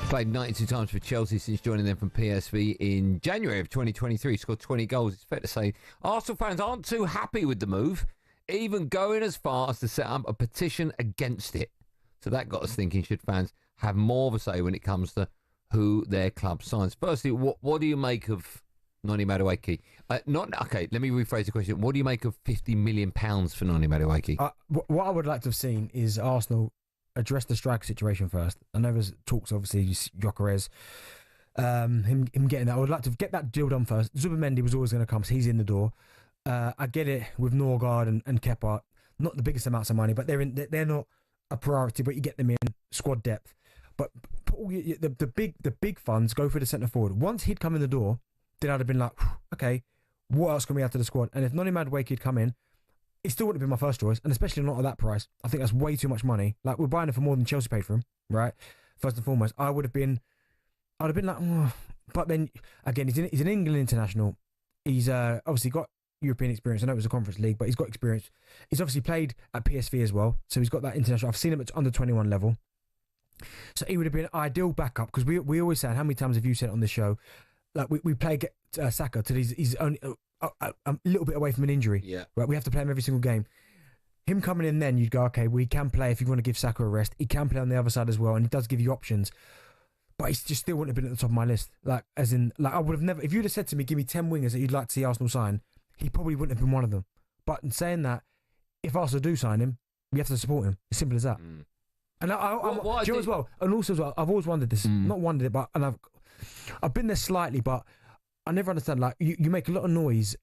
Played 92 times for Chelsea since joining them from PSV in January of 2023. Scored 20 goals. It's fair to say Arsenal fans aren't too happy with the move, even going as far as to set up a petition against it. So that got us thinking, should fans have more of a say when it comes to who their club signs? Firstly, what do you make of Noni Madueke? Let me rephrase the question. What do you make of £50 million for Noni Madueke? What I would like to have seen is Arsenal address the striker situation first. I know there's talks, obviously, Gyökeres, him getting that. I would like to get that deal done first. Zubimendi was always going to come, so he's in the door. I get it with Norgard and Kepa, not the biggest amounts of money, but they're not a priority, but you get them in squad depth. But the big funds go for the centre forward. Once he'd come in the door, then I'd have been like, okay, what else can we add to the squad? And if Noni Madueke had come in, it still wouldn't have been my first choice, and especially not at that price. I think that's way too much money. Like, we're buying it for more than Chelsea paid for him, right? First and foremost, I'd have been like, oh. But then again, he's an England international. He's obviously got European experience. I know it was a Conference League, but he's got experience. He's obviously played at PSV as well, so he's got that international. I've seen him at under 21 level, so he would have been an ideal backup. Because we always say, how many times have you said it on this show? Like we play Saka till he's only a little bit away from an injury. Yeah. Right. We have to play him every single game. Him coming in, then you'd go, okay, we can play if you want to give Saka a rest. He can play on the other side as well, and he does give you options. But he just still wouldn't have been at the top of my list. Like, as in, like, I would have never. If you'd have said to me, give me 10 wingers that you'd like to see Arsenal sign, he probably wouldn't have been one of them. But in saying that, if Arsenal do sign him, we have to support him. As simple as that. And I'm as well. And also as well, I've always wondered this. Not wondered it, but I've been there slightly, but I never understand. Like, you make a lot of noise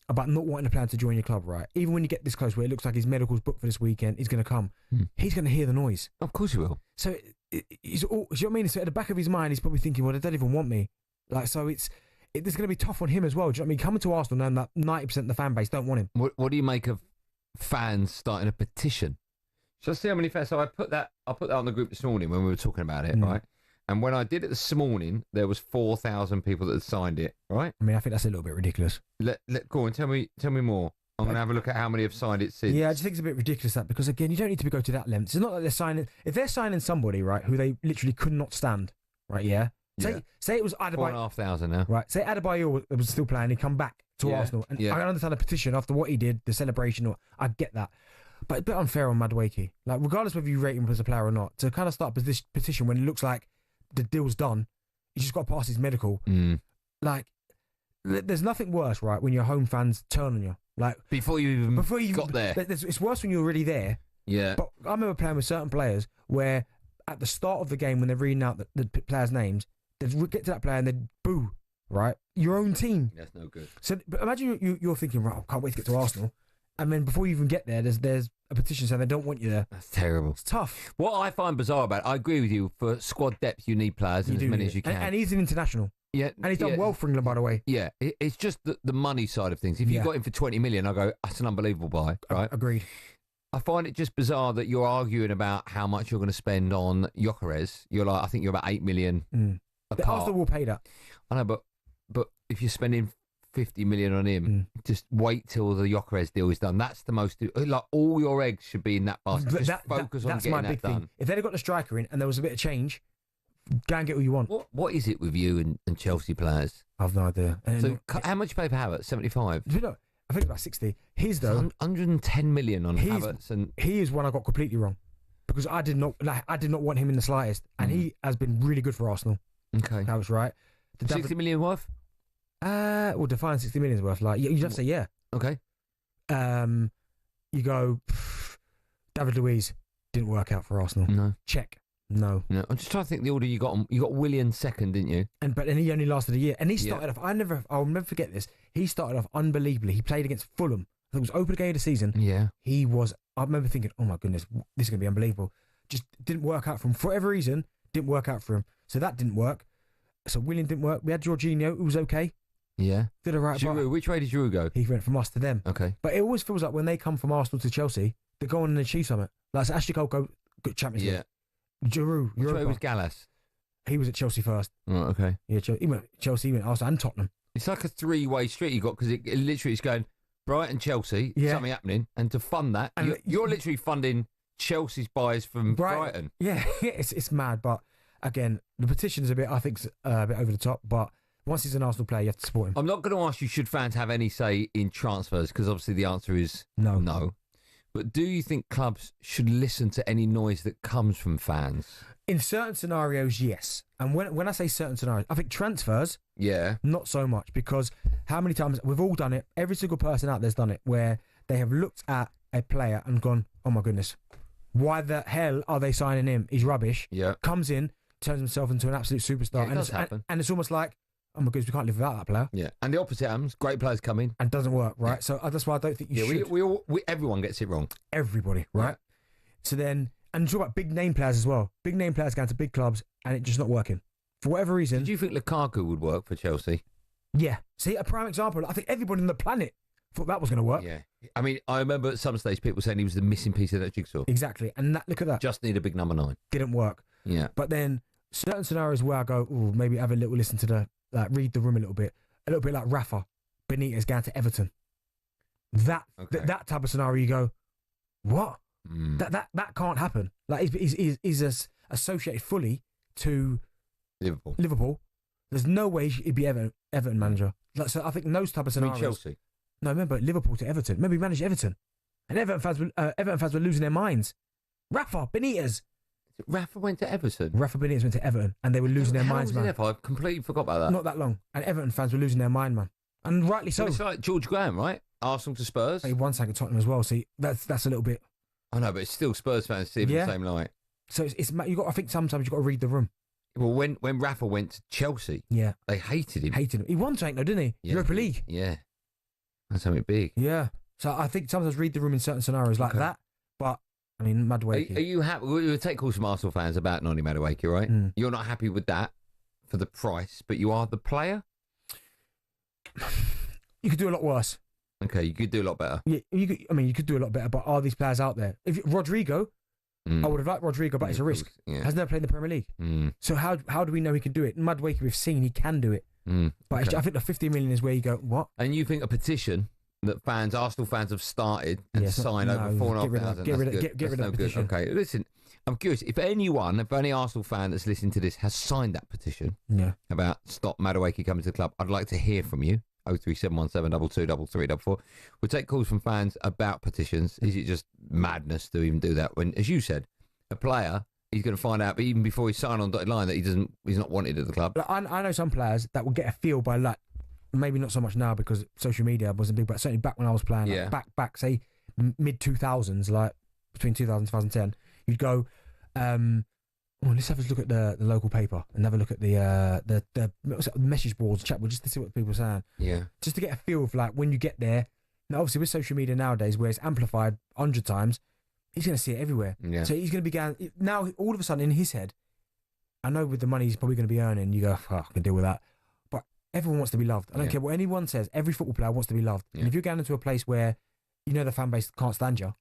about not wanting a player to join your club, right? Even when you get this close, where it looks like his medical's booked for this weekend, he's going to come. He's going to hear the noise. Of course he will. So he's all, do you know what I mean? So at the back of his mind, he's probably thinking, well, they don't even want me. Like, so it's going to be tough on him as well. Do you know what I mean? Coming to Arsenal, knowing that 90% of the fan base don't want him. What do you make of fans starting a petition? Shall I see how many fans? So I put that on the group this morning when we were talking about it, right? And when I did it this morning, there was 4,000 people that had signed it, right? I mean, I think that's a little bit ridiculous. Go on, tell me more. I'm going to have a look at how many have signed it since. Yeah, I just think it's a bit ridiculous that, because again, you don't need to go to that length. It's not that they're signing. If they're signing somebody, right, who they literally could not stand, right? Yeah. Say it was Adebayor. 4,500 now. Right. Say Adebayor was still playing. He come back to Arsenal, and I understand the petition after what he did, the celebration. I get that, but a bit unfair on Madueke. Like, regardless whether you rate him as a player or not, to kind of start this petition when it looks like the deal's done, he's just got to pass his medical. Like, there's nothing worse, right, when your home fans turn on you. Like, before you got there. It's worse when you're already there. Yeah. But I remember playing with certain players where at the start of the game, when they're reading out the players' names, they'd get to that player and they'd boo, right? Your own team. That's no good. So, but imagine you're thinking, right, I can't wait to get to Arsenal. And then before you even get there, there's a petition saying they don't want you there. That's terrible. It's tough. What I find bizarre about it, I agree with you, for squad depth, you need players, as many as you can. And he's an international. Yeah. And he's done well for England, by the way. Yeah. It's just the money side of things. If you got him for 20 million, I go, that's an unbelievable buy, right? Agreed. I find it just bizarre that you're arguing about how much you're going to spend on Gyökeres. You're like, I think you're about 8 million apart. Arsenal will pay that. I know, but if you're spending 50 million on him, just wait till the Gyökeres deal is done. That's the most, like, all your eggs should be in that basket. Just focus on getting that done. Thing. If they'd have got the striker in and there was a bit of change, go and get who you want. What is it with you and Chelsea players? I've no idea. So how much you pay for Havertz? 75? I think about 60. His though, 110 million on Havertz, and he is one I got completely wrong, because I did not want him in the slightest, and he has been really good for Arsenal. Okay, that was right. 60 million worth? Well, define 60 million is worth. Like, you just say yeah. Okay. You go. David Luiz didn't work out for Arsenal. No. Check. No. I'm just trying to think the order you got. You got Willian second, didn't you? But then he only lasted a year, and he started off. I'll never forget this. He started off unbelievably. He played against Fulham. I think it was opening game of the season. Yeah. He was. I remember thinking, oh my goodness, this is going to be unbelievable. Just didn't work out for him for whatever reason. Didn't work out for him. So that didn't work. So Willian didn't work. We had Jorginho, who was okay. Yeah. Did a right. Giroud, which way did Giroud go? He went from us to them. Okay. But it always feels like when they come from Arsenal to Chelsea, they go on and achieve something. Like, so Ashley Cole go good Champions League. Giroud. Which way was Gallas? He was at Chelsea first. Oh, okay. Yeah, he went Chelsea, he went Arsenal and Tottenham. It's like a three-way street you got, because it literally is going Brighton, Chelsea, something happening, and to fund that, and you're literally funding Chelsea's buys from Brighton. Yeah, it's mad, but again, the petition is a bit over the top, but once he's an Arsenal player, you have to support him. I'm not going to ask you, should fans have any say in transfers, because obviously the answer is no. But do you think clubs should listen to any noise that comes from fans? In certain scenarios, yes. And when I say certain scenarios, I think transfers, not so much, because how many times we've all done it, every single person out there's done it, where they have looked at a player and gone, oh my goodness, why the hell are they signing him? He's rubbish. Yeah. Comes in, turns himself into an absolute superstar. Yeah, it does happen. And it's almost like, oh my goodness, we can't live without that player. Yeah. And the opposite happens. Great players come in. And doesn't work, right? So that's why I don't think you should. Everyone gets it wrong. Everybody, right? So then, and talk about big name players as well. Big name players going to big clubs and it just not working. For whatever reason. Do you think Lukaku would work for Chelsea? Yeah. See, a prime example. I think everybody on the planet thought that was going to work. Yeah. I mean, I remember at some stage people saying he was the missing piece of that jigsaw. Exactly. And look at that. Just need a big number 9. Didn't work. Yeah. But then certain scenarios where I go, oh, maybe have a little listen to read the room a little bit like Rafa Benitez going to Everton. That type of scenario, you go, what? That can't happen. Like, he's associated fully to Liverpool. There's no way he'd be Everton manager. Like, so I think in those type of scenarios. Chelsea. No, remember Liverpool to Everton. Remember he managed Everton, and Everton fans were losing their minds. Rafa Benitez. Rafa went to Everton. Rafa Benitez went to Everton, and they were losing their minds, man. I completely forgot about that. Not that long, and Everton fans were losing their mind, man, and rightly so. It's like George Graham, right? Arsenal to Spurs. He won second Tottenham as well. See, that's a little bit. I know, but it's still Spurs fans see it in the same light. So it's you got. I think sometimes you got to read the room. Well, when Rafa went to Chelsea, they hated him. He won something though, didn't he? Yeah. Europa League. Yeah. That's something big. Yeah. So I think sometimes read the room in certain scenarios like that. But, I mean, Madueke. Are you happy? We'll take calls from Arsenal fans about Noni Madueke, right? You're not happy with that for the price, but you are the player? You could do a lot worse. Okay, you could do a lot better. Yeah, you could do a lot better, but are these players out there? If Rodrigo, I would have liked Rodrigo, but it's a risk. Yeah. Has never played in the Premier League. So how do we know he can do it? Madueke, we've seen he can do it. But I think the 50 million is where you go, what? And you think a petition that Arsenal fans have started and signed over 4,500. Get rid of that petition. Okay, listen, I'm curious if any Arsenal fan that's listening to this has signed that petition about stop Madueke coming to the club, I'd like to hear from you. 03717 223334. We'll take calls from fans about petitions. Is it just madness to even do that when, as you said, a player, he's going to find out even before he signs on dotted line that he's not wanted at the club? I know some players that will get a feel by like, maybe not so much now because social media wasn't big, but certainly back when I was playing, like back say mid 2000s, like between 2000 and 2010, you'd go, let's have a look at the local paper and have a look at the message boards, chat boards, just to see what people are saying. Yeah. Just to get a feel of like when you get there. Now, obviously, with social media nowadays, where it's amplified 100 times, he's going to see it everywhere. Yeah. So he's going to be now. All of a sudden, in his head, I know with the money he's probably going to be earning, you go, I can deal with that. But everyone wants to be loved. I don't care what anyone says. Every football player wants to be loved. And if you're going into a place where you know the fan base can't stand you,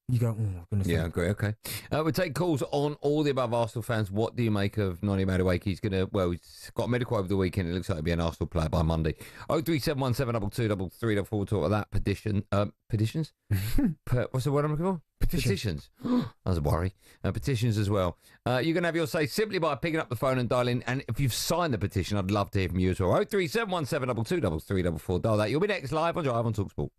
you go, oh, goodness. Yeah, I agree. Okay. We'll take calls on all the above Arsenal fans. What do you make of Noni Madueke? He's he's got a medical over the weekend. It looks like he'll be an Arsenal player by Monday. 03717 223334. We'll talk about that. Petitions? What's the word I'm looking for? Petitions. That was a worry. Petitions as well. You're going to have your say simply by picking up the phone and dialing. And if you've signed the petition, I'd love to hear from you as well. 03717 223334. Dial that. You'll be next live on Drive on talkSPORT.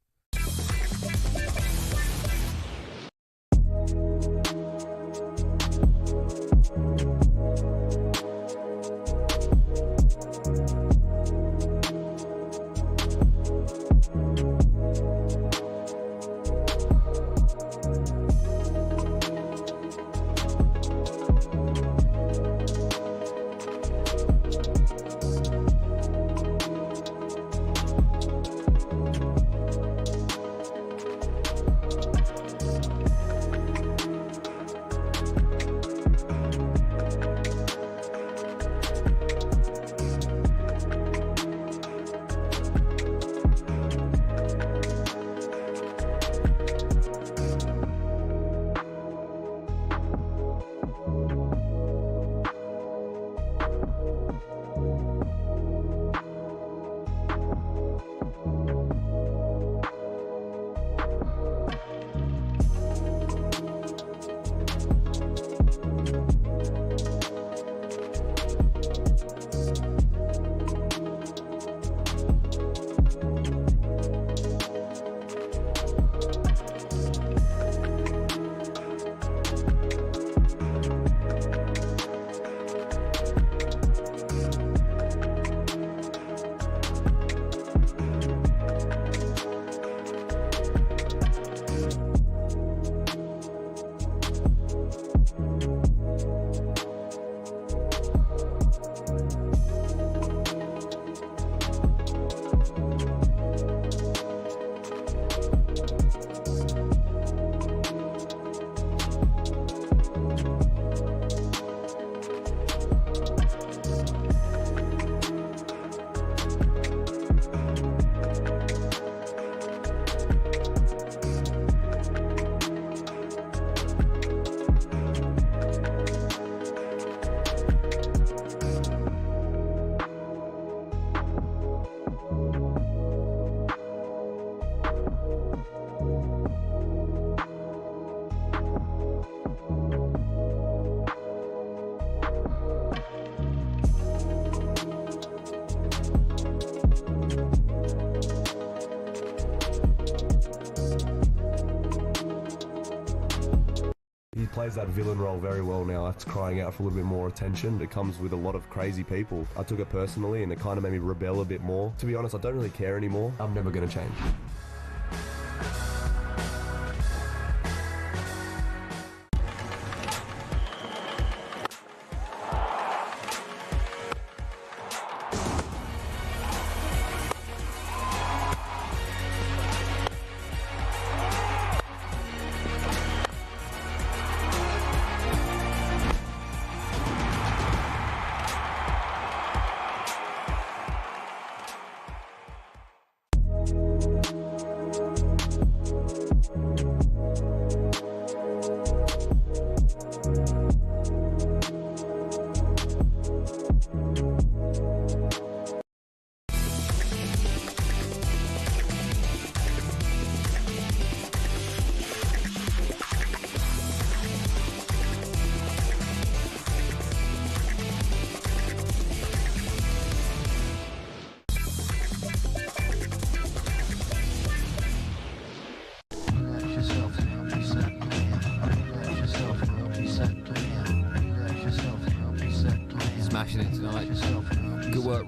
He plays that villain role very well now. It's crying out for a little bit more attention. It comes with a lot of crazy people. I took it personally and it kind of made me rebel a bit more. To be honest, I don't really care anymore. I'm never going to change.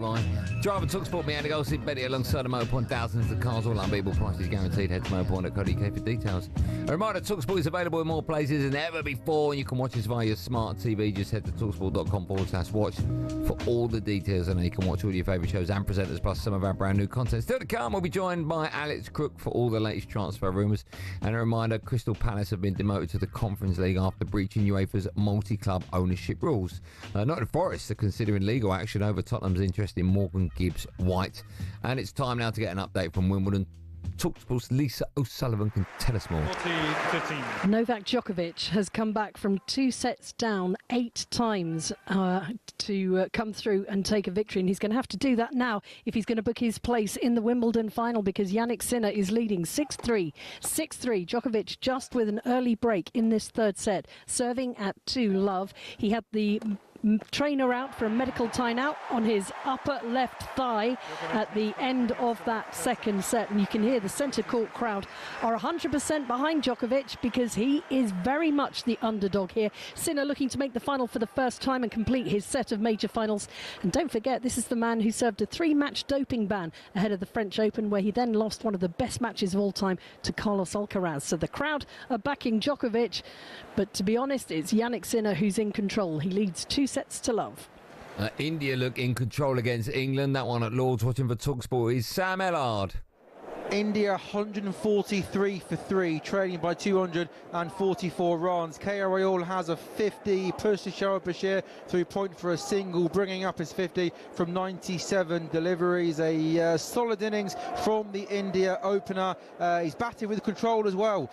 by. Driver talkSPORT, me Andy Goldstein Darren Bent alongside the Motorpoint. Thousands of cars, all unbeatable prices guaranteed. Head to motorpoint.co.uk for details. A reminder, talkSPORT is available in more places than ever before, and you can watch us via your smart TV. Just head to talksport.com/watch for all the details, and you can watch all your favourite shows and presenters, plus some of our brand new content. Still to come, we'll be joined by Alex Crook for all the latest transfer rumours. And a reminder, Crystal Palace have been demoted to the Conference League after breaching UEFA's multi-club ownership rules. Nottingham Forest are considering legal action over Tottenham's interest in Morgan Gibbs-White. And it's time now to get an update from Wimbledon. talkSPORT's Lisa O'Sullivan can tell us more. 14-15. Novak Djokovic has come back from 2 sets down 8 times to come through and take a victory, and he's going to have to do that now if he's going to book his place in the Wimbledon final, because Jannik Sinner is leading 6-3. 6-3. Djokovic just with an early break in this third set, serving at 2-love. He had the trainer out for a medical timeout on his upper left thigh at the end of that second set, and you can hear the centre court crowd are 100% behind Djokovic because he is very much the underdog here. Sinner looking to make the final for the first time and complete his set of major finals. And don't forget, this is the man who served a 3-match doping ban ahead of the French Open, where he then lost one of the best matches of all time to Carlos Alcaraz. So the crowd are backing Djokovic, but to be honest, it's Jannik Sinner who's in control. He leads 2-0. India look in control against England. That one at Lord's. Watching for talkSPORT is Sam Ellard. India 143 for 3, trailing by 244 runs. KR Rahul has a 50, Pushkar Bashir through point for a single, bringing up his 50 from 97 deliveries. A solid innings from the India opener. He's batted with control as well.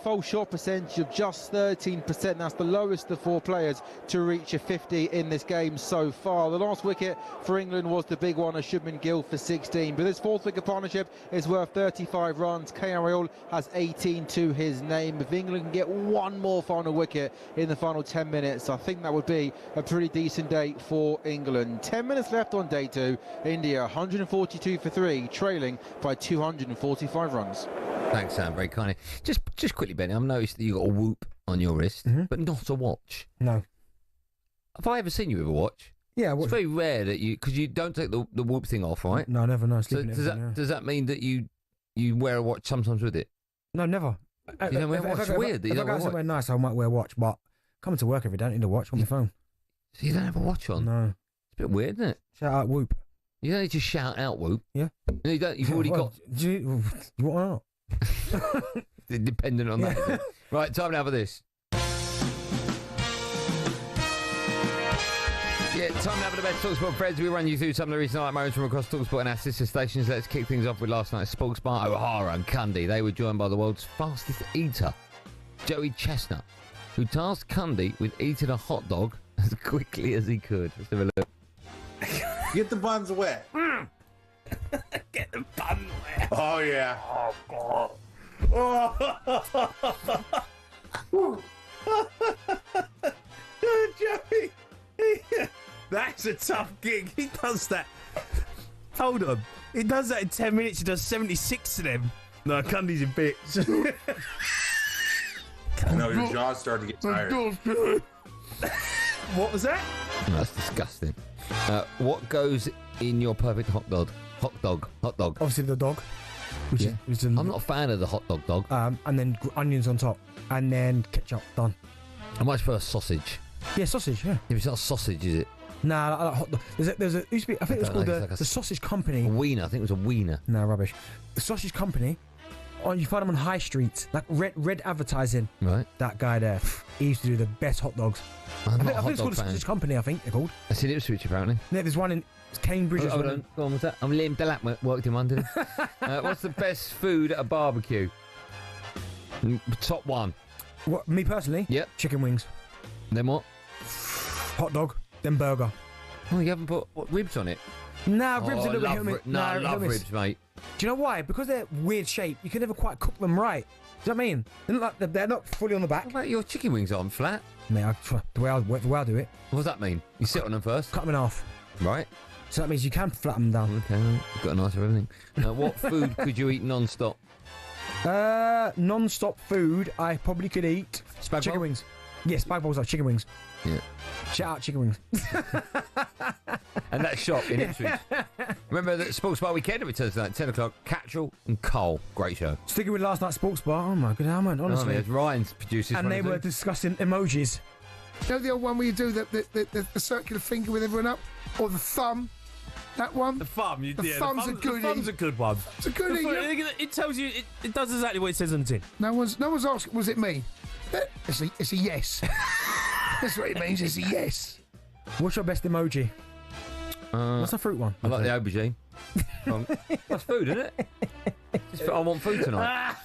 Full shot percentage of just 13%. That's the lowest of 4 players to reach a 50 in this game so far. The last wicket for England was the big one, a Shubman Gill for 16. But this 4th wicket partnership is worth 35 runs. KR Rahul has 18 to his name. If England can get one more final wicket in the final 10 minutes, I think that would be a pretty decent day for England. 10 minutes left on day 2. India 142 for 3, trailing by 245 runs. Thanks, Sam. Very kind. Just quickly, Benny, I've noticed that you got a whoop on your wrist, but not a watch. No. Have I ever seen you with a watch? Yeah, it's very rare that you, because you don't take the whoop thing off, right? No, never. No, so does that mean that you wear a watch sometimes with it? No, never. You don't wear a watch? It's weird that you don't wear a watch. If I go somewhere nice, I might wear a watch, but coming to work every day, I don't need a watch on my phone. So you don't have a watch on? No. It's a bit weird, isn't it? Shout out Whoop. You don't need to shout out Whoop. Yeah. No, you don't. You've already got... You want or not? Dependent on that. Isn't it? Right, time now for this. Yeah, time now for the best talkSPORT friends. We run you through some of the recent highlight moments from across talkSPORT and our sister stations. Let's kick things off with last night's Sports Bar. O'Hara and Cundy, they were joined by the world's fastest eater, Joey Chestnut, who tasked Cundy with eating a hot dog as quickly as he could. Let's have a look. Get the buns wet. Get the bun wet. Oh, yeah. Oh, God. Joey. That's a tough gig. He does that. Hold on. He does that in 10 minutes. He does 76 of them. No, Cundy's in bits. No, your jaw's starting to get tired. What was that? That's disgusting. What goes in your perfect hot dog? Hot dog. Obviously the dog. I'm not a fan of the hot dog. And then onions on top. And then ketchup. Done. I much prefer sausage. Yeah, sausage, yeah. If it's not sausage, is it? Nah, I like hot dog. There's a used to be, I think it was called the Sausage Company. A wiener. I think it was a wiener. No, rubbish. The Sausage Company. You find them on high streets, like red advertising. Right. That guy there, he used to do the best hot dogs. I think it's called the Sausage Company, I think they're called. That's in Ipswich, apparently. Yeah, there's one in Cambridge. Hold on. Go on, what's that? I'm Liam Delap, worked in London. What's the best food at a barbecue? Top 1. What, me personally? Yep. Chicken wings. Then what? Hot dog, then burger. Oh, you haven't put ribs on it? Nah, ribs are a little bit... I love ribs, mate. Do you know why? Because they're weird shape, you can never quite cook them right. Do you know what I mean? They're not fully on the back. What about your chicken wings on flat? Mate, the way I do it. What does that mean? You sit on them first? Cut them in half. Right. So that means you can flatten them down. Okay, you've got a nice everything. What food could you eat non-stop? Non-stop food, I probably could eat... Spag chicken bowl? wings. Yeah, spag bowls like chicken wings. Yeah. Shout out chicken wings. And that shop in Ipswich. Remember that Sports Bar Weekend returns tonight, 10 o'clock. Cattrall and Cole. Great show. Sticking with last night's Sports Bar. Oh my goodness, man, honestly. Ryan's producers. And they were discussing emojis. You know the old one where you do the circular finger with everyone up? Or the thumb? That one? The thumb. The thumb's a goodie. The thumb's a good one. It's a goodie. It tells you, it does exactly what it says on the tin. No one's asked, was it me? It's a yes. That's what it means, it's a yes. What's your best emoji? What's a fruit one? I like the aubergine. That's food, isn't it? I want food tonight.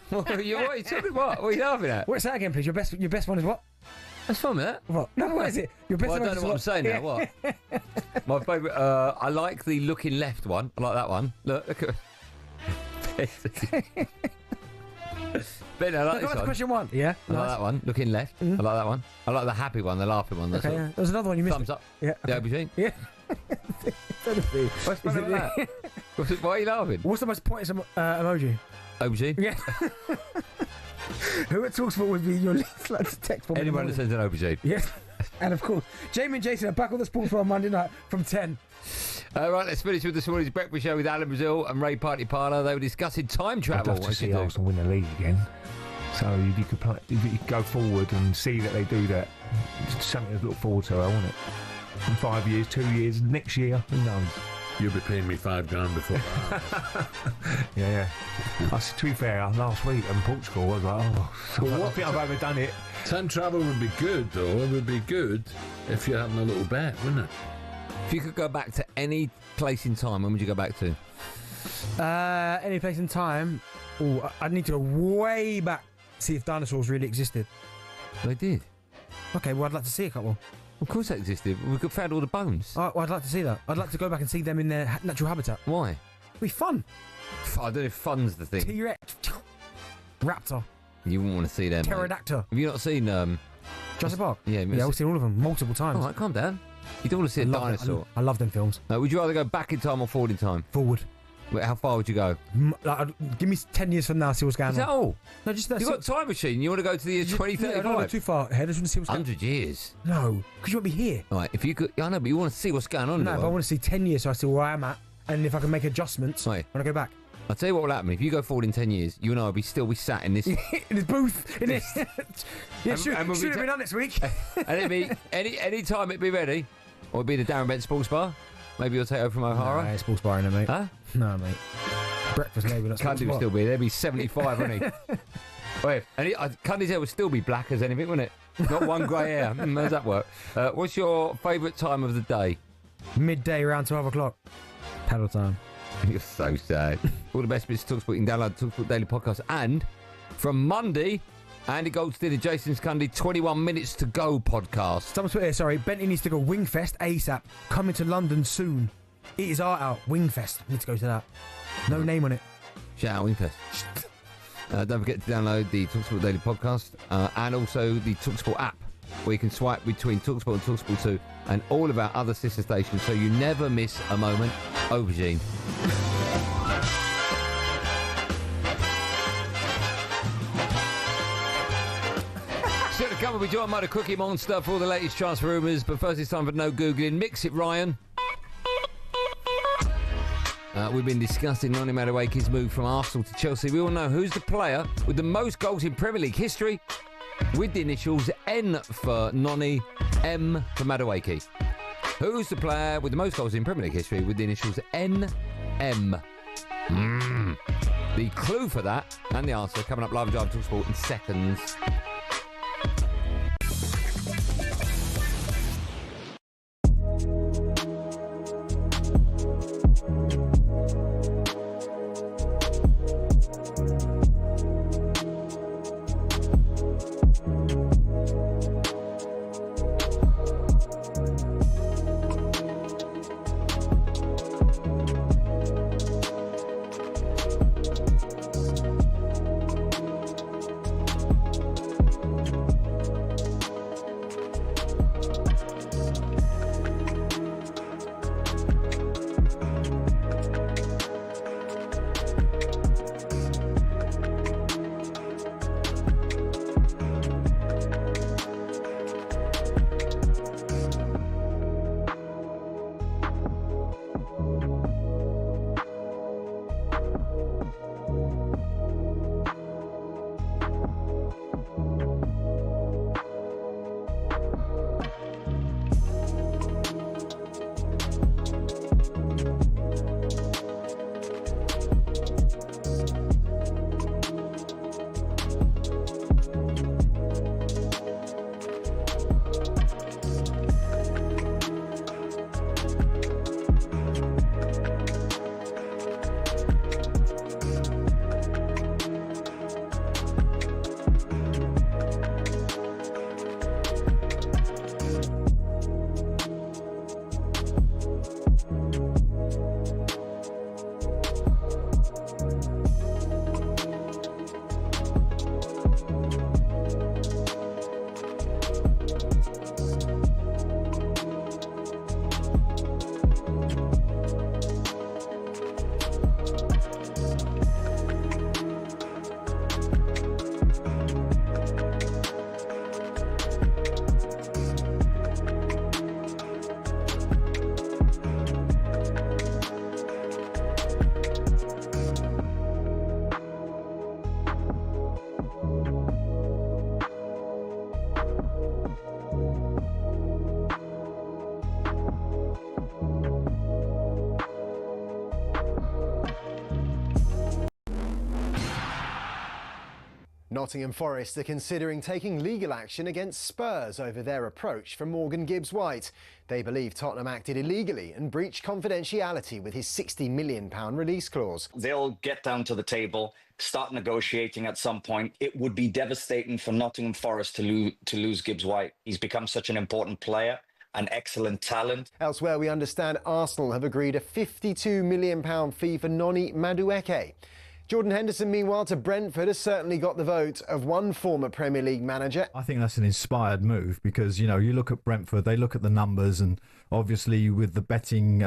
What are you talking about? What are you laughing at? What's that again, please? Your best one is what? That's fun, that. What? No, what is it? Your best well, one I don't is know what I'm saying now. What? My favourite. I like the looking left one. I like that one. Look at. Ben, I like this one. Question one. Yeah. I like that one. Looking left. I like that one. I like the happy one, the laughing one. Okay. Yeah. There's another one you missed. Thumbs up. Yeah. The aubergine. Yeah. What's that? Why are you laughing? What's the most pointless emoji? Aubergine. Yeah. Who at talkSPORT would be your least liked to text? Anyone that sends an aubergine. Yes. And of course, Jamie and Jason are back on the Sports Bar on Monday night from 10. Right, let's finish with this morning's breakfast show with Alan Brazil and Ray Party Parlour. They were discussing time travel. I'd love to see Arsenal win the league again. So if you could go forward and see that they do that, it's something to look forward to, I want it. In 5 years, 2 years, next year, who knows? You'll be paying me $5,000 before that. Yeah. To be fair, last week in Portugal, I was like, I think I've overdone it. Time travel would be good, though. It would be good if you're having a little bet, wouldn't it? If you could go back to any place in time, when would you go back to? Any place in time? Oh, I'd need to go way back to see if dinosaurs really existed. They did. Okay, well, I'd like to see a couple. Of course they existed. We could found all the bones. Well, I'd like to see that. I'd like to go back and see them in their natural habitat. Why? It'd be fun. I don't know if fun's the thing. T-Rex. Raptor. You wouldn't want to see them. Pterodactyl. Have you not seen Jurassic Park? Yeah, I've seen all of them multiple times. All right, calm down. You don't want to see a dinosaur. I love them films. Would you rather go back in time or forward in time? Forward. Wait, how far would you go? Give me 10 years from now, see what's going on. Is that all? No, just You've got a time machine. You want to go to the year 2035? I don't want to go too far ahead. I just want to see what's going on. 100 years? No, because you want to be here. All right, if you could... I know, but you want to see what's going on. No, but I want to see 10 years so I see where I'm at. And if I can make adjustments when I go back. I'll tell you what will happen. If you go forward in 10 years, you and I will still be sat in this... in this booth. In this... Yeah, should have been done next week. And it'd be... Any time it'd be ready. Or it'd be the Darren Bent Sports Bar. Maybe you'll take over from O'Hara. No, Sports Bar in it, mate. Huh? No, mate. Breakfast maybe. Cundy would still be. There'd be 75, wouldn't he? Wait, and Cundy's hair would still be black as anything, wouldn't it? Not one grey hair. How does that work? What's your favourite time of the day? Midday, around 12 o'clock. Paddle time. You're so sad. All the best bits of talkSPORT. You can download the talkSPORT Daily Podcast. And from Monday, Andy Goldstein and Jason Cundy, 21 Minutes to Go podcast. Someone's put here, sorry, Bentley needs to go Wingfest ASAP. Coming to London soon. It is art out. Wingfest. Need to go to that. No name on it. Shout out Wingfest. Don't forget to download the talkSPORT Daily Podcast and also the talkSPORT app, where you can swipe between talkSPORT and talkSPORT 2 and all of our other sister stations, so you never miss a moment. Aubergine. Still to come, we'll be joined by the Cookie Monster for all the latest transfer rumours, but first it's time for no Googling. Mix it, Ryan. We've been discussing Noni Madueke's move from Arsenal to Chelsea. We all know who's the player with the most goals in Premier League history, with the initials N for Noni, M for Madueke. Who's the player with the most goals in Premier League history with the initials N, M? The clue for that and the answer coming up live and live on talkSPORT in seconds. Nottingham Forest are considering taking legal action against Spurs over their approach from Morgan Gibbs-White. They believe Tottenham acted illegally and breached confidentiality with his £60 million release clause. They'll get down to the table, start negotiating at some point. It would be devastating for Nottingham Forest to lose Gibbs-White. He's become such an important player, an excellent talent. Elsewhere, we understand Arsenal have agreed a £52 million fee for Noni Madueke. Jordan Henderson, meanwhile, to Brentford, has certainly got the vote of one former Premier League manager. I think that's an inspired move because, you know, you look at Brentford, they look at the numbers, and obviously with the betting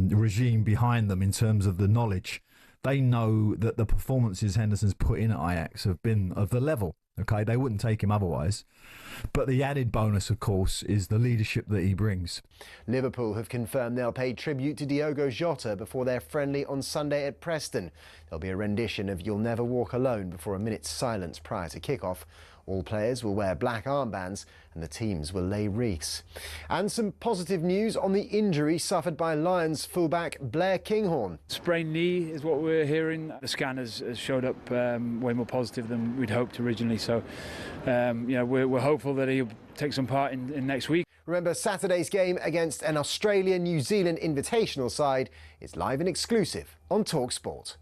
regime behind them in terms of the knowledge, they know that the performances Henderson's put in at Ajax have been of the level. Okay, they wouldn't take him otherwise. But the added bonus, of course, is the leadership that he brings. Liverpool have confirmed they'll pay tribute to Diogo Jota before their friendly on Sunday at Preston. There'll be a rendition of You'll Never Walk Alone before a minute's silence prior to kick-off. All players will wear black armbands and the teams will lay wreaths. And some positive news on the injury suffered by Lions fullback Blair Kinghorn. Sprained knee is what we're hearing. The scan has showed up way more positive than we'd hoped originally. So, we're hopeful that he'll take some part in next week. Remember, Saturday's game against an Australia-New Zealand invitational side is live and exclusive on talkSPORT.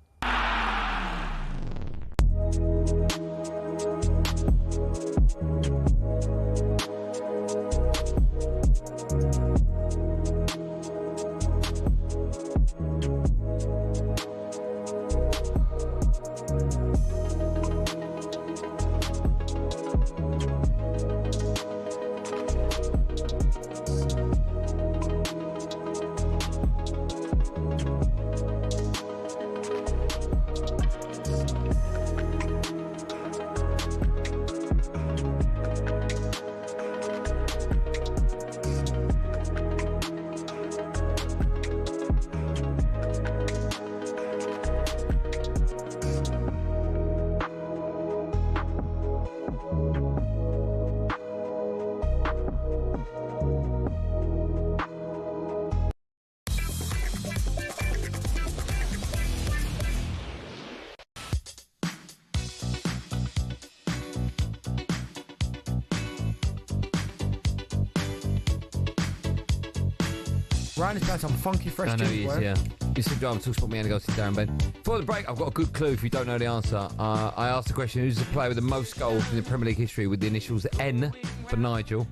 Ryan is playing some funky fresh I know tunes, he is, boy. yeah. You said, I'm talkSPORT, me, Andy Goldstein Darren Bent. Before the break, I've got a good clue if you don't know the answer. I asked the question, who's the player with the most goals in the Premier League history with the initials N for Nigel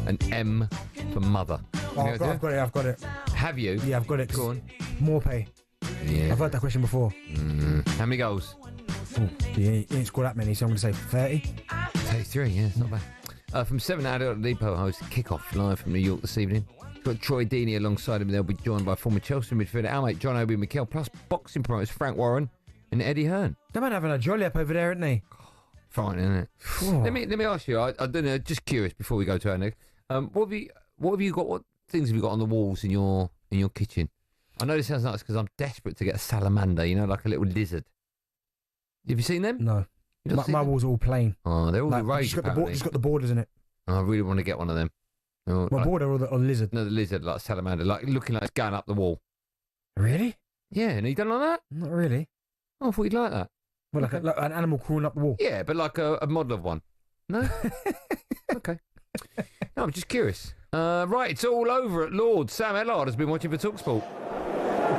and M for Mother? Oh, I've got it. Have you? Yeah, I've got it. Go on. Morpay. Yeah. I've heard that question before. How many goals? Oh, he ain't scored that many, so I'm going to say 30. 33, yeah, it's not bad. From 7 out of Depot, host Kick-Off live from New York this evening. Got Troy Deeney alongside him. They'll be joined by former Chelsea midfielder our mate John Obi Mikel, plus boxing promoters Frank Warren and Eddie Hearn. That man having a jolly up over there, isn't he? Fine, isn't it? Let me ask you. I don't know. Just curious before we go to our next. What have you got? What things have you got on the walls in your kitchen? I know this sounds nice because I'm desperate to get a salamander. You know, like a little lizard. Have you seen them? No. My walls are all plain. Oh, they're all raised. Just got the borders in it. I really want to get one of them. My border or the lizard? No, the lizard, like salamander, like looking like it's going up the wall. Really? Yeah, and you done like that? Not really. Oh, I thought you'd like that. Well, like an animal crawling up the wall? Yeah, but like a model of one. No? Okay. No, I'm just curious. Right, it's all over at Lord's. Sam Ellard has been watching for talkSPORT.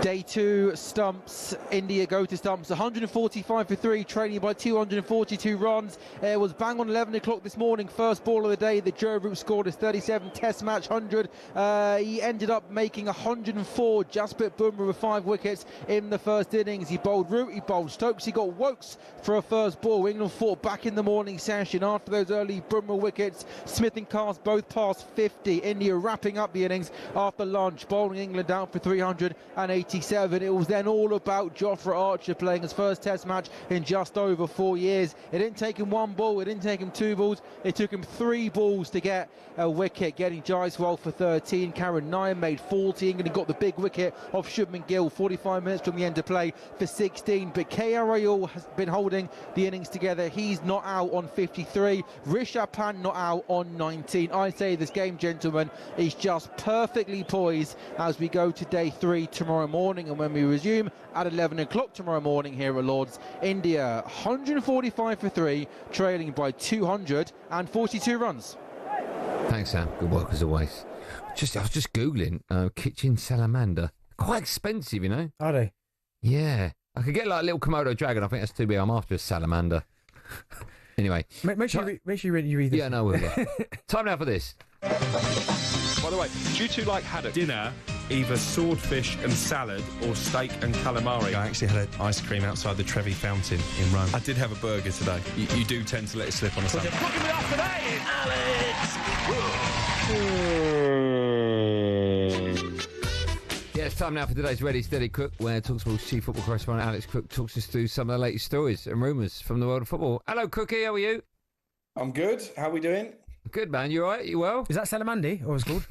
Day 2 stumps. India go to stumps. 145 for 3, trailing by 242 runs. It was bang on 11 o'clock this morning. First ball of the day that Joe Root scored his 37 Test match 100. He ended up making 104. Jasprit Bumrah with 5 wickets in the first innings. He bowled Root, he bowled Stokes, he got Wokes for a first ball. England fought back in the morning session after those early Bumrah wickets. Smith and Cast both past 50. India wrapping up the innings after lunch, bowling England out for 387. It was then all about Jofra Archer playing his first Test match in just over 4 years. It didn't take him 1 ball, it didn't take him 2 balls, it took him 3 balls to get a wicket, getting Jaiswal for 13. Karen Nair made 40. England got the big wicket of Shubman Gill 45 minutes from the end of play for 16. But KR Rahul has been holding the innings together. He's not out on 53. Rishabh Pant not out on 19. I say this game, gentlemen, is just perfectly poised as we go to day 3 tomorrow morning. morning, and when we resume at 11 o'clock tomorrow morning here at Lord's, India 145 for 3, trailing by 242 runs. Thanks, Sam. Good work as always. I was just Googling kitchen salamander. Quite expensive, you know. Are they? Yeah. I could get like a little Komodo dragon. I think that's too big. I'm after a salamander. Anyway. Make sure you read this. Yeah, no, we'll. Time now for this. By the way, do you two like haddock? Dinner, either swordfish and salad or steak and calamari. I actually had an ice cream outside the Trevi Fountain in Rome. I did have a burger today. You do tend to let it slip on a Sunday. Looking it up today is Alex. Yeah, it's time now for today's Ready Steady Cook, where talkSPORT's chief football correspondent Alex Cook talks us through some of the latest stories and rumours from the world of football. Hello, Cookie, how are you? I'm good. How are we doing? Good, man. You all right? You well? Is that Salamandi, or was it called?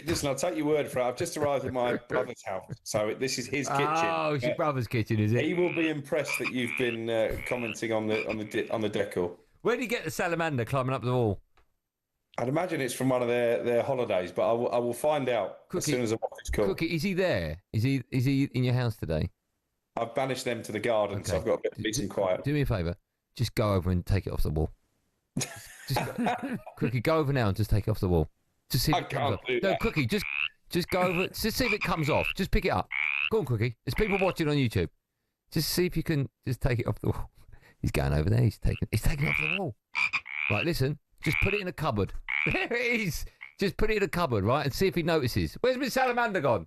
Listen, I'll take your word for it. I've just arrived at my brother's house, so this is his kitchen. Oh, it's your brother's kitchen, is it? He will be impressed that you've been commenting on the decor. Where did you get the salamander climbing up the wall? I'd imagine it's from one of their holidays, but I will find out as soon as I'm off this call. Cookie, is he there? Is he in your house today? I've banished them to the garden, so I've got a bit of peace and quiet. Do me a favour. Just go over and take it off the wall. Cookie, go over now and just take it off the wall. Just see if it comes off. No, Cookie, just go over. Just see if it comes off. Just pick it up. Go on, Cookie. There's people watching on YouTube. Just see if you can just take it off the wall. He's going over there. He's taking it off the wall. Right, listen. Just put it in a cupboard. There it is. Just put it in a cupboard, right, and see if he notices. Where's my salamander gone?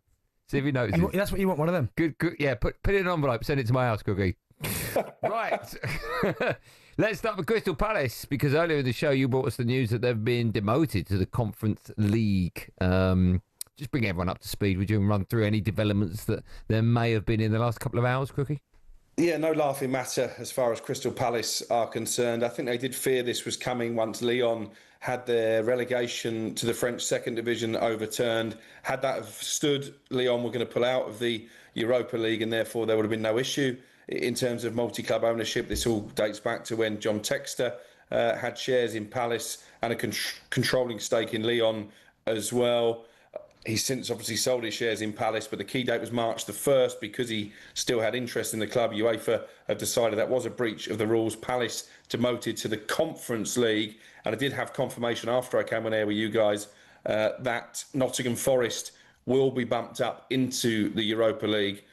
See if he notices. That's what you want, one of them. Good. Yeah, put it in an envelope. Send it to my house, Cookie. Right. Let's start with Crystal Palace, because earlier in the show you brought us the news that they've been demoted to the Conference League. Just bring everyone up to speed, would you, and run through any developments that there may have been in the last couple of hours, Cookie? Yeah, no laughing matter as far as Crystal Palace are concerned. I think they did fear this was coming once Lyon had their relegation to the French second division overturned. Had that have stood, Lyon were going to pull out of the Europa League, and therefore there would have been no issue in terms of multi-club ownership. This all dates back to when John Textor had shares in Palace and a controlling stake in Lyon as well. He's since obviously sold his shares in Palace, but the key date was March the 1st because he still had interest in the club. UEFA have decided that was a breach of the rules. Palace demoted to the Conference League, and I did have confirmation after I came on air with you guys that Nottingham Forest will be bumped up into the Europa League.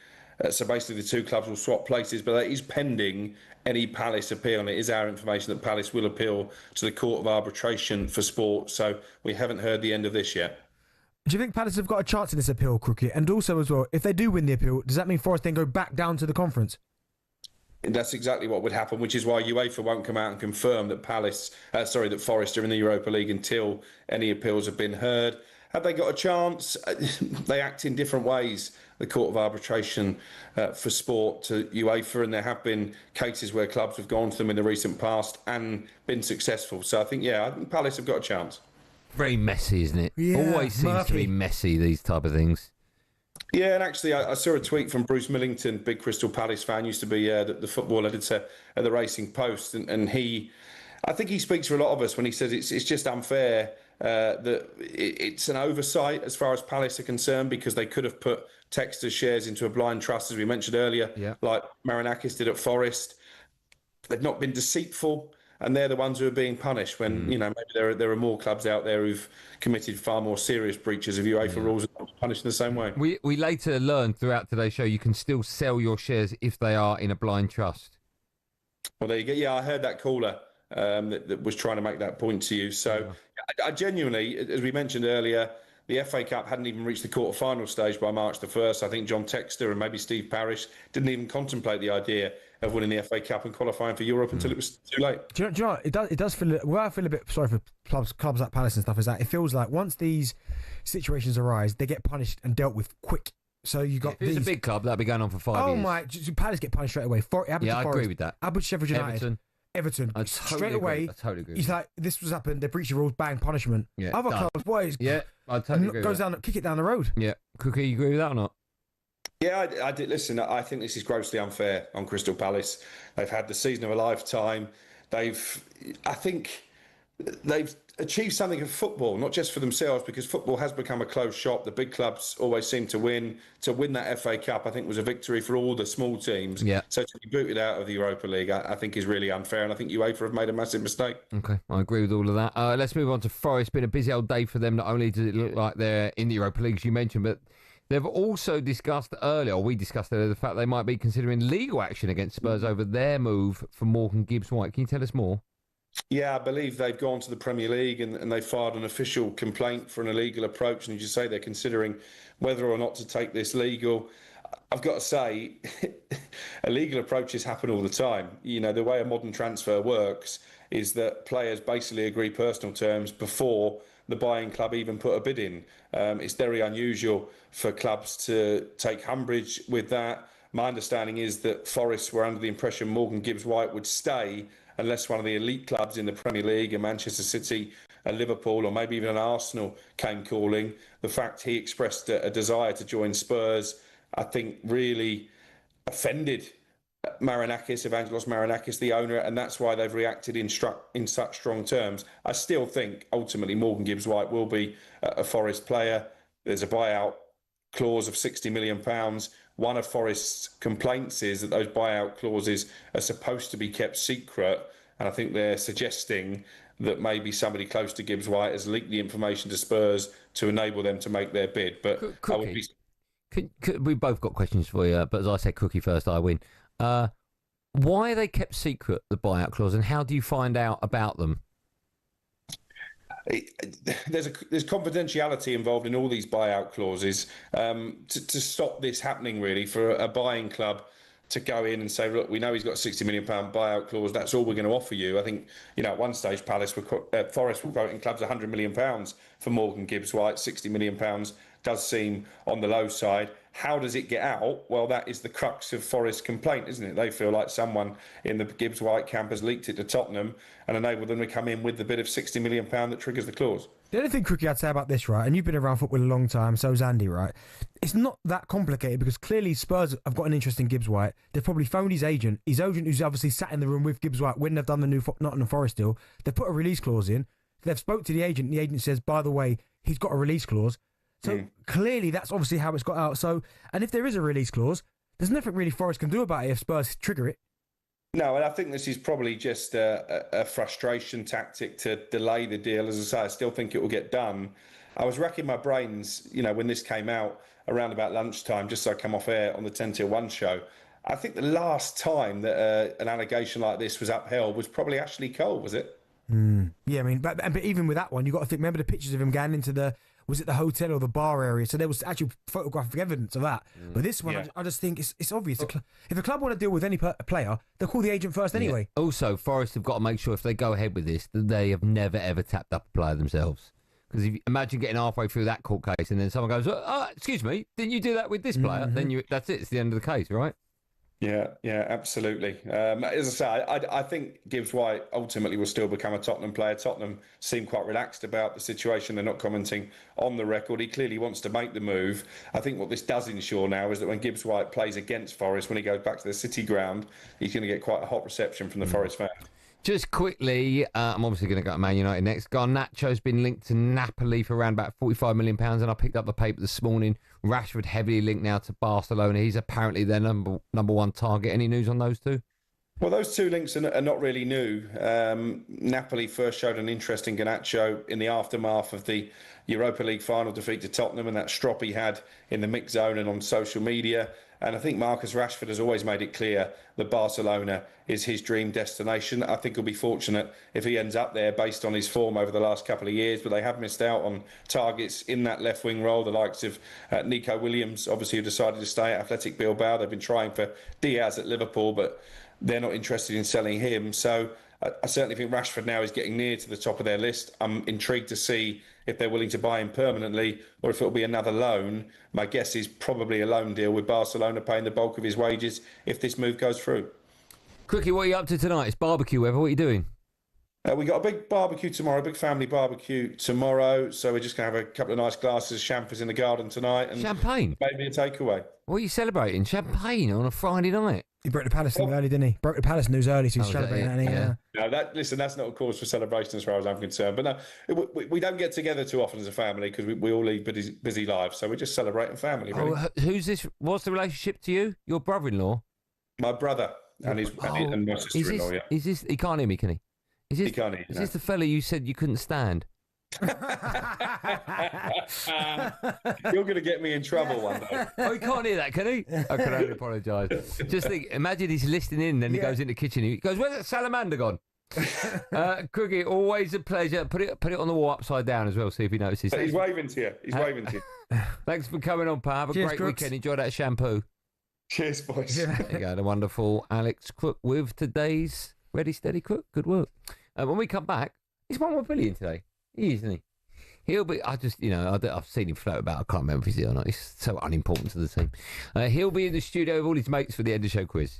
So basically the two clubs will swap places, but that is pending any Palace appeal, and it is our information that Palace will appeal to the Court of Arbitration for Sport. So we haven't heard the end of this yet. Do you think Palace have got a chance in this appeal, Crookie? And also as well, if they do win the appeal, does that mean Forest then go back down to the conference? That's exactly what would happen, which is why UEFA won't come out and confirm that that Forest are in the Europa League until any appeals have been heard. Have they got a chance? They act in different ways, the Court of Arbitration for Sport to UEFA, and there have been cases where clubs have gone to them in the recent past and been successful. So I think Palace have got a chance. Very messy, isn't it? Yeah, always seems to be messy, these type of things. Yeah, and actually I saw a tweet from Bruce Millington, big Crystal Palace fan, used to be the football editor at the Racing Post, and I think he speaks for a lot of us when he says it's just unfair that it's an oversight as far as Palace are concerned, because they could have put Textor's shares into a blind trust, as we mentioned earlier, like Marinakis did at Forest. They've not been deceitful, and they're the ones who are being punished when, maybe there are more clubs out there who've committed far more serious breaches of UEFA rules and not punished in the same way. We later learned throughout today's show you can still sell your shares if they are in a blind trust. Well, there you go. Yeah, I heard that caller that was trying to make that point to you. So I genuinely, as we mentioned earlier, the FA Cup hadn't even reached the quarter-final stage by March the 1st. I think John Textor and maybe Steve Parish didn't even contemplate the idea of winning the FA Cup and qualifying for Europe until it was too late. Do you know it does feel, where I feel a bit sorry for clubs like Palace and stuff, is that it feels like once these situations arise, they get punished and dealt with quick. So you got if it's a big club, that'll be going on for 5 years. Oh my, Palace get punished straight away. I agree with that. Sheffield United. Everton. I straight away. I totally agree. He's like, this was happened. They breached the rules. Bang, punishment. Yeah, other clubs, boys. Yeah, I totally agree. Goes down, kick it down the road. Yeah, Cookie, you agree with that or not? Yeah, I did. Listen, I think this is grossly unfair on Crystal Palace. They've had the season of a lifetime. I think they've achieved something in football, not just for themselves, because football has become a closed shop. The big clubs always seem to win. To win that FA Cup, I think, was a victory for all the small teams. Yeah. So to be booted out of the Europa League, I think is really unfair, and I think UEFA have made a massive mistake. Okay, I agree with all of that. Let's move on to Forest. It's been a busy old day for them. Not only does it look like they're in the Europa League, as you mentioned, but they've also discussed earlier, or we discussed earlier, the fact they might be considering legal action against Spurs over their move for Morgan Gibbs-White. Can you tell us more? Yeah, I believe they've gone to the Premier League and they filed an official complaint for an illegal approach. And as you say, they're considering whether or not to take this legal. I've got to say, illegal approaches happen all the time. You know, the way a modern transfer works is that players basically agree personal terms before the buying club even put a bid in. It's very unusual for clubs to take umbrage with that. My understanding is that Forest were under the impression Morgan Gibbs-White would stay unless one of the elite clubs in the Premier League, a Manchester City, a Liverpool, or maybe even an Arsenal came calling. The fact he expressed a desire to join Spurs, I think, really offended Evangelos Marinakis, the owner, and that's why they've reacted in such strong terms. I still think, ultimately, Morgan Gibbs-White will be a Forest player. There's a buyout clause of £60 million. One of Forest's complaints is that those buyout clauses are supposed to be kept secret, and I think they're suggesting that maybe somebody close to Gibbs-White has leaked the information to Spurs to enable them to make their bid. But I would be... We've both got questions for you, but as I said, Cookie first, I win. Why are they kept secret, the buyout clause, and how do you find out about them? There's confidentiality involved in all these buyout clauses to stop this happening, really, for a buying club to go in and say, look, we know he's got a £60 million buyout clause, that's all we're going to offer you. I think, you know, at one stage, Forest were quoting clubs £100 million for Morgan Gibbs-White. £60 million does seem on the low side. How does it get out? Well, that is the crux of Forest's complaint, isn't it? They feel like someone in the Gibbs-White camp has leaked it to Tottenham and enabled them to come in with the bid of £60 million that triggers the clause. The only thing, Crookie, I'd say about this, right, and you've been around football a long time, so's Andy, right? It's not that complicated because clearly Spurs have got an interest in Gibbs-White. They've probably phoned his agent who's obviously sat in the room with Gibbs-White when they've done the new Nottingham Forest deal. They've put a release clause in. They've spoke to the agent says, by the way, he's got a release clause. So clearly that's obviously how it's got out. So, and if there is a release clause, there's nothing really Forest can do about it if Spurs trigger it. No, and I think this is probably just a frustration tactic to delay the deal. As I say, I still think it will get done. I was racking my brains, you know, when this came out around about lunchtime, just so I come off air on the 10 till 1 show. I think the last time that an allegation like this was upheld was probably Ashley Cole, was it? Yeah, I mean, but even with that one, you got to think. Remember the pictures of him going into the hotel or the bar area? So there was actual photographic evidence of that. But this one, I just think it's obvious. If a club want to deal with any player, they'll call the agent first anyway. Yeah. Also, Forest have got to make sure if they go ahead with this, that they have never ever tapped up a player themselves. Because if you imagine getting halfway through that court case and then someone goes, excuse me, didn't you do that with this player? Then that's it. It's the end of the case, right? Yeah, absolutely. As I say, I think Gibbs-White ultimately will still become a Tottenham player. Tottenham seem quite relaxed about the situation. They're not commenting on the record. He clearly wants to make the move. I think what this does ensure now is that when Gibbs-White plays against Forest, when he goes back to the City ground, he's going to get quite a hot reception from the Forest fans. Just quickly, I'm obviously going to go to Man United next. Garnacho's been linked to Napoli for around about £45 million, and I picked up the paper this morning. Rashford heavily linked now to Barcelona. He's apparently their number one target. Any news on those two? Well, those two links are not really new. Napoli first showed an interest in Garnacho in the aftermath of the Europa League final defeat to Tottenham and that strop he had in the mix zone and on social media. And I think Marcus Rashford has always made it clear that Barcelona is his dream destination. I think he'll be fortunate if he ends up there based on his form over the last couple of years, but they have missed out on targets in that left-wing role, the likes of Nico Williams, obviously, who decided to stay at Athletic Bilbao. They've been trying for Diaz at Liverpool, but they're not interested in selling him. So I certainly think Rashford now is getting near to the top of their list. I'm intrigued to see if they're willing to buy him permanently or if it'll be another loan. My guess is probably a loan deal with Barcelona paying the bulk of his wages if this move goes through. Crookie, what are you up to tonight? It's barbecue weather. What are you doing? We got a big barbecue tomorrow, a big family barbecue tomorrow. So we're just going to have a couple of nice glasses of champers in the garden tonight. And champagne? Maybe a takeaway. What are you celebrating? Champagne on a Friday night? He broke the Palace news early, didn't he? Broke the Palace news early, so he's celebrating that. No, that's not a cause for celebration as far as I'm concerned. But no, we don't get together too often as a family because we all lead busy lives. So we're just celebrating family, really. Oh, who's this? What's the relationship to you? Your brother-in-law? My brother and my sister-in-law, yeah. Is this, he can't hear me, can he? He can't hear you, Is no. this the fella you said you couldn't stand? You're going to get me in trouble one day. Oh, he can't hear that, can he? I can only apologise. Just think, imagine he's listening in, then he goes into the kitchen. He goes, "Where's that salamander gone?" Cookie, always a pleasure. Put it on the wall upside down as well. See if he notices. He's waving to you. He's waving to you. Thanks for coming on, pal. Have a great weekend. Enjoy that shampoo. Cheers, boys. There you go, the wonderful Alex Crook with today's Ready Steady Crook. Good work. When we come back, he's 1 more billion today. He is, isn't he? He'll be. I've seen him float about. I can't remember if he's here or not. He's so unimportant to the team. He'll be in the studio with all his mates for the end of show quiz.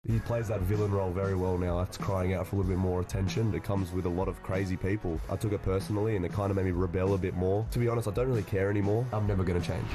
He plays that villain role very well now. That's crying out for a little bit more attention. It comes with a lot of crazy people. I took it personally and it kind of made me rebel a bit more. To be honest, I don't really care anymore. I'm never going to change.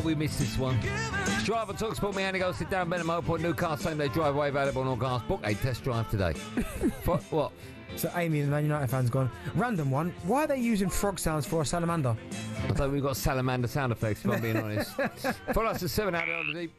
we missed this one. Drive on talkSPORT. Me, Andy Goldstein Darren Bent, Mo Point, Newcastle, same day drive away, available on all cars. Book a test drive today. What? So Amy, the Man United fans, gone. Random one. Why are they using frog sounds for a salamander? I think we've got salamander sound effects, if I'm being honest. Follow us at 7 Addy.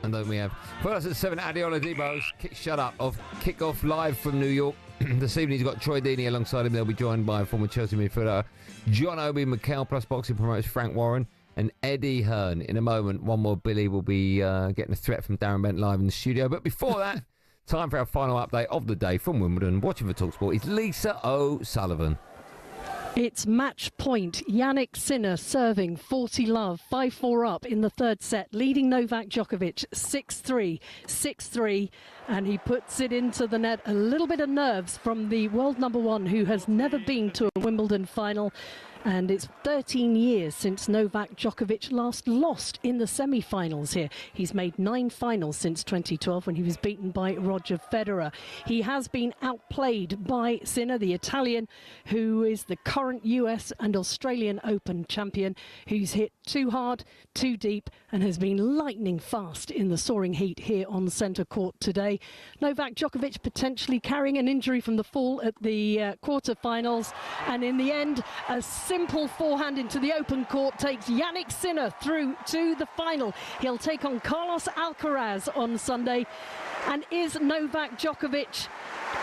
And then we have. Follow us at 7 Addy Oladipo's Shut Up of Kick-Off live from New York. This evening he's got Troy Deeney alongside him. They'll be joined by former Chelsea midfielder John Obi Mikel, plus boxing promoters Frank Warren and Eddie Hearn. In a moment, one more Billy will be getting a threat from Darren Bent live in the studio. But before that, time for our final update of the day from Wimbledon. Watching for talkSPORT is Lisa O'Sullivan. It's match point. Yannick Sinner serving 40 love, 5-4 up in the third set, leading Novak Djokovic 6-3, 6-3, and he puts it into the net. A little bit of nerves from the world number one, who has never been to a Wimbledon final. And it's 13 years since Novak Djokovic last lost in the semi-finals here. He's made 9 finals since 2012 when he was beaten by Roger Federer. He has been outplayed by Sinner, the Italian, who is the current US and Australian Open champion, who's hit too hard, too deep, and has been lightning fast in the soaring heat here on centre court today. Novak Djokovic potentially carrying an injury from the fall at the quarter-finals, and in the end, a simple forehand into the open court takes Yannick Sinner through to the final. He'll take on Carlos Alcaraz on Sunday. And is Novak Djokovic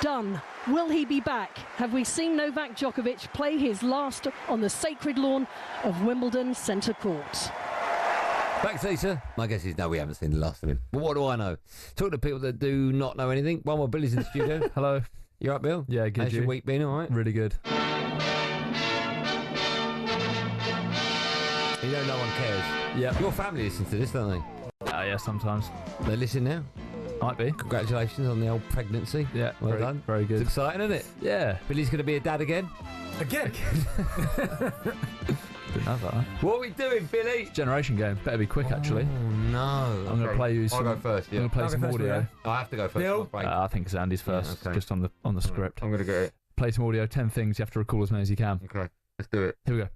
done? Will he be back? Have we seen Novak Djokovic play his last on the sacred lawn of Wimbledon centre court? Thanks, Lisa. My guess is no, we haven't seen the last of him. But what do I know? Talk to people that do not know anything. One more Billy's in the studio. Hello. You right, Bill? Yeah, good. How's your week been, all right? Really good. You know no one cares. Yeah. Your family listens to this, don't they? Yeah, sometimes. They listen now? Might be. Congratulations on the old pregnancy. Yeah, well done. Very good. It's exciting, isn't it? Yeah. Billy's going to be a dad again? Again? Didn't have that. What are we doing, Billy? Generation game. Better be quick, actually. Oh, no. I'm going to play you some... I'll go first, yeah. I'm going to play some audio. I have to go first. Bill? I think it's Andy's first, okay. just on the script. I'm going to get it. Play some audio, 10 things. You have to recall as many as you can. Okay, let's do it. Here we go.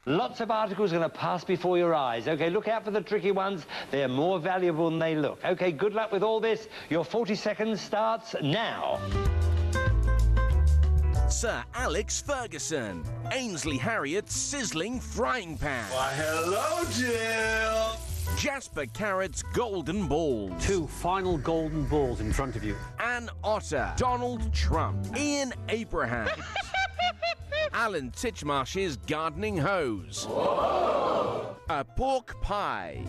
Lots of articles are going to pass before your eyes. OK, look out for the tricky ones. They're more valuable than they look. OK, good luck with all this. Your 40 seconds starts now. Sir Alex Ferguson. Ainsley Harriot's sizzling frying pan. Why, hello, Jill. Jasper Carrot's golden balls. 2 final golden balls in front of you. Ann Otter. Donald Trump. Ian Abrahams. Alan Titchmarsh's gardening hose. Whoa. A pork pie.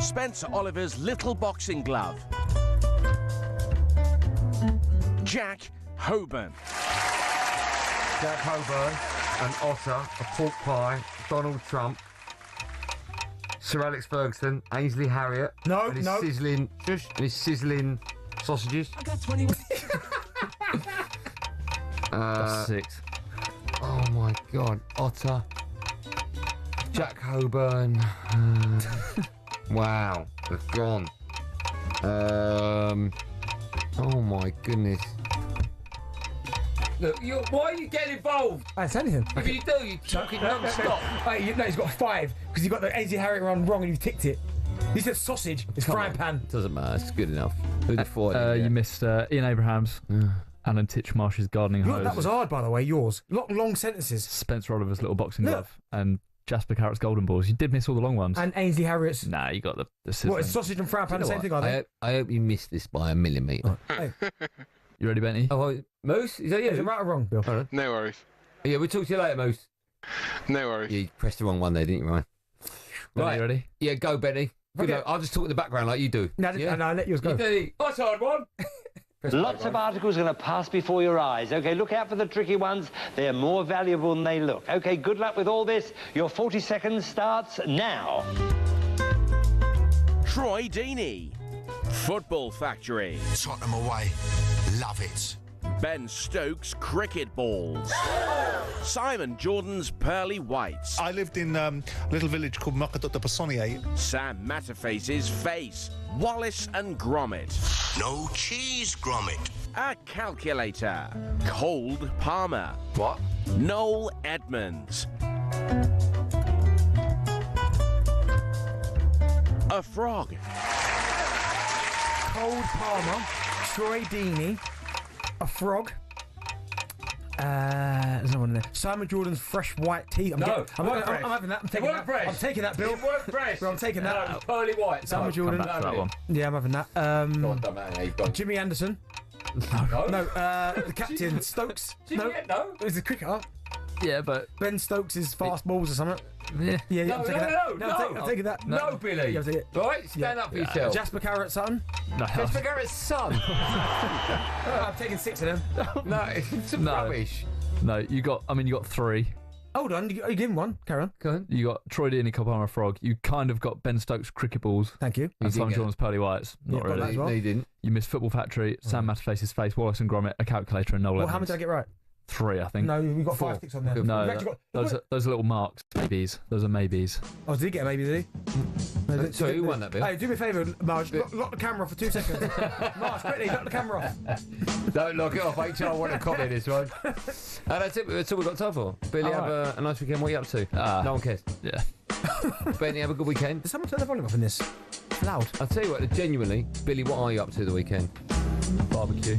Spencer Oliver's little boxing glove. Jack Hoban. Jack Hoban, an otter, a pork pie, Donald Trump, Sir Alex Ferguson, Ainsley Harriott, and his sizzling sausages. I got 21. That's 6. Oh my God, Otter, Jack Hoban. Wow, it's gone. Oh my goodness. Look, why are you getting involved? I didn't say anything. If you do, you talk it non-stop. No, he's got 5 because you got the Ainsley Harriott one wrong and you ticked it. He said sausage. It's frying pan. Doesn't matter. It's good enough. Who the four? You missed Ian Abrahams. Alan Titchmarsh's gardening hose. That was hard, by the way, yours. Long sentences. Spencer Oliver's little boxing glove. And Jasper Carrot's golden balls. You did miss all the long ones. And Ainsley Harriot's... Nah, you got the sizzling. What, is sausage and frying pan the same thing, are they? I hope you missed this by a millimetre. Hey. You ready, Benty? Oh, Moose? Is that you? Is it right or wrong, Bill? No worries. Yeah, we'll talk to you later, Moose. No worries. You pressed the wrong one there, didn't you, Ryan? Right. You ready? Yeah, go, Benny. Good luck. I'll just talk in the background like you do. No, I'll let yours go. That's a hard one. Lots of articles are going to pass before your eyes. OK, look out for the tricky ones. They're more valuable than they look. OK, good luck with all this. Your 40 seconds starts now. Troy Deeney. Football Factory. Tottenham away. Love it. Ben Stokes' cricket balls. Simon Jordan's pearly whites. I lived in a little village called Makadota. Sam Matterface's face. Wallace and Gromit. No cheese, Gromit. A calculator. Cold Palmer. What? Noel Edmonds. a frog. Cole Palmer, Troy Deeney, a frog. There's another one in there. Simon Jordan's fresh white tea. I'm having that. I'm taking that. fresh. I'm taking that, Bill. It weren't fresh. Well, I'm taking that. No, pearly white. Simon Jordan. That one. Yeah, I'm having that. Go on, dumb man. You've got Jimmy Anderson. No. The captain Stokes. No. He's a cricketer. Yeah, but Ben Stokes is fast balls or something. Yeah. I'm taking that. I'm taking that. No, Billy. Yeah, I'll take it. Right, stand up for yourself. Jasper Carrot Sutton. No. Jasper Garrett's son. I'm taking 6 of them. No, it's some rubbish. No, you got 3. Hold on, you give him one. Carry on. Go on. You got Troy Deeney, Cole Palmer, frog. You kind of got Ben Stokes cricket balls. Thank you. And Simon Jordan's pearly whites. Not got that really. as well. No, you didn't. You missed Football Factory, Sam Matterface's face, Wallace and Gromit, a calculator, and Noel Well, Evans. how many did I get right? 3, I think. No, we've got 4. 5 ticks on there. No, You've actually got- those are little marks. Maybes. Those are maybes. Oh, did he get a maybe, did he? So who won that, Bill? Hey, do me a favour, Marge. Lock the camera off for 2 seconds. Marge, quickly, lock the camera off. Don't lock it off. HR want to comment this one. That's it. That's all we've got time for. Billy, have a nice weekend. What are you up to? No one cares. Yeah. Benny, have a good weekend. Did someone turn the volume off in this? It's loud. I'll tell you what, genuinely, Billy, what are you up to the weekend? Barbecue.